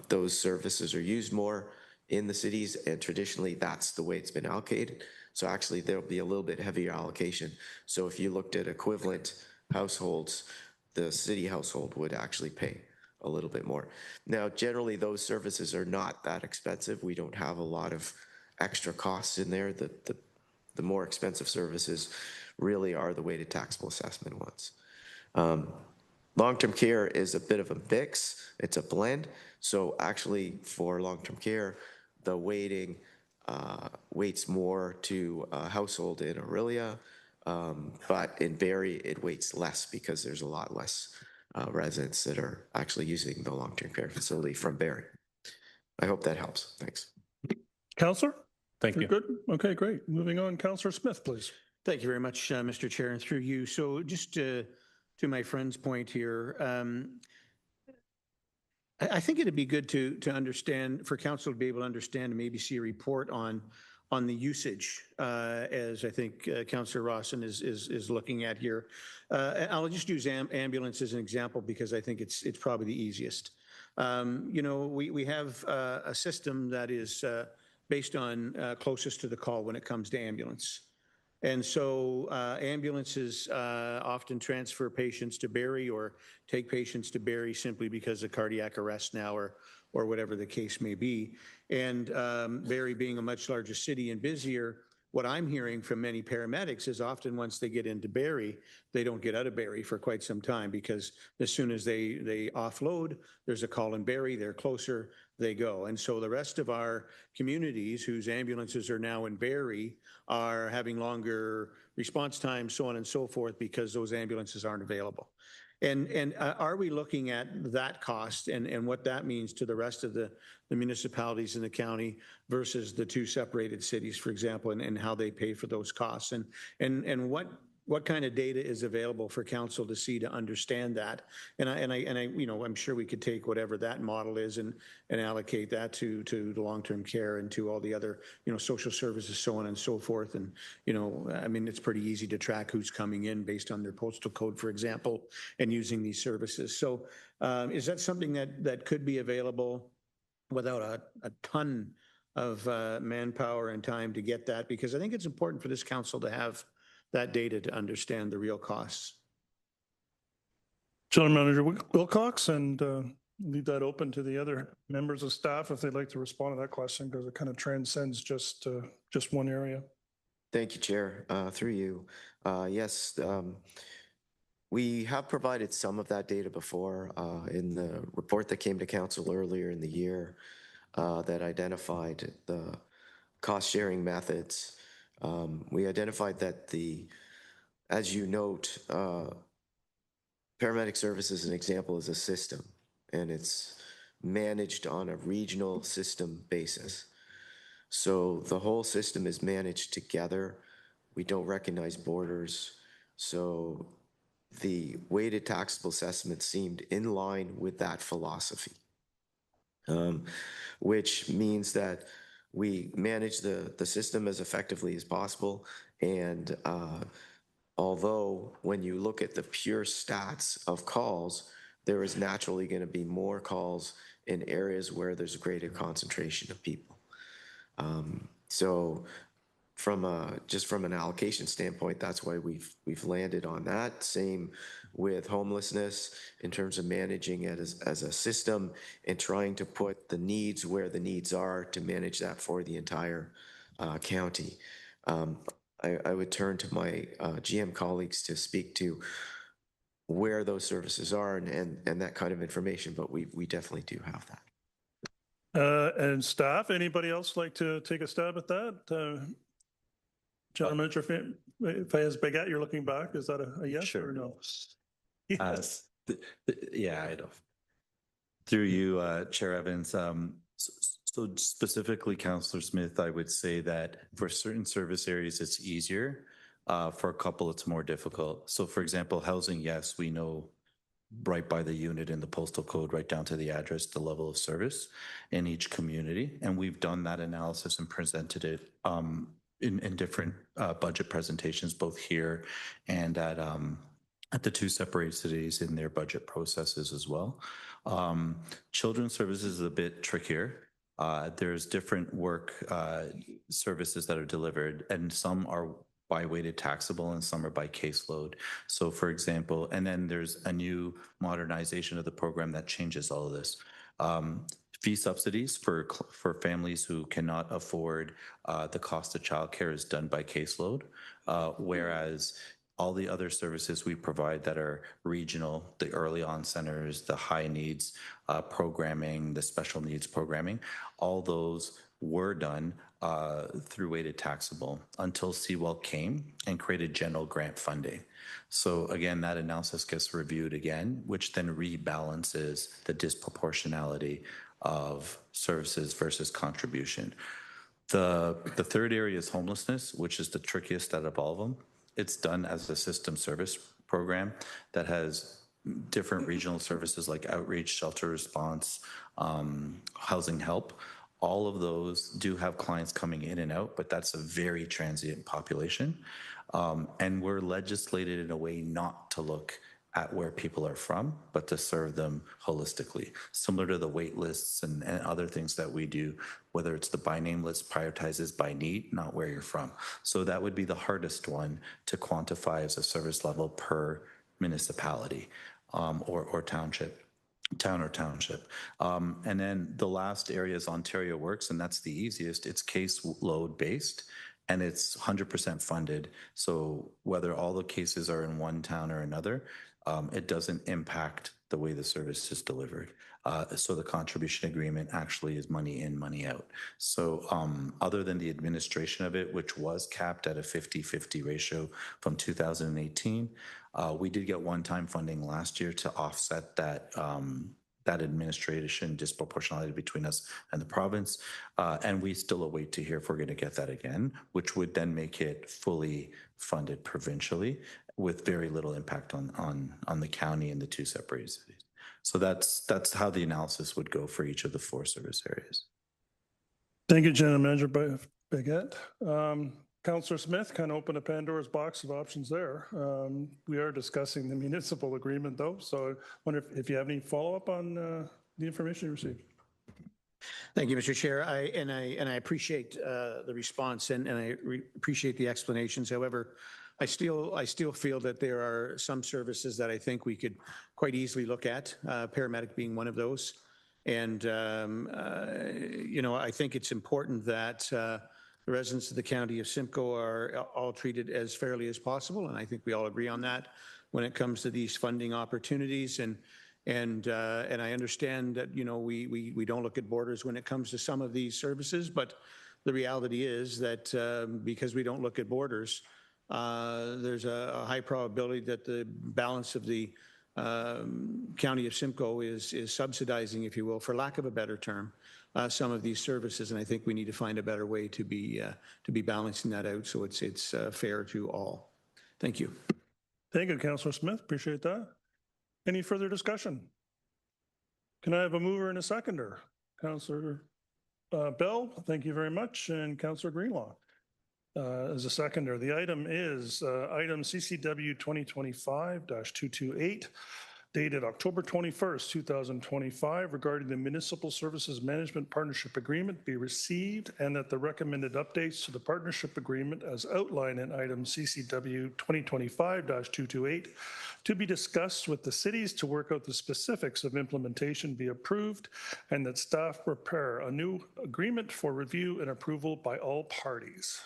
Speaker 10: Those services are used more in the cities, and traditionally that's the way it's been allocated. So actually there'll be a little bit heavier allocation. So if you looked at equivalent households, the city household would actually pay a little bit more. Now, generally those services are not that expensive. We don't have a lot of extra costs in there. The more expensive services really are the weighted taxable assessment ones. Long-term care is a bit of a mix. It's a blend. So actually for long-term care, the weighting weights more to a household in Aurelia, but in Barrie it weights less because there's a lot less residents that are actually using the long-term care facility from Barrie. I hope that helps. Thanks.
Speaker 6: Councillor?
Speaker 13: Thank you.
Speaker 6: Good. Okay, great. Moving on, Councillor Smith, please.
Speaker 21: Thank you very much, Mr. Chair, and through you. So just to my friend's point here, I think it'd be good to understand, for council to be able to understand and maybe see a report on the usage, as I think Councillor Rawson is looking at here. I'll just use ambulance as an example because I think it's probably the easiest. You know, we have a system that is based on closest to the call when it comes to ambulance. And so ambulances often transfer patients to Barrie or take patients to Barrie simply because of cardiac arrest now or whatever the case may be. And Barrie being a much larger city and busier, what I'm hearing from many paramedics is often once they get into Barrie, they don't get out of Barrie for quite some time because as soon as they offload, there's a call in Barrie, they're closer, they go. And so the rest of our communities whose ambulances are now in Barrie are having longer response times, so on and so forth, because those ambulances aren't available. And are we looking at that cost and what that means to the rest of the municipalities in the county versus the two separated cities, for example, and how they pay for those costs? And what kind of data is available for council to see to understand that? And I'm sure we could take whatever that model is and allocate that to the long-term care and to all the other, social services, so on and so forth. And, it's pretty easy to track who's coming in based on their postal code, for example, and using these services. So is that something that could be available without a ton of manpower and time to get that? Because I think it's important for this council to have that data to understand the real costs.
Speaker 6: General Manager Wilcox, and leave that open to the other members of staff if they'd like to respond to that question, because it kind of transcends just one area.
Speaker 10: Thank you, Chair. Through you. Yes, we have provided some of that data before in the report that came to council earlier in the year that identified the cost sharing methods. We identified that as you note, paramedic services, an example, is a system, and it's managed on a regional system basis. So the whole system is managed together. We don't recognize borders. So the weighted taxable assessment seemed in line with that philosophy, which means that we manage the system as effectively as possible. And although when you look at the pure stats of calls, there is naturally going to be more calls in areas where there's a greater concentration of people. So just from an allocation standpoint, that's why we've landed on that. Same with homelessness in terms of managing it as a system and trying to put the needs where the needs are to manage that for the entire county. I would turn to my GM colleagues to speak to where those services are and that kind of information, but we definitely do have that.
Speaker 6: And staff, anybody else like to take a stab at that? General Manager Fayez Begat, you're looking back. Is that a yes or no?
Speaker 11: Yes. Yeah, I know. Through you, Chair Evans. So specifically, Councillor Smith, I would say that for certain service areas, it's easier. For a couple, it's more difficult. So for example, housing, yes, we know right by the unit in the postal code, right down to the address, the level of service in each community. And we've done that analysis and presented it in different budget presentations, both here and at the two separate cities in their budget processes as well. Children's services is a bit trickier. There's different work services that are delivered, and some are by weighted taxable and some are by caseload. So for example, and then there's a new modernization of the program that changes all of this. Fee subsidies for families who cannot afford the cost of childcare is done by caseload, whereas all the other services we provide that are regional, the early on centers, the high needs programming, the special needs programming, all those were done through weighted taxable until Sewell came and created general grant funding. So again, that analysis gets reviewed again, which then rebalances the disproportionality of services versus contribution. The third area is homelessness, which is the trickiest out of all of them. It's done as a system service program that has different regional services like outreach, shelter response, housing help. All of those do have clients coming in and out, but that's a very transient population. And we're legislated in a way not to look at where people are from, but to serve them holistically, similar to the wait lists and other things that we do, whether it's the by name list prioritizes by need, not where you're from. So that would be the hardest one to quantify as a service level per municipality or township. Town or township. And then the last area is Ontario Works, and that's the easiest. It's caseload based and it's 100% funded. So whether all the cases are in one town or another, it doesn't impact the way the service is delivered. So the contribution agreement actually is money in, money out. So other than the administration of it, which was capped at a 50-50 ratio from 2018, we did get one-time funding last year to offset that that administration disproportionality between us and the province. And we still await to hear if we're going to get that again, which would then make it fully funded provincially with very little impact on the county and the two separated cities. So that's how the analysis would go for each of the 4 service areas.
Speaker 6: Thank you, General Manager Baguette. Councillor Smith kind of opened a Pandora's box of options there. We are discussing the municipal agreement though, so I wonder if you have any follow-up on the information you received.
Speaker 21: Thank you, Mr. Chair. I appreciate the response and I appreciate the explanations. However, I still feel that there are some services that I think we could quite easily look at, paramedic being one of those. And, I think it's important that the residents of the county of Simcoe are all treated as fairly as possible. And I think we all agree on that when it comes to these funding opportunities. And I understand that, we don't look at borders when it comes to some of these services, but the reality is that because we don't look at borders, there's a high probability that the balance of the county of Simcoe is subsidizing, if you will, for lack of a better term, some of these services. And I think we need to find a better way to be balancing that out so it's fair to all. Thank you.
Speaker 6: Thank you, Councillor Smith. Appreciate that. Any further discussion? Can I have a mover and a seconder? Councillor Bell, thank you very much, and Councillor Greenlaw as a seconder. The item is item CCW 2025-228, dated October 21st, 2025, regarding the Municipal Services Management Partnership Agreement be received and that the recommended updates to the partnership agreement as outlined in item CCW 2025-228 to be discussed with the cities to work out the specifics of implementation be approved, and that staff prepare a new agreement for review and approval by all parties.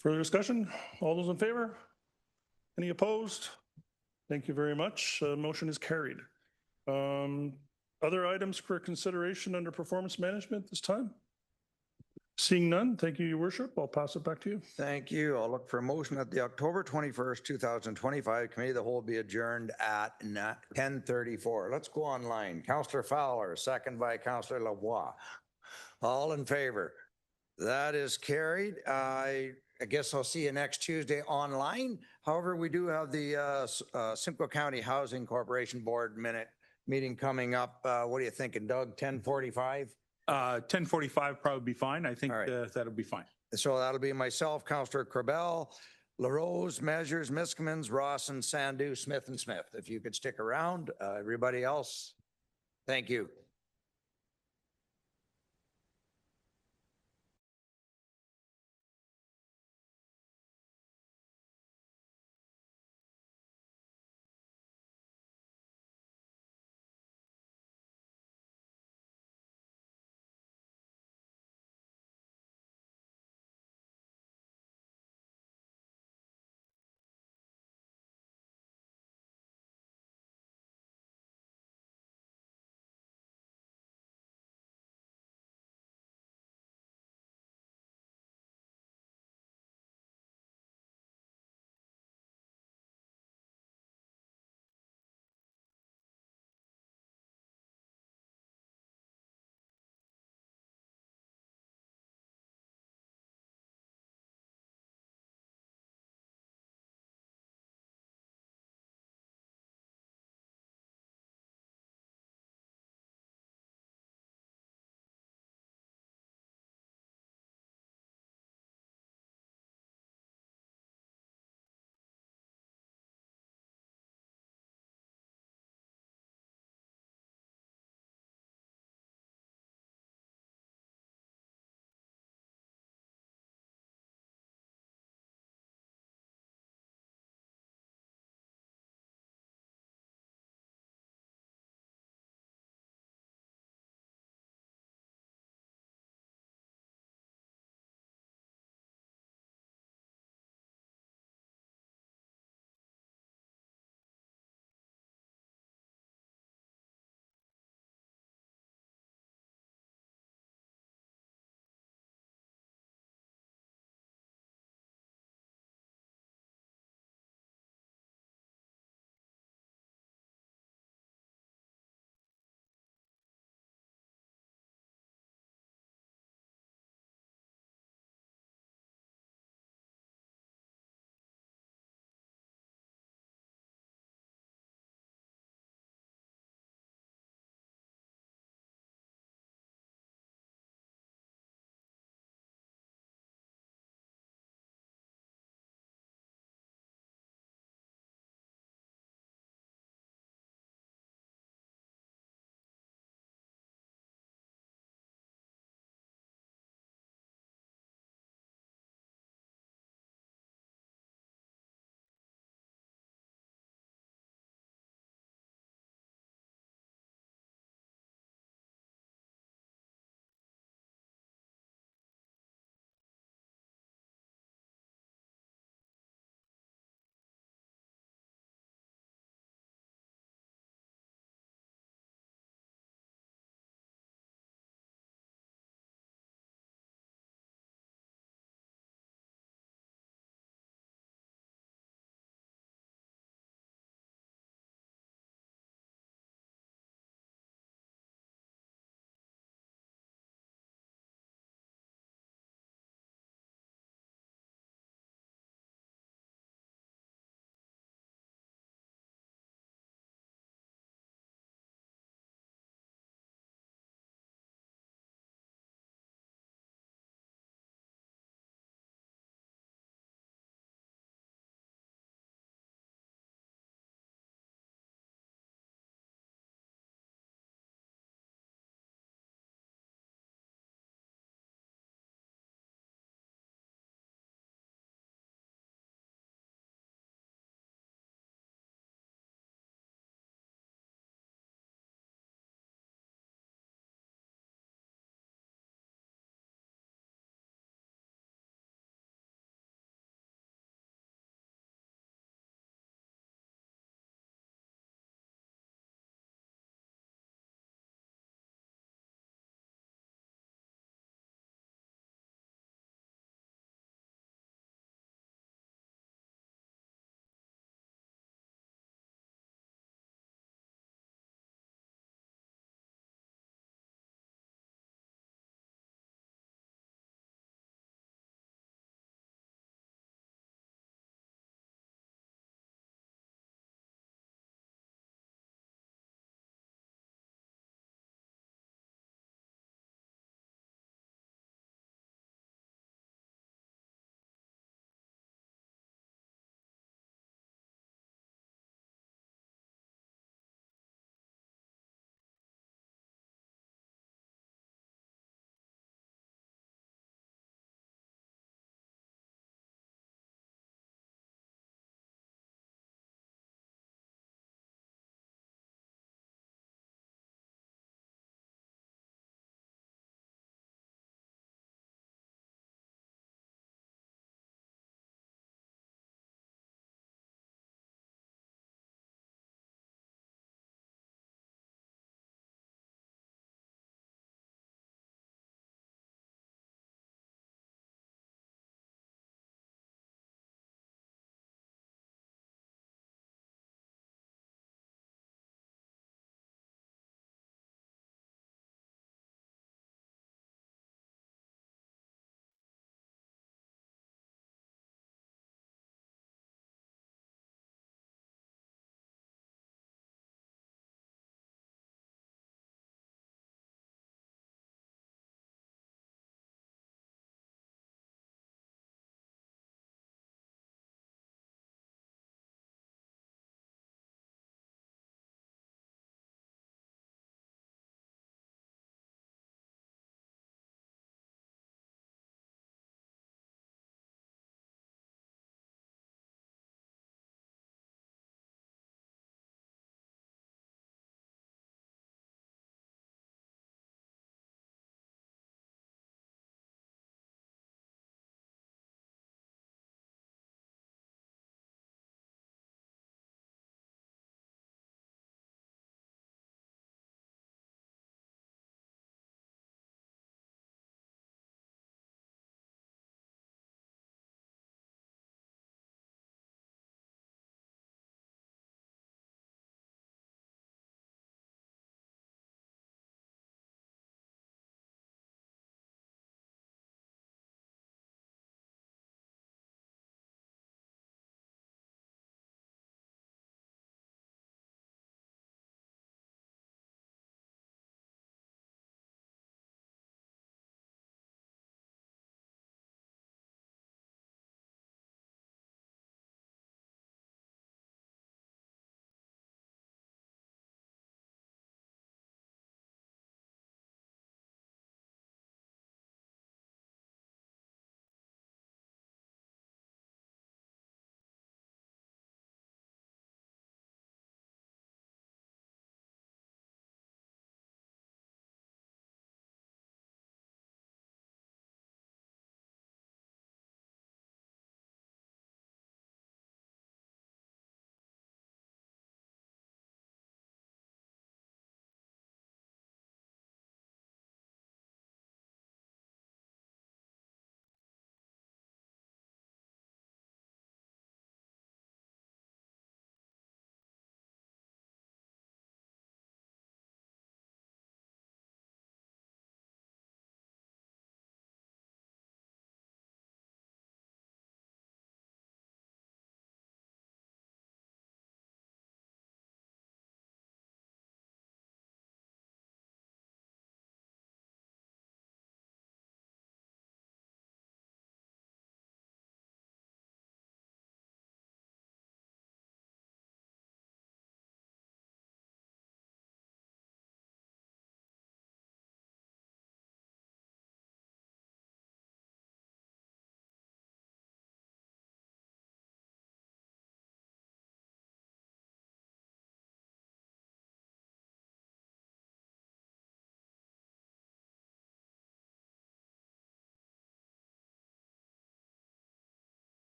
Speaker 6: Further discussion? All those in favor? Any opposed? Thank you very much. Motion is carried. Other items for consideration under performance management this time? Seeing none, thank you, Your Worship. I'll pass it back to you.
Speaker 2: Thank you. I'll look for a motion that the October 21st, 2025 Committee of the Whole be adjourned at 10:34. Let's go online. Councillor Fowler, second by Councillor Lavoie. All in favor? That is carried. I guess I'll see you next Tuesday online. However, we do have the Simcoe County Housing Corporation Board meeting coming up. What are you thinking, Doug? 10:45?
Speaker 7: 10:45 probably be fine. I think that'll be fine.
Speaker 2: So that'll be myself, Councillor Corbell, LaRose, Measures, Miskimins, Rawson, Sandu, Smith and Smith. If you could stick around, everybody else, thank you.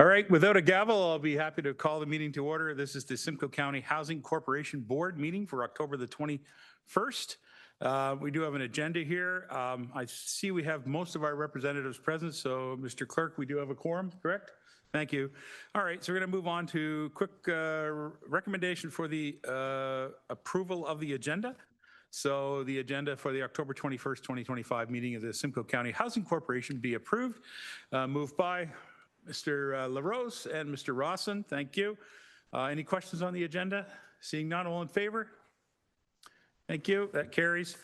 Speaker 7: All right, without a gavel, I'll be happy to call the meeting to order. This is the Simcoe County Housing Corporation Board meeting for October the 21st. We do have an agenda here. I see we have most of our representatives present, so Mr. Clerk, we do have a quorum, correct? Thank you. All right, so we're going to move on to quick recommendation for the approval of the agenda. So the agenda for the October 21st, 2025 meeting of the Simcoe County Housing Corporation be approved. Moved by Mr. LaRose and Mr. Rawson. Thank you. Any questions on the agenda? Seeing none, all in favor? Thank you. That carries.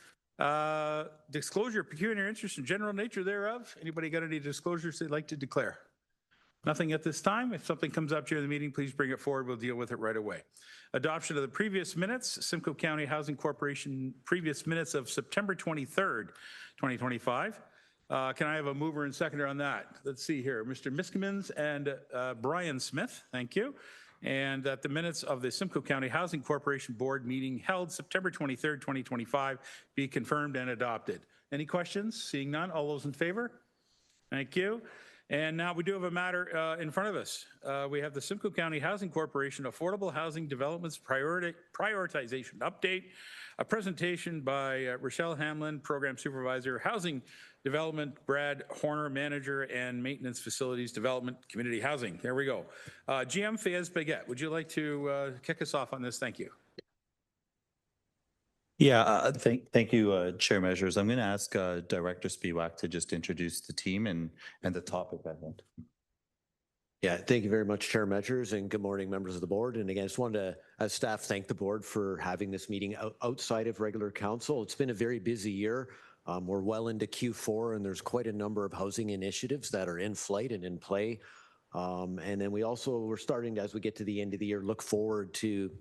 Speaker 7: Disclosure, pecuniary interest and general nature thereof. Anybody got any disclosures they'd like to declare? Nothing at this time. If something comes up during the meeting, please bring it forward. We'll deal with it right away. Adoption of the previous minutes, Simcoe County Housing Corporation previous minutes of September 23rd, 2025. Can I have a mover and seconder on that? Let's see here. Mr. Miskimins and Brian Smith. Thank you. And that the minutes of the Simcoe County Housing Corporation Board meeting held September 23rd, 2025 be confirmed and adopted. Any questions? Seeing none. All those in favor? Thank you. And now we do have a matter in front of us. We have the Simcoe County Housing Corporation Affordable Housing Developments Prioritization Update, a presentation by Rochelle Hamlin, Program Supervisor, Housing Development, Brad Horner, Manager and Maintenance Facilities Development, Community Housing. There we go. GM Fayez Baguette, would you like to kick us off on this? Thank you.
Speaker 11: Yeah, thank you, Chair Measures. I'm going to ask Director Spiewak to just introduce the team and the topic at hand.
Speaker 9: Yeah, thank you very much, Chair Measures, and good morning, members of the board. And again, I just wanted to, as staff, thank the board for having this meeting outside of regular council. It's been a very busy year. We're well into Q4, and there's quite a number of housing initiatives that are in flight and in play. And then we're starting to, as we get to the end of the year, look forward to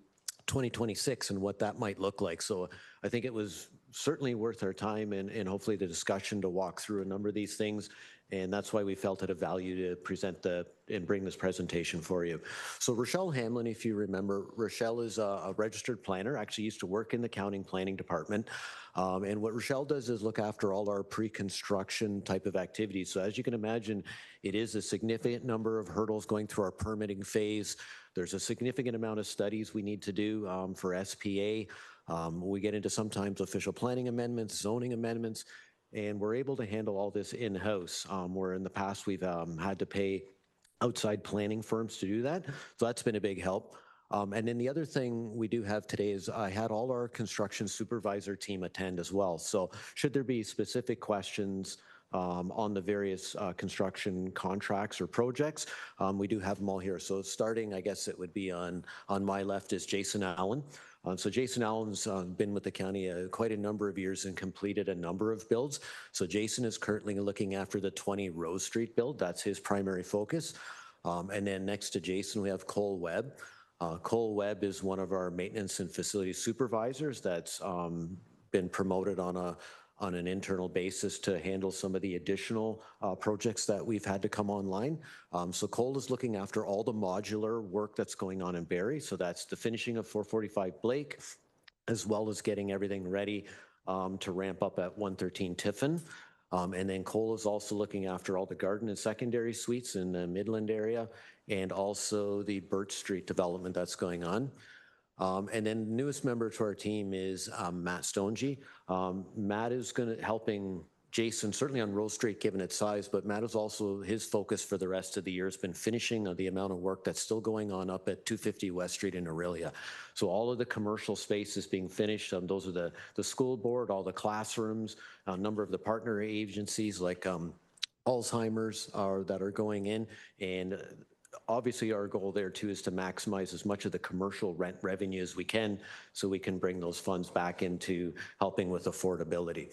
Speaker 9: 2026 and what that might look like. So I think it was certainly worth our time and hopefully the discussion to walk through a number of these things. And that's why we felt it of value to present and bring this presentation for you. So Rochelle Hamlin, if you remember, Rochelle is a registered planner, actually used to work in the county planning department. And what Rochelle does is look after all our pre-construction type of activities. So as you can imagine, it is a significant number of hurdles going through our permitting phase. There's a significant amount of studies we need to do for SPA. We get into sometimes official planning amendments, zoning amendments, and we're able to handle all this in-house, where in the past we've had to pay outside planning firms to do that. So that's been a big help. And then the other thing we do have today is I had all our construction supervisor team attend as well. So should there be specific questions on the various construction contracts or projects, we do have them all here. So starting, I guess it would be on my left is Jason Allen. So Jason Allen's been with the county quite a number of years and completed a number of builds. So Jason is currently looking after the 20 Rose Street build. That's his primary focus. And then next to Jason, we have Cole Webb. Cole Webb is one of our maintenance and facility supervisors that's been promoted on an internal basis to handle some of the additional projects that we've had to come online. So Cole is looking after all the modular work that's going on in Barrie. So that's the finishing of 445 Blake, as well as getting everything ready to ramp up at 113 Tiffin. And then Cole is also looking after all the garden and secondary suites in the Midland area, and also the Birch Street development that's going on. And then the newest member to our team is Matt Stonegi. Matt is helping Jason, certainly on Rose Street, given its size, but Matt is also, his focus for the rest of the year has been finishing the amount of work that's still going on up at 250 West Street in Aurelia. So all of the commercial space is being finished. Those are the school board, all the classrooms, a number of the partner agencies like Alzheimer's that are going in. And obviously, our goal there too is to maximize as much of the commercial rent revenue as we can so we can bring those funds back into helping with affordability.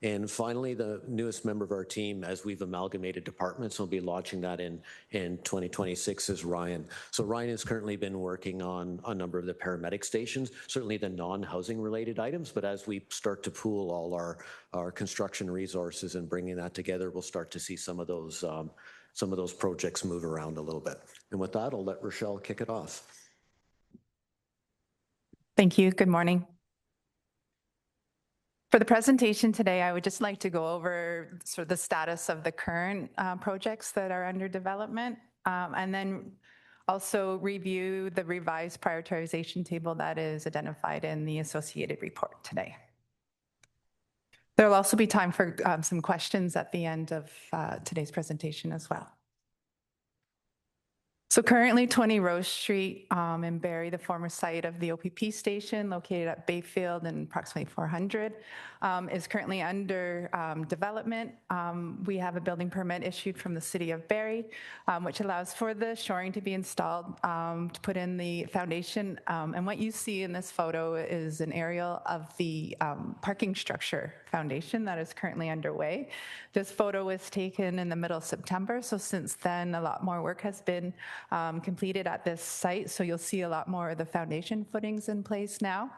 Speaker 9: And finally, the newest member of our team, as we've amalgamated departments, we'll be launching that in 2026, is Ryan. So Ryan has currently been working on a number of the paramedic stations, certainly the non-housing related items, but as we start to pool all our construction resources and bringing that together, we'll start to see some of those projects move around a little bit. And with that, I'll let Rochelle kick it off.
Speaker 12: Thank you. Good morning. For the presentation today, I would just like to go over sort of the status of the current projects that are under development and then also review the revised prioritization table that is identified in the associated report today. There will also be time for some questions at the end of today's presentation as well. So currently 20 Rose Street in Barrie, the former site of the OPP station located at Bayfield and approximately 400, is currently under development. We have a building permit issued from the city of Barrie, which allows for the shoring to be installed to put in the foundation. And what you see in this photo is an aerial of the parking structure foundation that is currently underway. This photo was taken in the middle of September, so since then a lot more work has been completed at this site, so you'll see a lot more of the foundation footings in place now.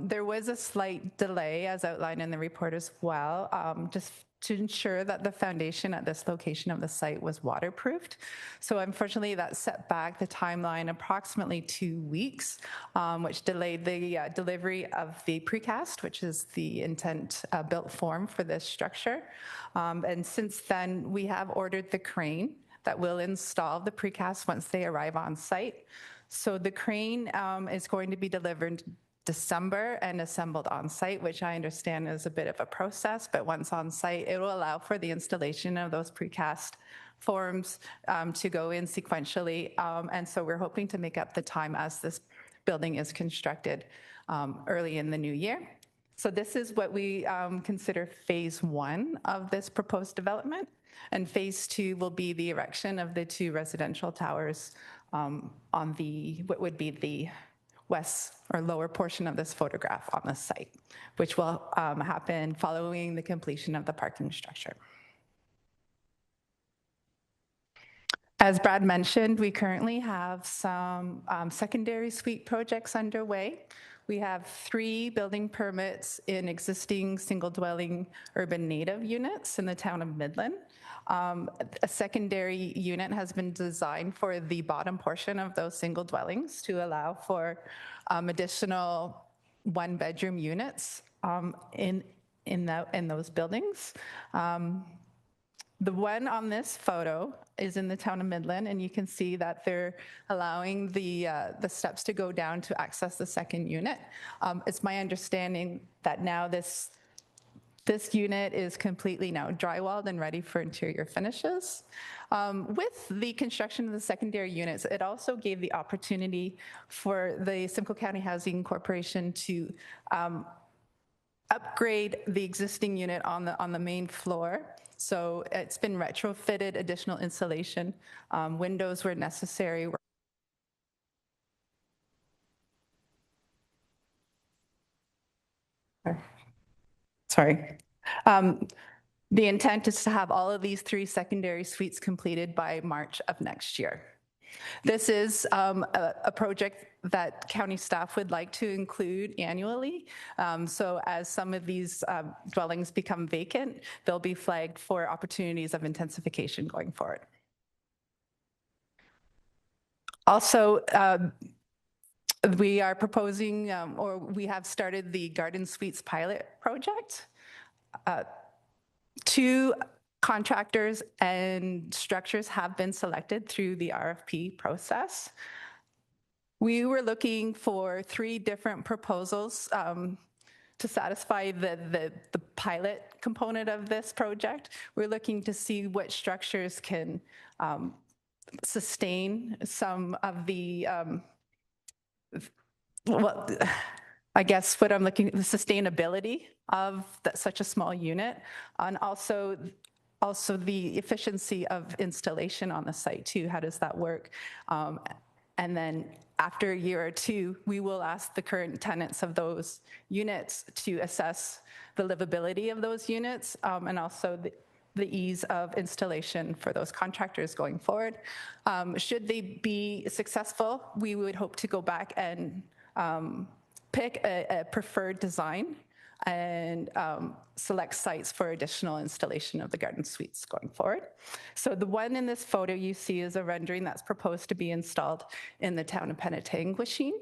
Speaker 12: There was a slight delay, as outlined in the report as well, just to ensure that the foundation at this location of the site was waterproofed. So unfortunately, that set back the timeline approximately 2 weeks, which delayed the delivery of the precast, which is the intent built form for this structure. And since then, we have ordered the crane that will install the precast once they arrive on site. So the crane is going to be delivered December and assembled on site, which I understand is a bit of a process, but once on site, it will allow for the installation of those precast forms to go in sequentially. And so we're hoping to make up the time as this building is constructed early in the new year. So this is what we consider phase 1 of this proposed development. And phase 2 will be the erection of the 2 residential towers on what would be the west or lower portion of this photograph on the site, which will happen following the completion of the parking structure. As Brad mentioned, we currently have some secondary suite projects underway. We have 3 building permits in existing single dwelling urban native units in the town of Midland. A secondary unit has been designed for the bottom portion of those single dwellings to allow for additional 1-bedroom units in those buildings. The one on this photo is in the town of Midland, and you can see that they're allowing the steps to go down to access the second unit. It's my understanding that now this unit is completely now drywalled and ready for interior finishes. With the construction of the secondary units, it also gave the opportunity for the Simcoe County Housing Corporation to upgrade the existing unit on the main floor. So it's been retrofitted, additional insulation, windows were necessary. Sorry. The intent is to have all of these 3 secondary suites completed by March of next year. This is a project that county staff would like to include annually. So as some of these dwellings become vacant, they'll be flagged for opportunities of intensification going forward. Also, we are proposing, or we have started the Garden Suites pilot project. 2 contractors and structures have been selected through the RFP process. We were looking for 3 different proposals to satisfy the pilot component of this project. We're looking to see which structures can sustain some of the, well, I guess what I'm looking at, the sustainability of such a small unit, and also the efficiency of installation on the site too. How does that work? And then after a year or 2, we will ask the current tenants of those units to assess the livability of those units, and also the ease of installation for those contractors going forward. Should they be successful, we would hope to go back and pick a preferred design and select sites for additional installation of the garden suites going forward. So the one in this photo you see is a rendering that's proposed to be installed in the town of Penetanguishene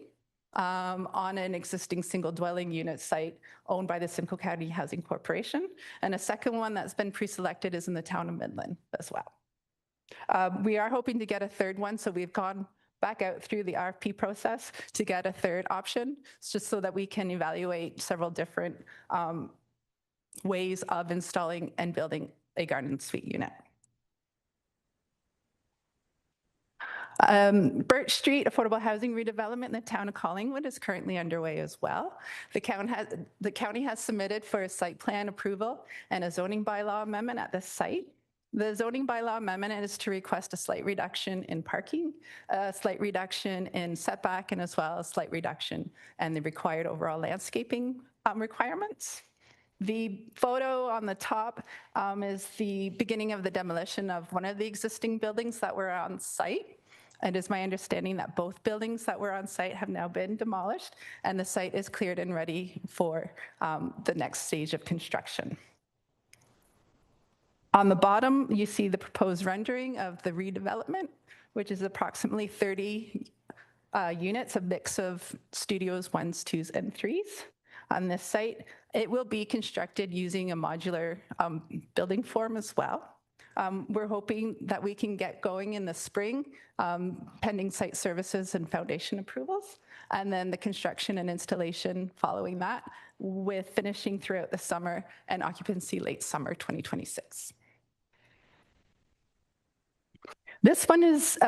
Speaker 12: on an existing single dwelling unit site owned by the Simcoe County Housing Corporation. And a second one that's been pre-selected is in the town of Midland as well. We are hoping to get a third one, so we've gone back out through the RFP process to get a third option, just so that we can evaluate several different ways of installing and building a garden suite unit. Birch Street affordable housing redevelopment in the town of Collingwood is currently underway as well. The county has submitted for a site plan approval and a zoning bylaw amendment at this site. The zoning bylaw amendment is to request a slight reduction in parking, a slight reduction in setback, and as well as slight reduction in the required overall landscaping requirements. The photo on the top is the beginning of the demolition of one of the existing buildings that were on site. It is my understanding that both buildings that were on site have now been demolished, and the site is cleared and ready for the next stage of construction. On the bottom, you see the proposed rendering of the redevelopment, which is approximately 30 units, a mix of studios, 1s, 2s, and 3s. On this site, it will be constructed using a modular building form as well. We're hoping that we can get going in the spring, pending site services and foundation approvals, and then the construction and installation following that, with finishing throughout the summer and occupancy late summer 2026. This one is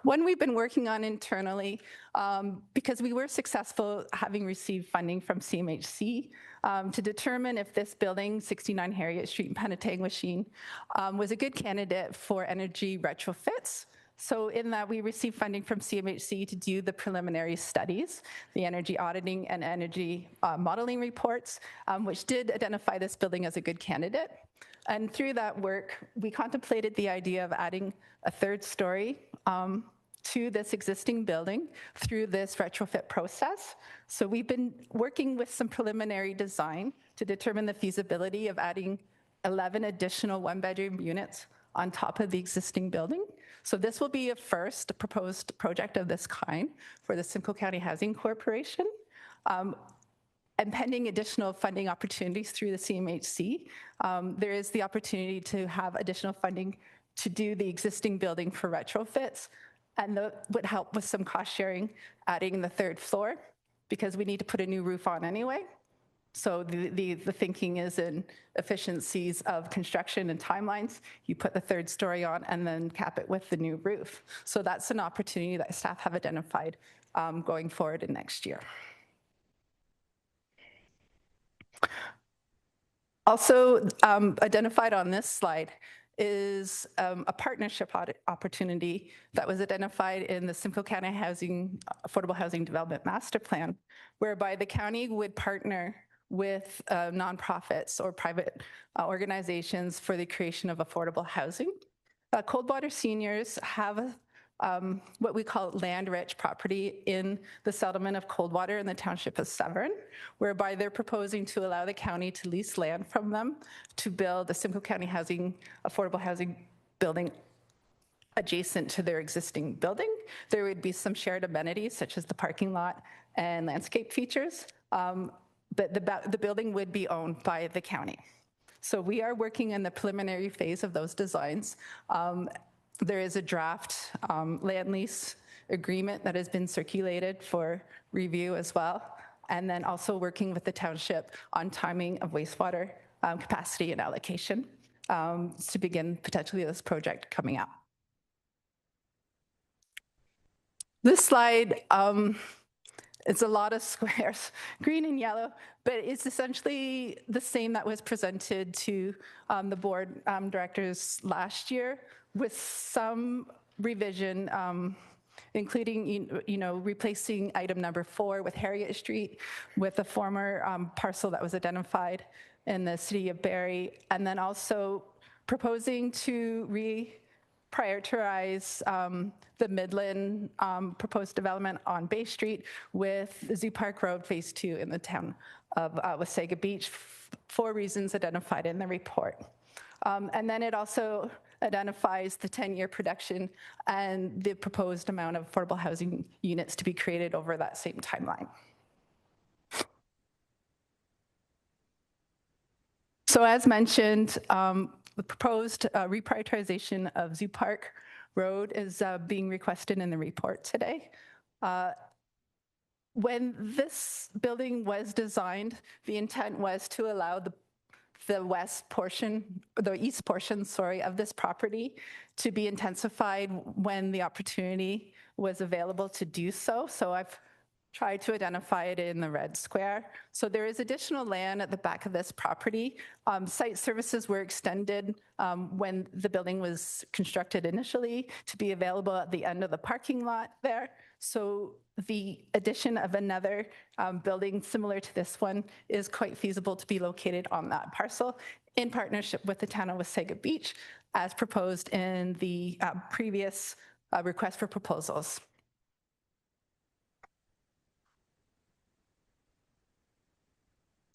Speaker 12: one we've been working on internally because we were successful having received funding from CMHC to determine if this building, 69 Harriet Street in Penetanguishene, was a good candidate for energy retrofits. So in that, we received funding from CMHC to do the preliminary studies, the energy auditing and energy modeling reports, which did identify this building as a good candidate. And through that work, we contemplated the idea of adding a third story to this existing building through this retrofit process. So we've been working with some preliminary design to determine the feasibility of adding 11 additional one-bedroom units on top of the existing building. So this will be a first proposed project of this kind for the Simcoe County Housing Corporation. And pending additional funding opportunities through the CMHC, there is the opportunity to have additional funding to do the existing building for retrofits, and that would help with some cost sharing, adding the third floor, because we need to put a new roof on anyway. So the thinking is in efficiencies of construction and timelines. You put the third story on and then cap it with the new roof. So that's an opportunity that staff have identified going forward in next year. Also identified on this slide is a partnership opportunity that was identified in the Simcoe County Affordable Housing Development Master Plan, whereby the county would partner with nonprofits or private organizations for the creation of affordable housing. Coldwater seniors have what we call land-rich property in the settlement of Coldwater in the township of Severn, whereby they're proposing to allow the county to lease land from them to build a Simcoe County affordable housing building adjacent to their existing building. There would be some shared amenities such as the parking lot and landscape features, but the building would be owned by the county. So we are working in the preliminary phase of those designs. There is a draft land lease agreement that has been circulated for review as well. And then also working with the township on timing of wastewater capacity and allocation to begin potentially this project coming out. This slide, it's a lot of squares, green and yellow, but it's essentially the same that was presented to the board directors last year, with some revision, including replacing item number 4 with Harriet Street, with a former parcel that was identified in the city of Barrie, and then also proposing to prioritize the Midland proposed development on Bay Street with Zoo Park Road Phase 2 in the town of Wasaga Beach, 4 reasons identified in the report. And then it also identifies the 10-year production and the proposed amount of affordable housing units to be created over that same timeline. So as mentioned, the proposed reprioritization of Zoo Park Road is being requested in the report today. When this building was designed, the intent was to allow the east portion, sorry, of this property to be intensified when the opportunity was available to do so. So I've tried to identify it in the red square. So there is additional land at the back of this property. Site services were extended when the building was constructed initially to be available at the end of the parking lot there. So the addition of another building similar to this one is quite feasible to be located on that parcel in partnership with the town of Wasaga Beach as proposed in the previous request for proposals.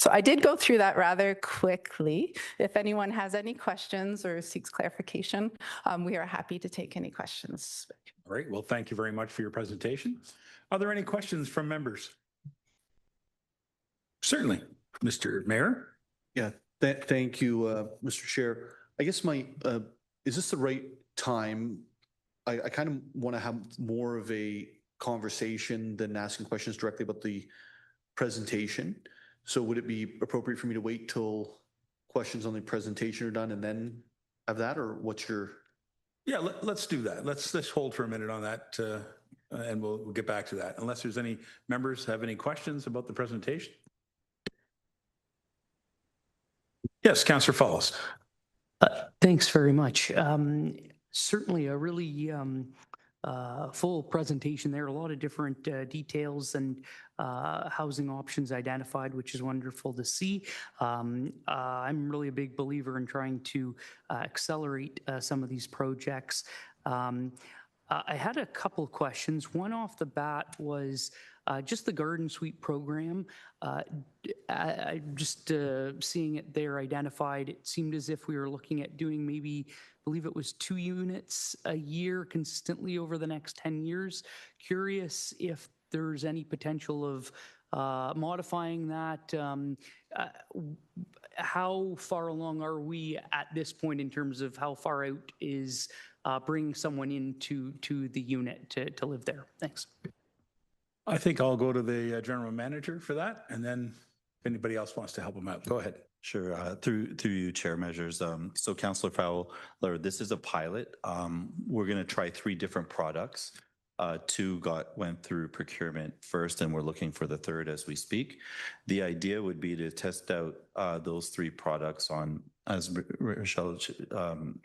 Speaker 12: So I did go through that rather quickly. If anyone has any questions or seeks clarification, we are happy to take any questions.
Speaker 7: All right. Well, thank you very much for your presentation. Are there any questions from members? Certainly. Mr. Mayor?
Speaker 16: Yeah, thank you, Mr. Chair. I guess is this the right time? I kind of want to have more of a conversation than asking questions directly about the presentation. So would it be appropriate for me to wait till questions on the presentation are done and then have that, or what's your?
Speaker 7: Yeah, let's do that. Let's hold for a minute on that, and we'll get back to that. Unless there's any members have any questions about the presentation. Yes, Councillor Falls.
Speaker 23: Thanks very much. Certainly a really full presentation there, a lot of different details and housing options identified, which is wonderful to see. I'm really a big believer in trying to accelerate some of these projects. I had a couple questions. One off the bat was just the Garden Suite program. I just seeing it there identified, it seemed as if we were looking at doing maybe, I believe it was 2 units a year consistently over the next 10 years. Curious if there's any potential of modifying that. How far along are we at this point in terms of how far out is bringing someone into the unit to live there? Thanks.
Speaker 7: I think I'll go to the general manager for that, and then if anybody else wants to help him out, go ahead.
Speaker 11: Sure. Through you, Chair Measures. So Councillor Fowler, this is a pilot. We're going to try 3 different products. 2 went through procurement first, and we're looking for the 3rd as we speak. The idea would be to test out those 3 products on, as Rochelle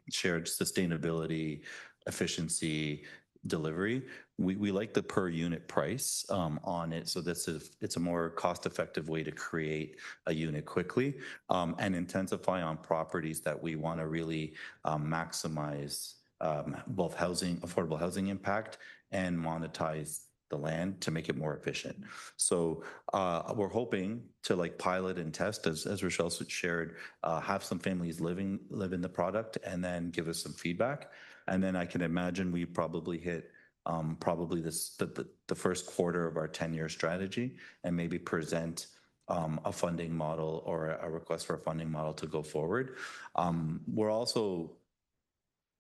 Speaker 11: shared, sustainability, efficiency, delivery. We like the per unit price on it. So it's a more cost-effective way to create a unit quickly and intensify on properties that we want to really maximize both affordable housing impact and monetize the land to make it more efficient. So we're hoping to pilot and test, as Rochelle shared, have some families live in the product and then give us some feedback. And then I can imagine we probably hit the first quarter of our 10-year strategy and maybe present a funding model or a request for a funding model to go forward. We're also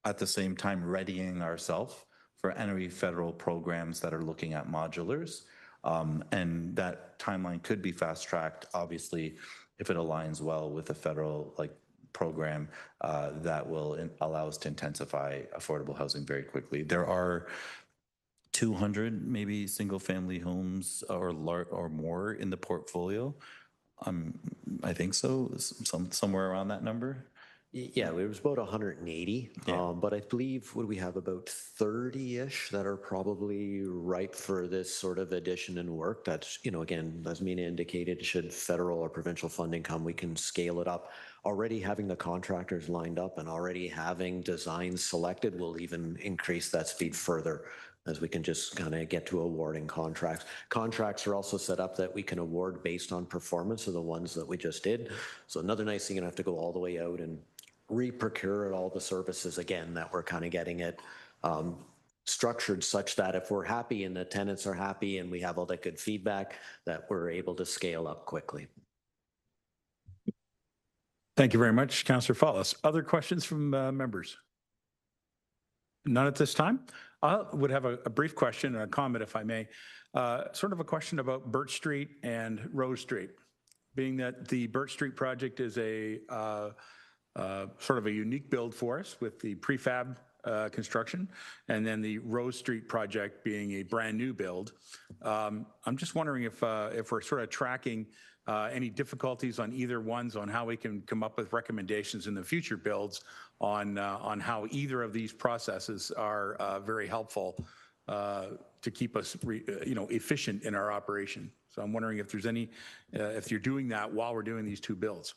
Speaker 11: at the same time readying ourselves for any federal programs that are looking at modulars. And that timeline could be fast-tracked, obviously, if it aligns well with the federal program that will allow us to intensify affordable housing very quickly. There are 200 maybe single-family homes or more in the portfolio. I think so, somewhere around that number.
Speaker 9: Yeah, it was about 180, but I believe we have about 30-ish that are probably ripe for this sort of addition and work. That's, again, as Mina indicated, should federal or provincial funding come, we can scale it up. Already having the contractors lined up and already having designs selected will even increase that speed further, as we can just kind of get to awarding contracts. Contracts are also set up that we can award based on performance of the ones that we just did. So another nice thing, you don't have to go all the way out and re-procure all the services again, that we're kind of getting it structured such that if we're happy and the tenants are happy and we have all that good feedback, that we're able to scale up quickly.
Speaker 7: Thank you very much, Councillor Fallis. Other questions from members? None at this time. I would have a brief question and a comment, if I may. Sort of a question about Birch Street and Rose Street, being that the Birch Street project is a sort of a unique build for us with the prefab construction, and then the Rose Street project being a brand new build. I'm just wondering if we're sort of tracking any difficulties on either ones, on how we can come up with recommendations in the future builds on how either of these processes are very helpful to keep us efficient in our operation. So I'm wondering if there's any, if you're doing that while we're doing these two builds.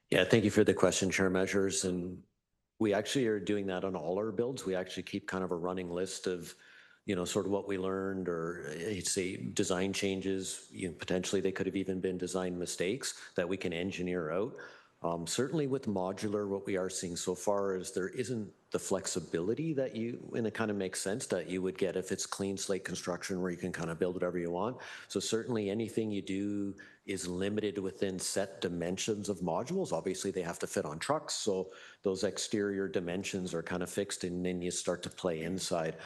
Speaker 9: Yeah, thank you for the question, Chair Measures. And we actually are doing that on all our builds. We actually keep kind of a running list of, sort of what we learned, or say design changes. Potentially they could have even been design mistakes that we can engineer out. Certainly with modular, what we are seeing so far is there isn't the flexibility that and it kind of makes sense that you would get if it's clean slate construction where you can kind of build whatever you want. So certainly anything you do is limited within set dimensions of modules. Obviously they have to fit on trucks, so those exterior dimensions are kind of fixed, and then you start to play inside.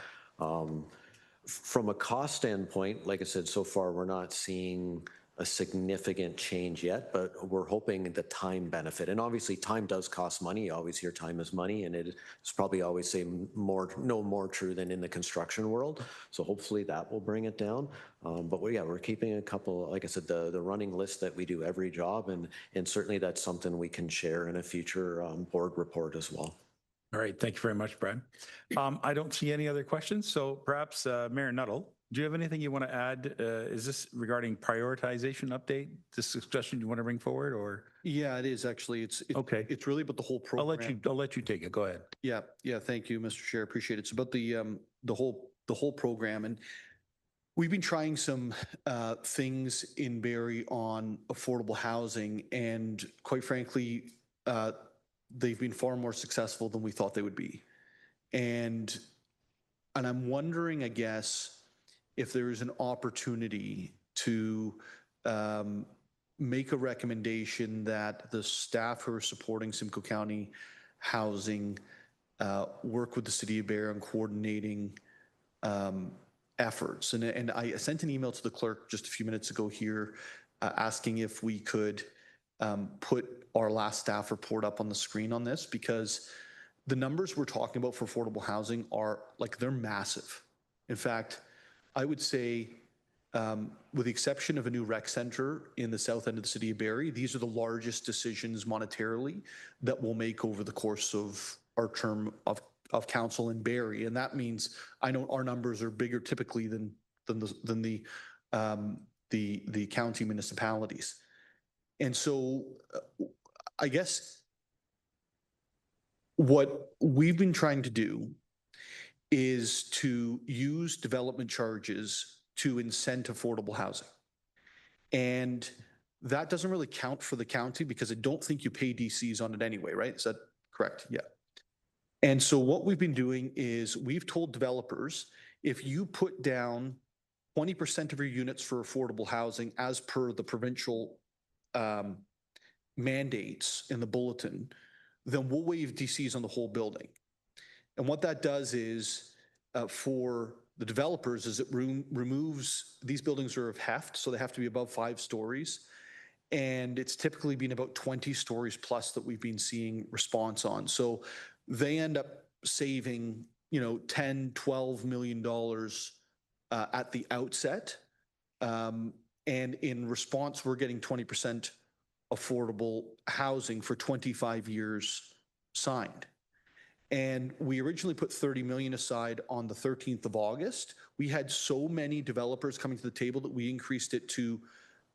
Speaker 9: From a cost standpoint, like I said, so far we're not seeing a significant change yet, but we're hoping the time benefit. And obviously time does cost money. You always hear time is money, and it's probably always say no more true than in the construction world. So hopefully that will bring it down. But we're keeping a couple, like I said, the running list that we do every job, and certainly that's something we can share in a future board report as well.
Speaker 7: All right, thank you very much, Brad. I don't see any other questions, so perhaps Mayor Nuttall, do you have anything you want to add? Is this regarding prioritization update, this discussion you want to bring forward, or?
Speaker 16: Yeah, it is actually. It's
Speaker 7: okay.
Speaker 16: It's really about the whole program.
Speaker 7: I'll let you take it. Go ahead.
Speaker 16: Yeah. Thank you, Mr. Chair. Appreciate it. It's about the whole program, and we've been trying some things in Barrie on affordable housing, and quite frankly, they've been far more successful than we thought they would be. And I'm wondering, I guess, if there is an opportunity to make a recommendation that the staff who are supporting Simcoe County housing work with the City of Barrie on coordinating efforts. And I sent an email to the clerk just a few minutes ago here asking if we could put our last staff report up on the screen on this, because the numbers we're talking about for affordable housing are they're massive. In fact, I would say, with the exception of a new rec center in the south end of the City of Barrie, these are the largest decisions monetarily that we'll make over the course of our term of council in Barrie. And that means, I know our numbers are bigger typically than the county municipalities. And so I guess what we've been trying to do is to use development charges to incent affordable housing. And that doesn't really count for the county because I don't think you pay DCs on it anyway, right? Is that correct? Yeah. And so what we've been doing is we've told developers, if you put down 20% of your units for affordable housing as per the provincial mandates in the bulletin, then we'll waive DCs on the whole building. And what that does is, for the developers, is it removes, these buildings are of heft, so they have to be above 5 stories. And it's typically been about 20 stories plus that we've been seeing response on. So they end up saving, $10, $12 million at the outset. And in response, we're getting 20% affordable housing for 25 years signed. And we originally put 30 million aside on the 13th of August. We had so many developers coming to the table that we increased it to,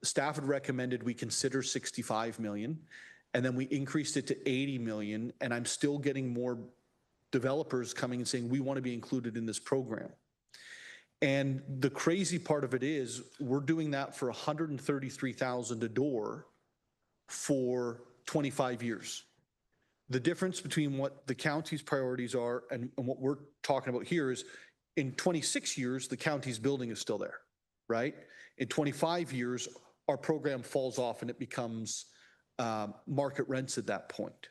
Speaker 16: staff had recommended we consider 65 million. And then we increased it to 80 million. And I'm still getting more developers coming and saying, we want to be included in this program. And the crazy part of it is we're doing that for $133,000 a door for 25 years. The difference between what the county's priorities are and what we're talking about here is, in 26 years, the county's building is still there, right? In 25 years, our program falls off and it becomes market rents at that point.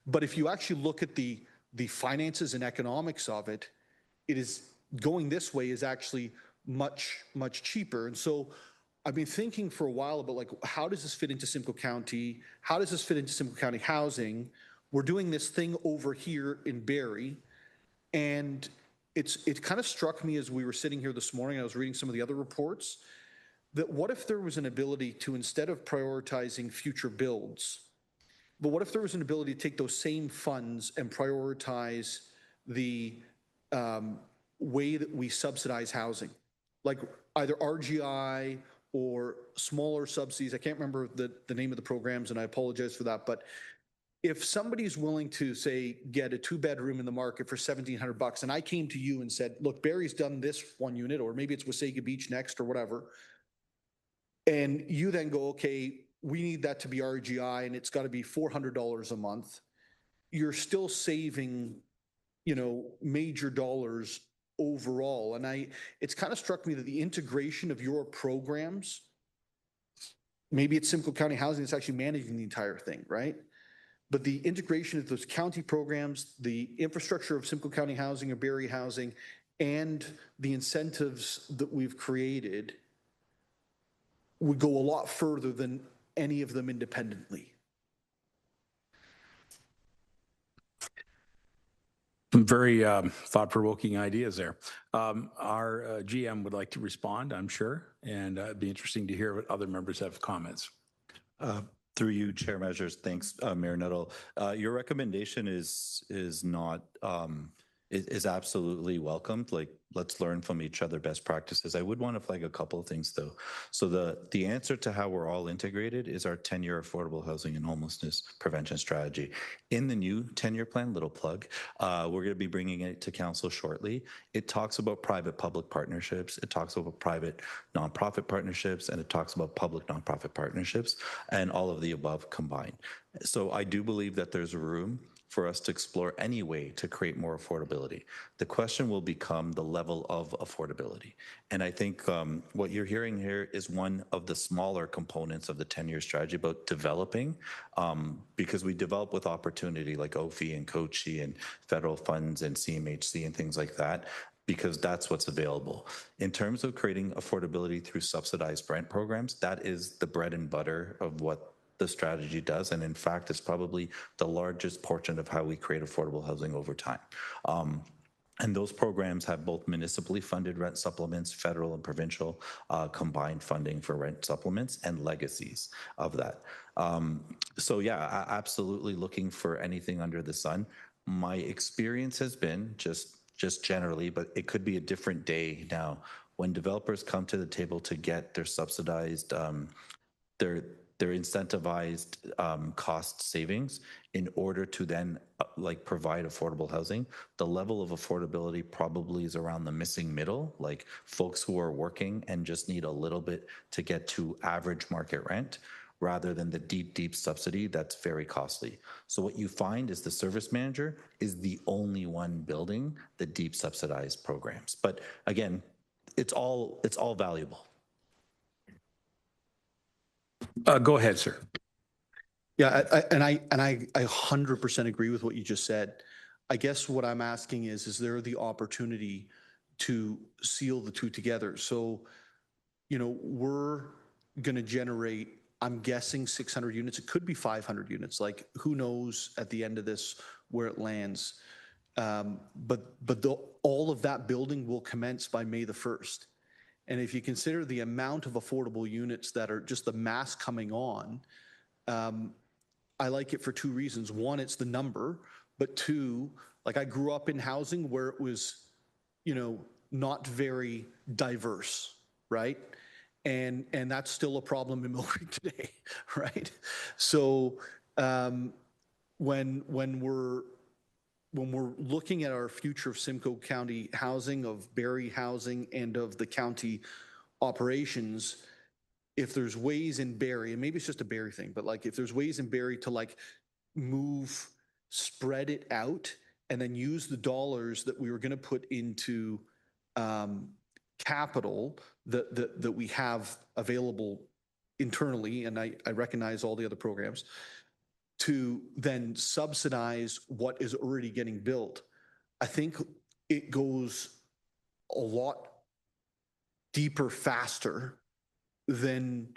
Speaker 16: But if you actually look at the finances and economics of it, it is going this way is actually much, much cheaper. And so I've been thinking for a while about like, how does this fit into Simcoe County? How does this fit into Simcoe County housing? We're doing this thing over here in Barrie. And it kind of struck me as we were sitting here this morning, I was reading some of the other reports, that what if there was an ability to, instead of prioritizing future builds, but what if there was an ability to take those same funds and prioritize the way that we subsidize housing, like either RGI or smaller subsidies. I can't remember the name of the programs, and I apologize for that. But if somebody's willing to, say, get a 2-bedroom in the market for $1,700, and I came to you and said, look, Barrie's done this one unit, or maybe it's Wasaga Beach next or whatever, and you then go, okay, we need that to be RGI and it's got to be $400 a month, you're still saving, major dollars overall. And it's kind of struck me that the integration of your programs, maybe it's Simcoe County Housing that's actually managing the entire thing, right? But the integration of those county programs, the infrastructure of Simcoe County Housing or Barrie Housing, and the incentives that we've created would go a lot further than any of them independently.
Speaker 7: Some very thought-provoking ideas there. Our GM would like to respond, I'm sure, and it'd be interesting to hear what other members have comments.
Speaker 11: Through you, Chair Measures. Thanks, Mayor Nuttall. Your recommendation is not is absolutely welcomed. Like, let's learn from each other best practices. I would want to flag a couple of things though. So the answer to how we're all integrated is our 10-year affordable housing and homelessness prevention strategy. In the new 10-year plan, little plug, we're going to be bringing it to council shortly. It talks about private-public partnerships. It talks about private nonprofit partnerships, and it talks about public nonprofit partnerships, and all of the above combined. So I do believe that there's room for us to explore any way to create more affordability. The question will become the level of affordability. And I think what you're hearing here is one of the smaller components of the 10-year strategy about developing, because we develop with opportunity like OFI and COCHI and federal funds and CMHC and things like that, because that's what's available. In terms of creating affordability through subsidized rent programs, that is the bread and butter of what the strategy does. And in fact, it's probably the largest portion of how we create affordable housing over time. And those programs have both municipally funded rent supplements, federal and provincial combined funding for rent supplements, and legacies of that. So yeah, absolutely looking for anything under the sun. My experience has been just generally, but it could be a different day now, when developers come to the table to get their subsidized, their incentivized cost savings in order to then provide affordable housing. The level of affordability probably is around the missing middle, like folks who are working and just need a little bit to get to average market rent, rather than the deep subsidy that's very costly. So what you find is the service manager is the only one building the deep subsidized programs. But again, it's all valuable.
Speaker 7: Go ahead, sir.
Speaker 16: Yeah, I 100% agree with what you just said. I guess what I'm asking is there the opportunity to seal the two together? So, we're going to generate, I'm guessing 600 units. It could be 500 units. Like, who knows at the end of this where it lands? But all of that building will commence by May the 1st. And if you consider the amount of affordable units that are just the mass coming on, I like it for two reasons. One, it's the number, but two, like I grew up in housing where it was, not very diverse, right? And that's still a problem in Mill Creek today, right? So when we're looking at our future of Simcoe County housing, of Barrie housing, and of the county operations, if there's ways in Barrie, and maybe it's just a Barrie thing, but if there's ways in Barrie to spread it out and then use the dollars that we were going to put into capital that we have available internally, and I recognize all the other programs, to then subsidize what is already getting built, I think it goes a lot deeper, faster than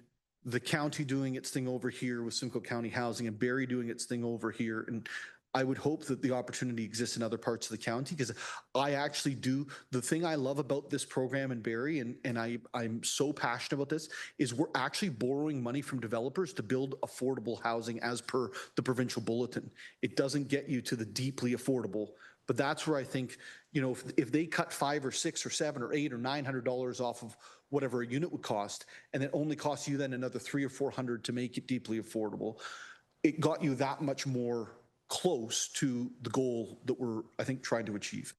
Speaker 16: the county doing its thing over here with Simcoe County Housing and Barrie doing its thing over here. And I would hope that the opportunity exists in other parts of the county, because I actually do. The thing I love about this program in Barrie, and I'm so passionate about this, is we're actually borrowing money from developers to build affordable housing as per the provincial bulletin. It doesn't get you to the deeply affordable, but that's where I think, you know, if they cut $5 or $6 or $7 or $8 or $900 off of whatever a unit would cost, and it only costs you then another $300 or $400 to make it deeply affordable, it got you that much more close to the goal that we're, I think, trying to achieve.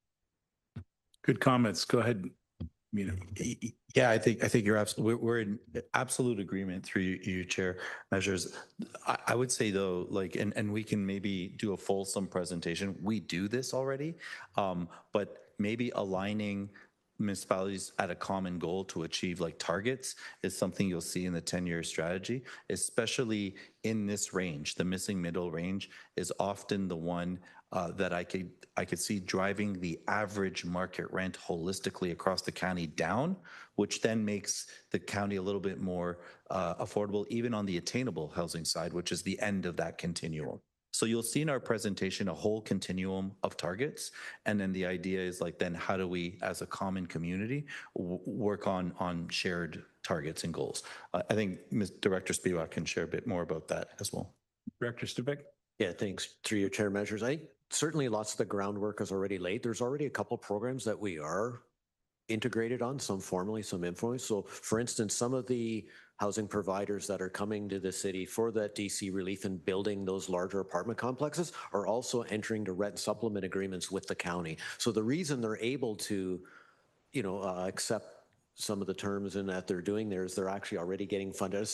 Speaker 7: Good comments. Go ahead, Mina.
Speaker 11: Yeah, I think you're absolutely, we're in absolute agreement through you, Chair Measures. I would say though, like, and we can maybe do a fulsome presentation. We do this already, but maybe aligning municipalities at a common goal to achieve like targets is something you'll see in the 10-year strategy, especially in this range. The missing middle range is often the one that I could see driving the average market rent holistically across the county down, which then makes the county a little bit more affordable, even on the attainable housing side, which is the end of that continuum. So you'll see in our presentation a whole continuum of targets. And then the idea is like, then how do we, as a common community, work on shared targets and goals? I think Ms. Director Spivak can share a bit more about that as well.
Speaker 7: Director Spivak?
Speaker 9: Yeah, thanks. Through your chair measures, I think certainly lots of the groundwork is already laid. There's already a couple programs that we are integrated on, some formally, some informally. So for instance, some of the housing providers that are coming to the city for that DC relief and building those larger apartment complexes are also entering to rent supplement agreements with the county. So the reason they're able to, you know, accept some of the terms in that they're doing there is they're actually already getting funded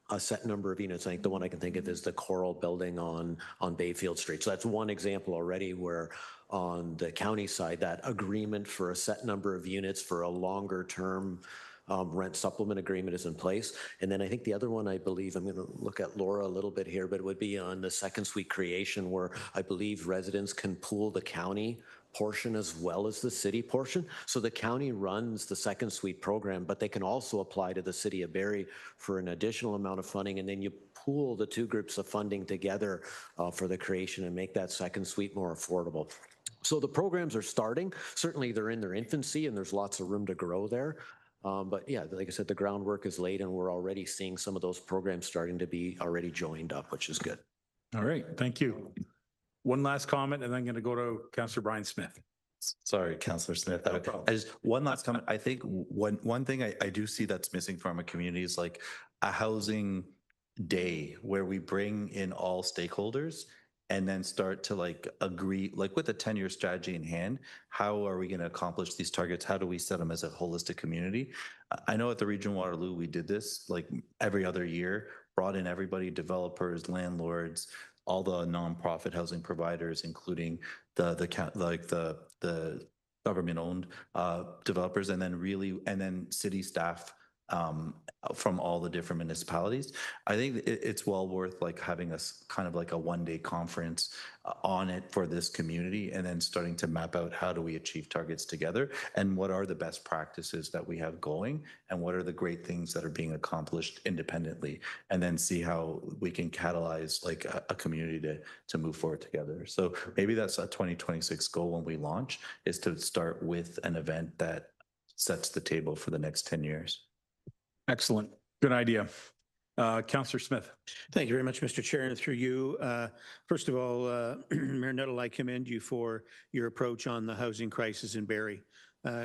Speaker 9: a set number of units. I think the one I can think of is the Coral building on Bayfield Street. So that's one example already where on the county side, that agreement for a set number of units for a longer term rent supplement agreement is in place. And then I think the other one, I believe, I'm going to look at Laura a little bit here, but it would be on the second suite creation, where I believe residents can pool the county portion as well as the city portion. So the county runs the second suite program, but they can also apply to the city of Barrie for an additional amount of funding. And then you pool the two groups of funding together for the creation and make that second suite more affordable. So the programs are starting. Certainly they're in their infancy and there's lots of room to grow there. But yeah, like I said, the groundwork is laid and we're already seeing some of those programs starting to be already joined up, which is good.
Speaker 7: All right, thank you. One last comment and then I'm going to go to Councillor Brian Smith.
Speaker 11: Sorry, Councillor Smith. I just one last comment. I think one thing I do see that's missing from a community is like a housing day where we bring in all stakeholders and then start to like agree, like with a 10-year strategy in hand, how are we going to accomplish these targets? How do we set them as a holistic community? I know at the Region Waterloo, we did this like every other year, brought in everybody, developers, landlords, all the nonprofit housing providers, including the government-owned developers, and then city staff from all the different municipalities. I think it's well worth like having us kind of like a one-day conference on it for this community, and then starting to map out how do we achieve targets together, and what are the best practices that we have going, and what are the great things that are being accomplished independently, and then see how we can catalyze like a community to move forward together. So maybe that's a 2026 goal when we launch, is to start with an event that sets the table for the next 10 years.
Speaker 7: Excellent. Good idea. Councillor Smith.
Speaker 21: Thank you very much, Mr. Chair. And through you, first of all, Mayor Nuttall, I commend you for your approach on the housing crisis in Barrie.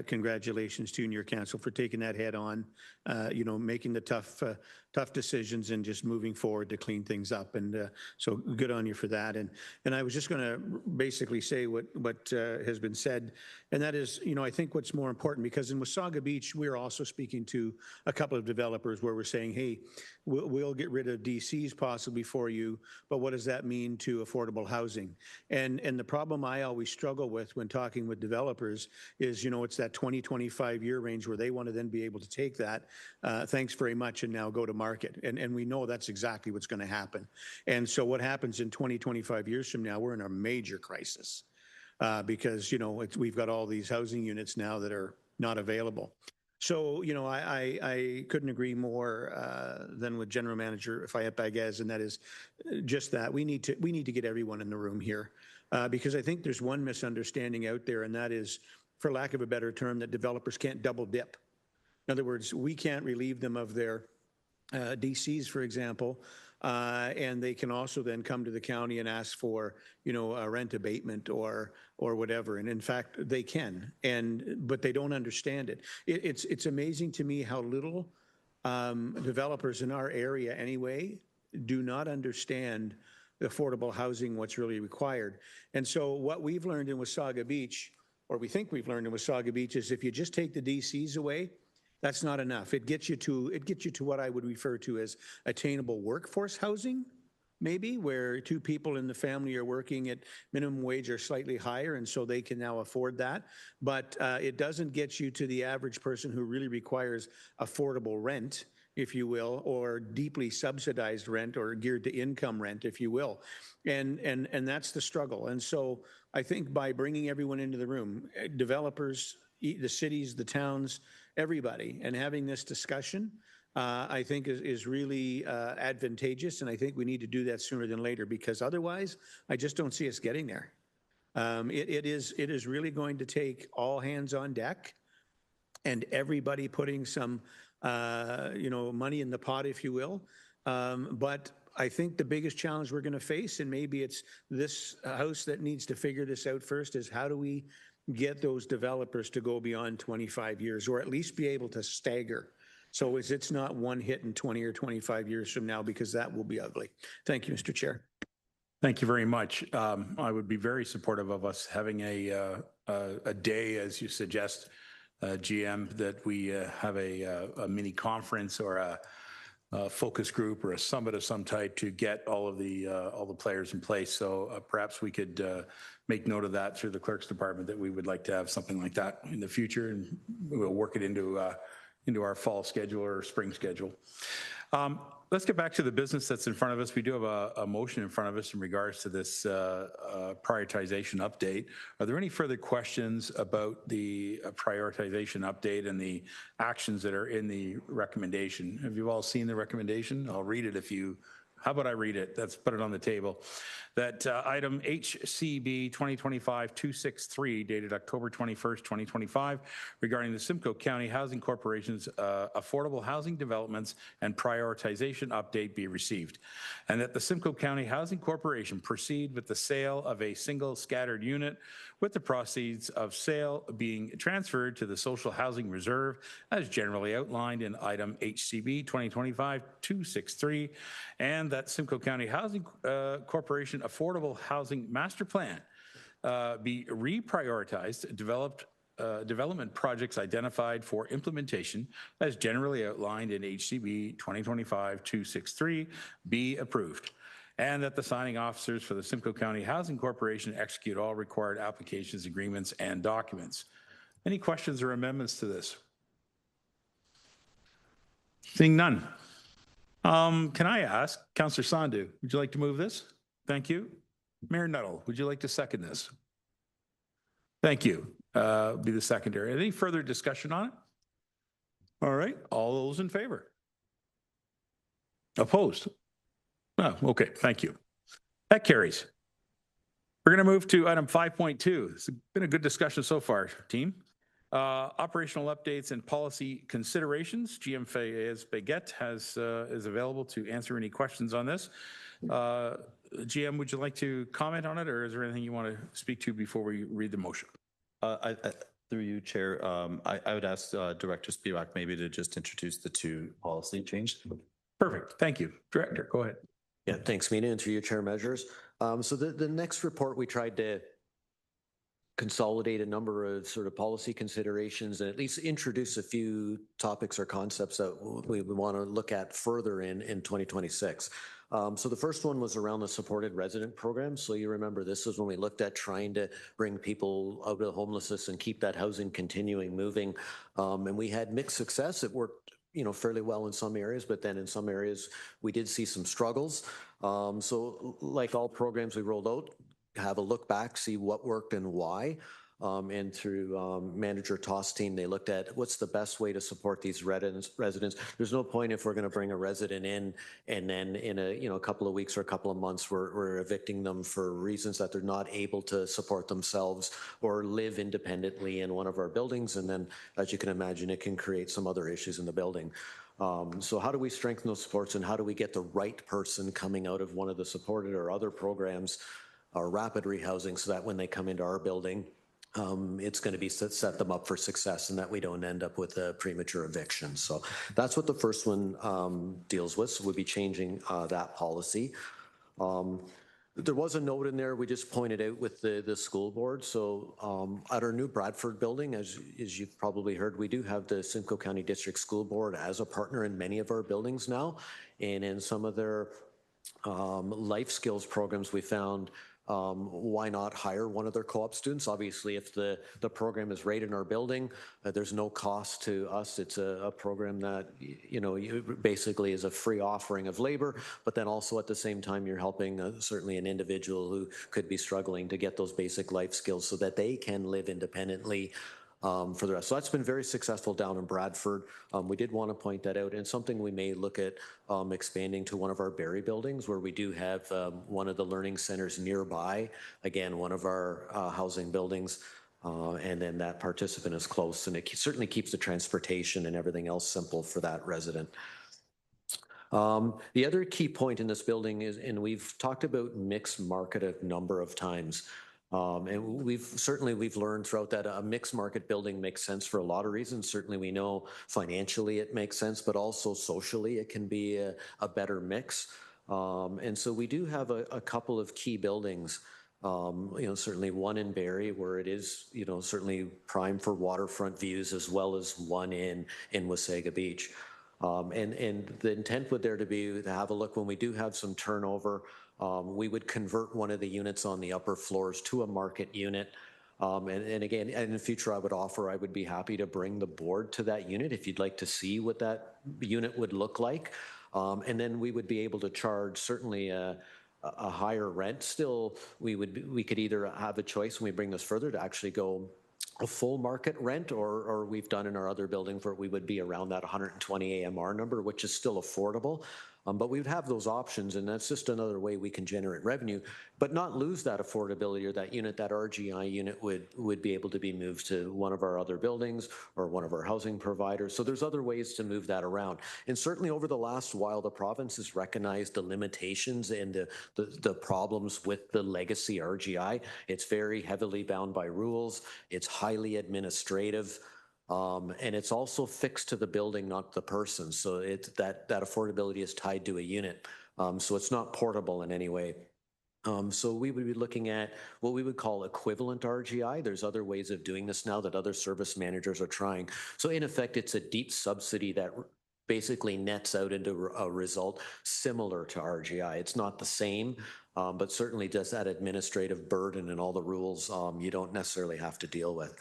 Speaker 21: Congratulations to you and your council for taking that head on, making the tough decisions and just moving forward to clean things up. And so good on you for that. And I was just going to basically say what has been said, and that is, I think what's more important, because in Wasaga Beach, we're also speaking to a couple of developers where we're saying, hey, we'll get rid of DCs possibly for you, but what does that mean to affordable housing? And the problem I always struggle with when talking with developers is, it's that 2025 year range where they want to then be able to take that, thanks very much, and now go to market. And we know that's exactly what's going to happen. And so what happens in 25 years from now, we're in a major crisis because, we've got all these housing units now that are not available. So, I couldn't agree more than with General Manager Fayette Baguez, and that is just that we need to get everyone in the room here because I think there's one misunderstanding out there, and that is, for lack of a better term, that developers can't double dip. In other words, we can't relieve them of their DCs, for example, and they can also then come to the county and ask for, a rent abatement or whatever. And in fact, they can, but they don't understand it. It's amazing to me how little developers in our area anyway do not understand affordable housing, what's really required. And so what we've learned in Wasaga Beach, or we think we've learned in Wasaga Beach, is if you just take the DCs away, that's not enough. It gets you to what I would refer to as attainable workforce housing, maybe, where two people in the family are working at minimum wage or slightly higher, and so they can now afford that. But it doesn't get you to the average person who really requires affordable rent, if you will, or deeply subsidized rent or geared to income rent, if you will. And that's the struggle. And so I think by bringing everyone into the room, developers, the cities, the towns, everybody, and having this discussion, I think is really advantageous. And I think we need to do that sooner than later, because otherwise, I just don't see us getting there. It is really going to take all hands on deck and everybody putting some money in the pot, if you will. But I think the biggest challenge we're going to face, and maybe it's this House that needs to figure this out first, is how do we get those developers to go beyond 25 years, or at least be able to stagger. So it's not one hit in 20 or 25 years from now, because that will be ugly. Thank you, Mr. Chair.
Speaker 7: Thank you very much. I would be very supportive of us having a day, as you suggest, GM, that we have a mini conference or a focus group or a summit of some type to get all the players in place. So perhaps we could make note of that through the clerk's department, that we would like to have something like that in the future, and we'll work it into our fall schedule or spring schedule. Let's get back to the business that's in front of us. We do have a motion in front of us in regards to this prioritization update. Are there any further questions about the prioritization update and the actions that are in the recommendation? Have you all seen the recommendation? I'll read it if you... How about I read it? Let's put it on the table. That item HCB 2025-263, dated October 21st, 2025, regarding the Simcoe County Housing Corporation's affordable housing developments and prioritization update be received. And that the Simcoe County Housing Corporation proceed with the sale of a single scattered unit, with the proceeds of sale being transferred to the Social Housing Reserve as generally outlined in item HCB 2025-263, and that Simcoe County Housing Corporation Affordable Housing Master Plan be reprioritized, development projects identified for implementation as generally outlined in HCB 2025-263 be approved, and that the signing officers for the Simcoe County Housing Corporation execute all required applications, agreements, and documents. Any questions or amendments to this? Seeing none. Can I ask, Councillor Sandhu, would you like to move this? Thank you. Mayor Nuttall, would you like to second this? Thank you. Be the secondary. Any further discussion on it? All right. All those in favor? Opposed? Oh, okay. Thank you. That carries. We're going to move to item 5.2. It's been a good discussion so far, team. Operational updates and policy considerations. GM Fayette Baguez is available to answer any questions on this. GM, would you like to comment on it, or is there anything you want to speak to before we read the motion?
Speaker 11: Through you, Chair, I would ask Director Spivak maybe to just introduce the two policy changes.
Speaker 7: Perfect. Thank you. Director, go ahead.
Speaker 9: Yeah, thanks, Mina, and through your chair measures. So the next report, we tried to consolidate a number of sort of policy considerations and at least introduce a few topics or concepts that we want to look at further in 2026. So the first one was around the supported resident program. So you remember this is when we looked at trying to bring people out of homelessness and keep that housing continuing moving. And we had mixed success. It worked fairly well in some areas, but then in some areas we did see some struggles. So like all programs we rolled out, have a look back, see what worked and why. And through Manager Toss' team, they looked at what's the best way to support these residents. There's no point if we're going to bring a resident in and then in a couple of weeks or a couple of months we're evicting them for reasons that they're not able to support themselves or live independently in one of our buildings. And then, as you can imagine, it can create some other issues in the building. So how do we strengthen those supports, and how do we get the right person coming out of one of the supported or other programs or rapid rehousing so that when they come into our building, it's going to be set them up for success and that we don't end up with a premature eviction. So that's what the first one deals with. So we'll be changing that policy. There was a note in there we just pointed out with the school board. So at our new Bradford building, as you've probably heard, we do have the Simcoe County District School Board as a partner in many of our buildings now. And in some of their life skills programs, we found why not hire one of their co-op students? Obviously, if the program is right in our building, there's no cost to us. It's a program that, basically is a free offering of labor, but then also at the same time, you're helping certainly an individual who could be struggling to get those basic life skills so that they can live independently for the rest. So that's been very successful down in Bradford. We did want to point that out, and something we may look at expanding to one of our Barrie buildings where we do have one of the learning centers nearby, again, one of our housing buildings, and then that participant is close, and it certainly keeps the transportation and everything else simple for that resident. The other key point in this building is, and we've talked about mixed market a number of times, and we've learned throughout that a mixed market building makes sense for a lot of reasons. Certainly we know financially it makes sense, but also socially it can be a better mix. And so we do have a couple of key buildings, certainly one in Barrie where it is, certainly prime for waterfront views, as well as one in Wasaga Beach. And the intent would there to be to have a look when we do have some turnover. We would convert one of the units on the upper floors to a market unit. And again, in the future, I would be happy to bring the board to that unit if you'd like to see what that unit would look like. And then we would be able to charge certainly a higher rent. Still, we could either have a choice when we bring this further to actually go a full market rent, or we've done in our other buildings where we would be around that 120 AMR number, which is still affordable. But we would have those options, and that's just another way we can generate revenue, but not lose that affordability or that unit. That RGI unit would be able to be moved to one of our other buildings or one of our housing providers. So there's other ways to move that around. And certainly over the last while, the province has recognized the limitations and the problems with the legacy RGI. It's very heavily bound by rules. It's highly administrative. And it's also fixed to the building, not the person. So that affordability is tied to a unit. So it's not portable in any way. So we would be looking at what we would call equivalent RGI. There's other ways of doing this now that other service managers are trying. So in effect, it's a deep subsidy that basically nets out into a result similar to RGI. It's not the same, but certainly does that administrative burden and all the rules you don't necessarily have to deal with.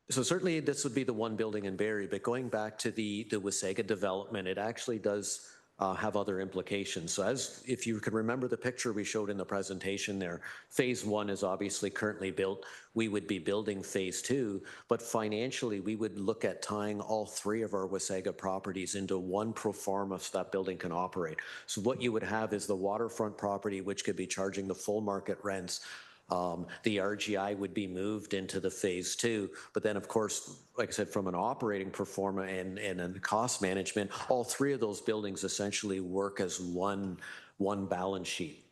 Speaker 9: So certainly this would be the one building in Barrie, but going back to the Wasaga development, it actually does have other implications. So if you can remember the picture we showed in the presentation there, phase one is obviously currently built. We would be building phase two, but financially we would look at tying all three of our Wasaga properties into one pro forma so that building can operate. So what you would have is the waterfront property, which could be charging the full market rents. The RGI would be moved into the phase two, but then of course, like I said, from an operating pro forma and a cost management, all three of those buildings essentially work as one balance sheet.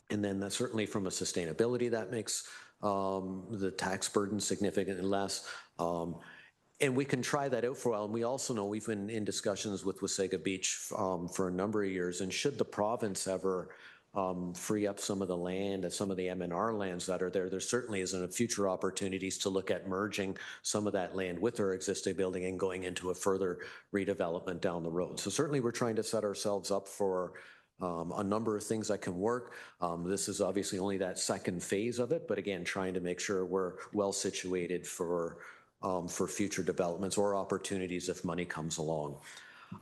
Speaker 9: And then that certainly from a sustainability, that makes the tax burden significantly less. And we can try that out for a while. And we also know we've been in discussions with Wasaga Beach for a number of years. And should the province ever free up some of the land and some of the M&R lands that are there, there certainly is future opportunities to look at merging some of that land with our existing building and going into a further redevelopment down the road. So certainly we're trying to set ourselves up for a number of things that can work. This is obviously only that second phase of it, but again, trying to make sure we're well situated for future developments or opportunities if money comes along.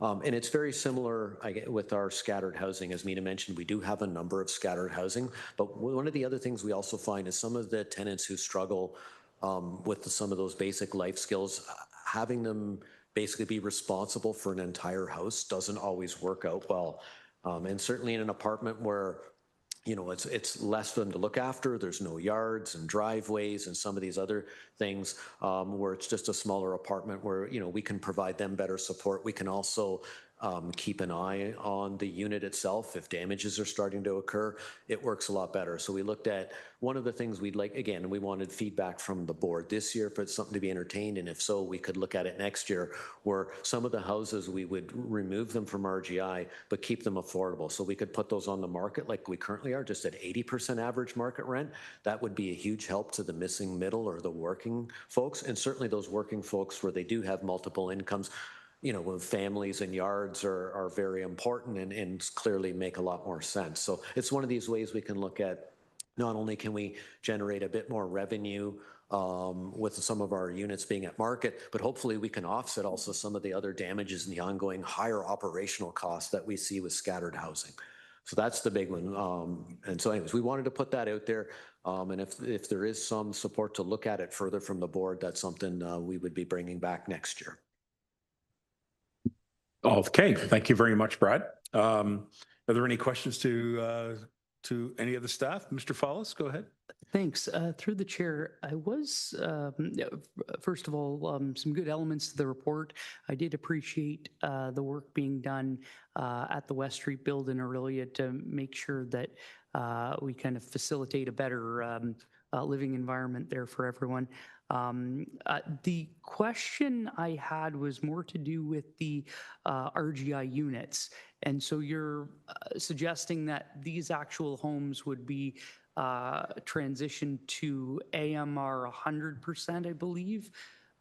Speaker 9: And it's very similar with our scattered housing. As Mina mentioned, we do have a number of scattered housing, but one of the other things we also find is some of the tenants who struggle with some of those basic life skills, having them basically be responsible for an entire house doesn't always work out well. And certainly in an apartment where it's less for them to look after. There's no yards and driveways and some of these other things where it's just a smaller apartment where, we can provide them better support. We can also keep an eye on the unit itself. If damages are starting to occur, it works a lot better. So we looked at one of the things we'd like, again, we wanted feedback from the board this year if it's something to be entertained. And if so, we could look at it next year where some of the houses, we would remove them from RGI, but keep them affordable. So we could put those on the market like we currently are, just at 80% average market rent. That would be a huge help to the missing middle or the working folks. And certainly those working folks where they do have multiple incomes, with families and yards are very important and clearly make a lot more sense. So it's one of these ways we can look at not only can we generate a bit more revenue with some of our units being at market, but hopefully we can offset also some of the other damages and the ongoing higher operational costs that we see with scattered housing. So that's the big one. And so anyways, we wanted to put that out there. And if there is some support to look at it further from the board, that's something we would be bringing back next year.
Speaker 7: Okay, thank you very much, Brad. Are there any questions to any of the staff? Mr. Follis, go ahead.
Speaker 23: Thanks. Through the chair, I was, first of all, some good elements to the report. I did appreciate the work being done at the West Street building earlier to make sure that we kind of facilitate a better living environment there for everyone. The question I had was more to do with the RGI units. And so you're suggesting that these actual homes would be transitioned to AMR 100%, I believe,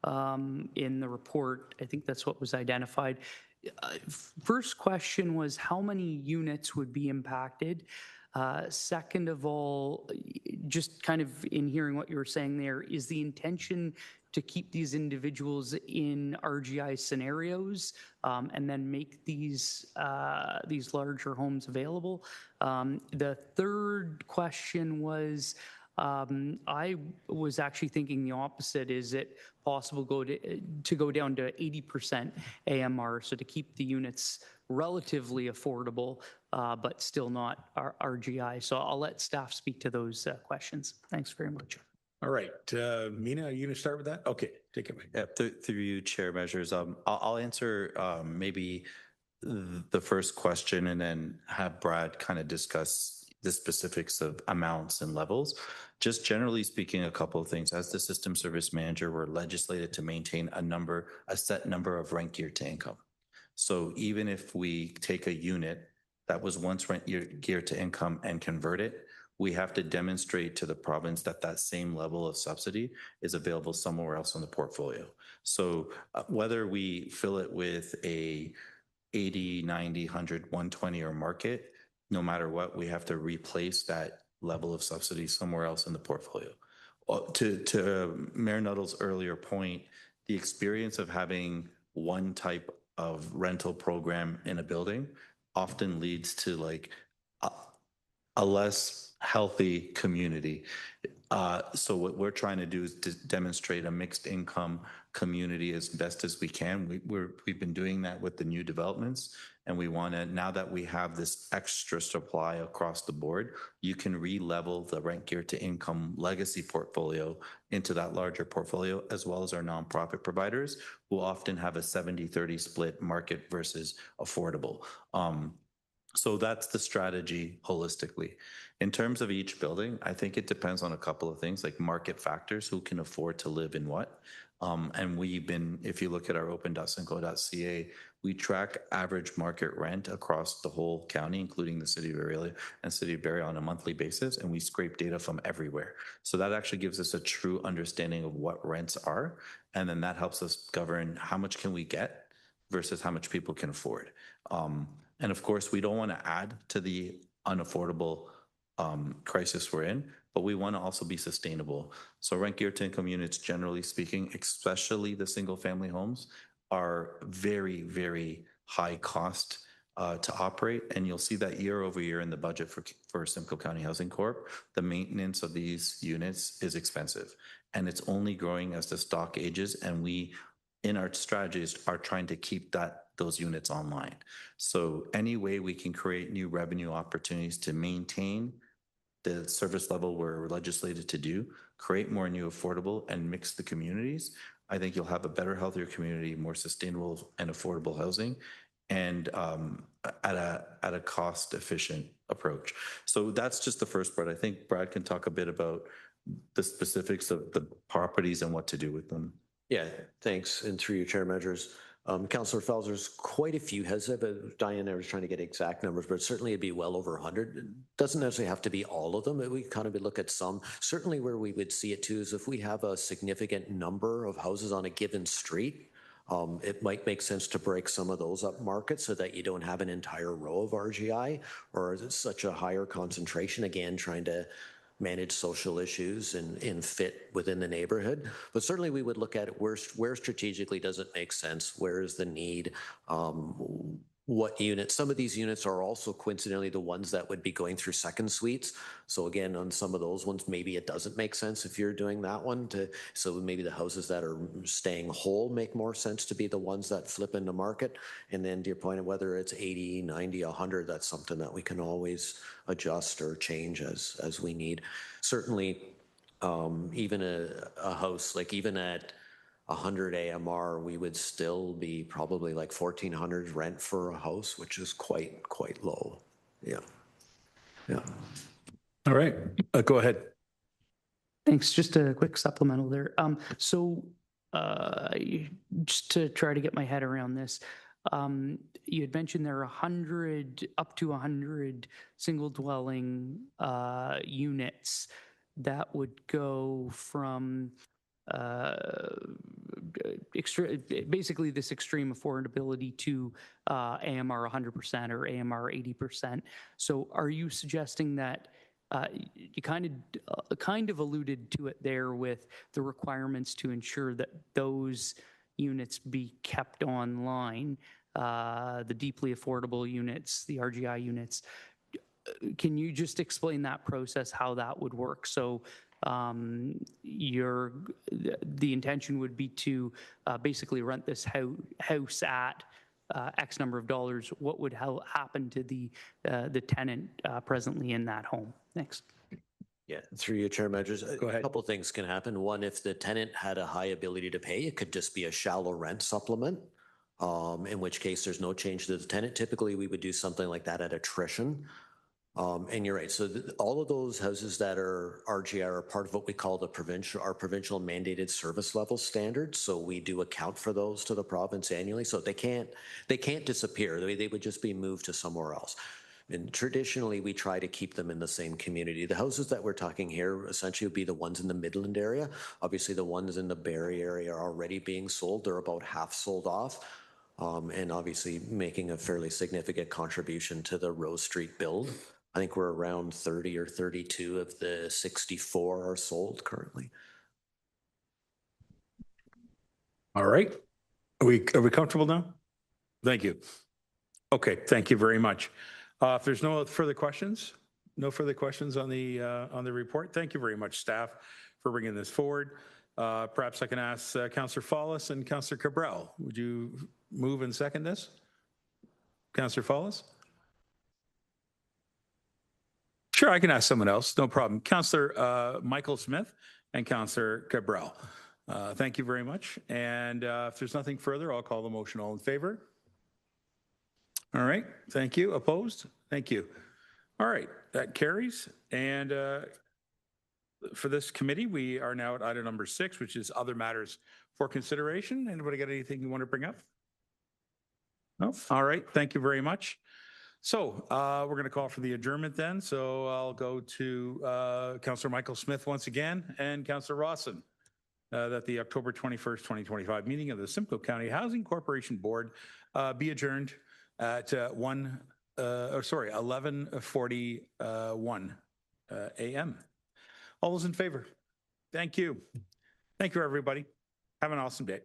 Speaker 23: in the report. I think that's what was identified. First question was how many units would be impacted? Second of all, just kind of in hearing what you were saying there, is the intention to keep these individuals in RGI scenarios and then make these larger homes available? The third question was, I was actually thinking the opposite. Is it possible to go down to 80% AMR, so to keep the units relatively affordable, but still not RGI? So I'll let staff speak to those questions. Thanks very much.
Speaker 7: All right, Mina, are you going to start with that? Okay, take it away.
Speaker 11: Yeah, through you, Chair Measures. I'll answer maybe the first question and then have Brad kind of discuss the specifics of amounts and levels. Just generally speaking, a couple of things. As the system service manager, we're legislated to maintain a set number of rent geared to income. So even if we take a unit that was once rent geared to income and convert it, we have to demonstrate to the province that that same level of subsidy is available somewhere else in the portfolio. So whether we fill it with a 80, 90, 100, 120 or market, no matter what, we have to replace that level of subsidy somewhere else in the portfolio. To Mayor Nuttall's earlier point, the experience of having one type of rental program in a building often leads to like a less healthy community. So what we're trying to do is to demonstrate a mixed income community as best as we can. We've been doing that with the new developments, and we want to, now that we have this extra supply across the board, you can re-level the rent geared to income legacy portfolio into that larger portfolio, as well as our nonprofit providers who often have a 70-30 split market versus affordable. So that's the strategy holistically. In terms of each building, I think it depends on a couple of things like market factors, who can afford to live in what. And we've been, if you look at our open.simcoe.ca, we track average market rent across the whole county, including the city of Aurelia and city of Barrie on a monthly basis, and we scrape data from everywhere. So that actually gives us a true understanding of what rents are, and then that helps us govern how much can we get versus how much people can afford. And of course, we don't want to add to the unaffordable crisis we're in, but we want to also be sustainable. So rent geared to income units, generally speaking, especially the single family homes, are very, very high cost to operate. And you'll see that year over year in the budget for Simcoe County Housing Corp. The maintenance of these units is expensive, and it's only growing as the stock ages. And we, in our strategies, are trying to keep those units online. So any way we can create new revenue opportunities to maintain the service level we're legislated to do, create more new affordable and mix the communities, I think you'll have a better, healthier community, more sustainable and affordable housing, and at a cost efficient approach. So that's just the first part. I think Brad can talk a bit about the specifics of the properties and what to do with them.
Speaker 9: Yeah, thanks. And through you, Chair Measures. Councillor Fells, there's quite a few, has it? But Diane, I was trying to get exact numbers, but certainly it'd be well over 100. It doesn't necessarily have to be all of them. We kind of look at some. Certainly where we would see it too is if we have a significant number of houses on a given street, it might make sense to break some of those up market so that you don't have an entire row of RGI, or is it such a higher concentration, again, trying to manage social issues and fit within the neighborhood. But certainly we would look at it where strategically does it make sense? Where is the need? What units? Some of these units are also coincidentally the ones that would be going through second suites. So again, on some of those ones, maybe it doesn't make sense if you're doing that one so maybe the houses that are staying whole make more sense to be the ones that flip into market. And then to your point of whether it's 80, 90, 100, that's something that we can always adjust or change as we need. Certainly, even a house, like even at 100 AMR, we would still be probably like 1,400 rent for a house, which is quite low. Yeah. Yeah.
Speaker 7: All right, go ahead.
Speaker 23: Thanks. Just a quick supplemental there. Just to try to get my head around this, you had mentioned there are 100, up to 100 single dwelling units that would go from basically this extreme affordability to AMR 100% or AMR 80%. So are you suggesting that you kind of alluded to it there with the requirements to ensure that those units be kept online, the deeply affordable units, the RGI units? Can you just explain that process, how that would work? So the intention would be to basically rent this house at X number of dollars. What would happen to the tenant presently in that home? Thanks.
Speaker 9: Yeah, through your Chair Measures,
Speaker 7: Go ahead.
Speaker 9: a couple of things can happen. One, if the tenant had a high ability to pay, it could just be a shallow rent supplement, in which case there's no change to the tenant. Typically, we would do something like that at attrition. And you're right. So all of those houses that are RGI are part of what we call our provincial mandated service level standards. So we do account for those to the province annually. So they can't disappear. They would just be moved to somewhere else. And traditionally, we try to keep them in the same community. The houses that we're talking here essentially would be the ones in the Midland area. Obviously, the ones in the Barrie area are already being sold. They're about half sold off. And obviously making a fairly significant contribution to the Rose Street build. I think we're around 30 or 32 of the 64 are sold currently.
Speaker 7: All right. Are we comfortable now? Thank you. Okay, thank you very much. If there's no further questions on the report, thank you very much, staff, for bringing this forward. Perhaps I can ask Councillor Follis and Councillor Cabral. Would you move and second this? Councillor Follis? Sure, I can ask someone else, no problem. Councillor Michael Smith and Councillor Cabral. Thank you very much. And if there's nothing further, I'll call the motion. All in favor? All right, thank you. Opposed? Thank you. All right, that carries. And for this committee, we are now at item number 6, which is other matters for consideration. Anybody got anything you want to bring up? No? All right. Thank you very much. So we're going to call for the adjournment then. So I'll go to Councillor Michael Smith once again and Councillor Rawson that the October 21st, 2025 meeting of the Simcoe County Housing Corporation Board be adjourned at 11:41 a.m. All those in favor? Thank you. Thank you, everybody. Have an awesome day.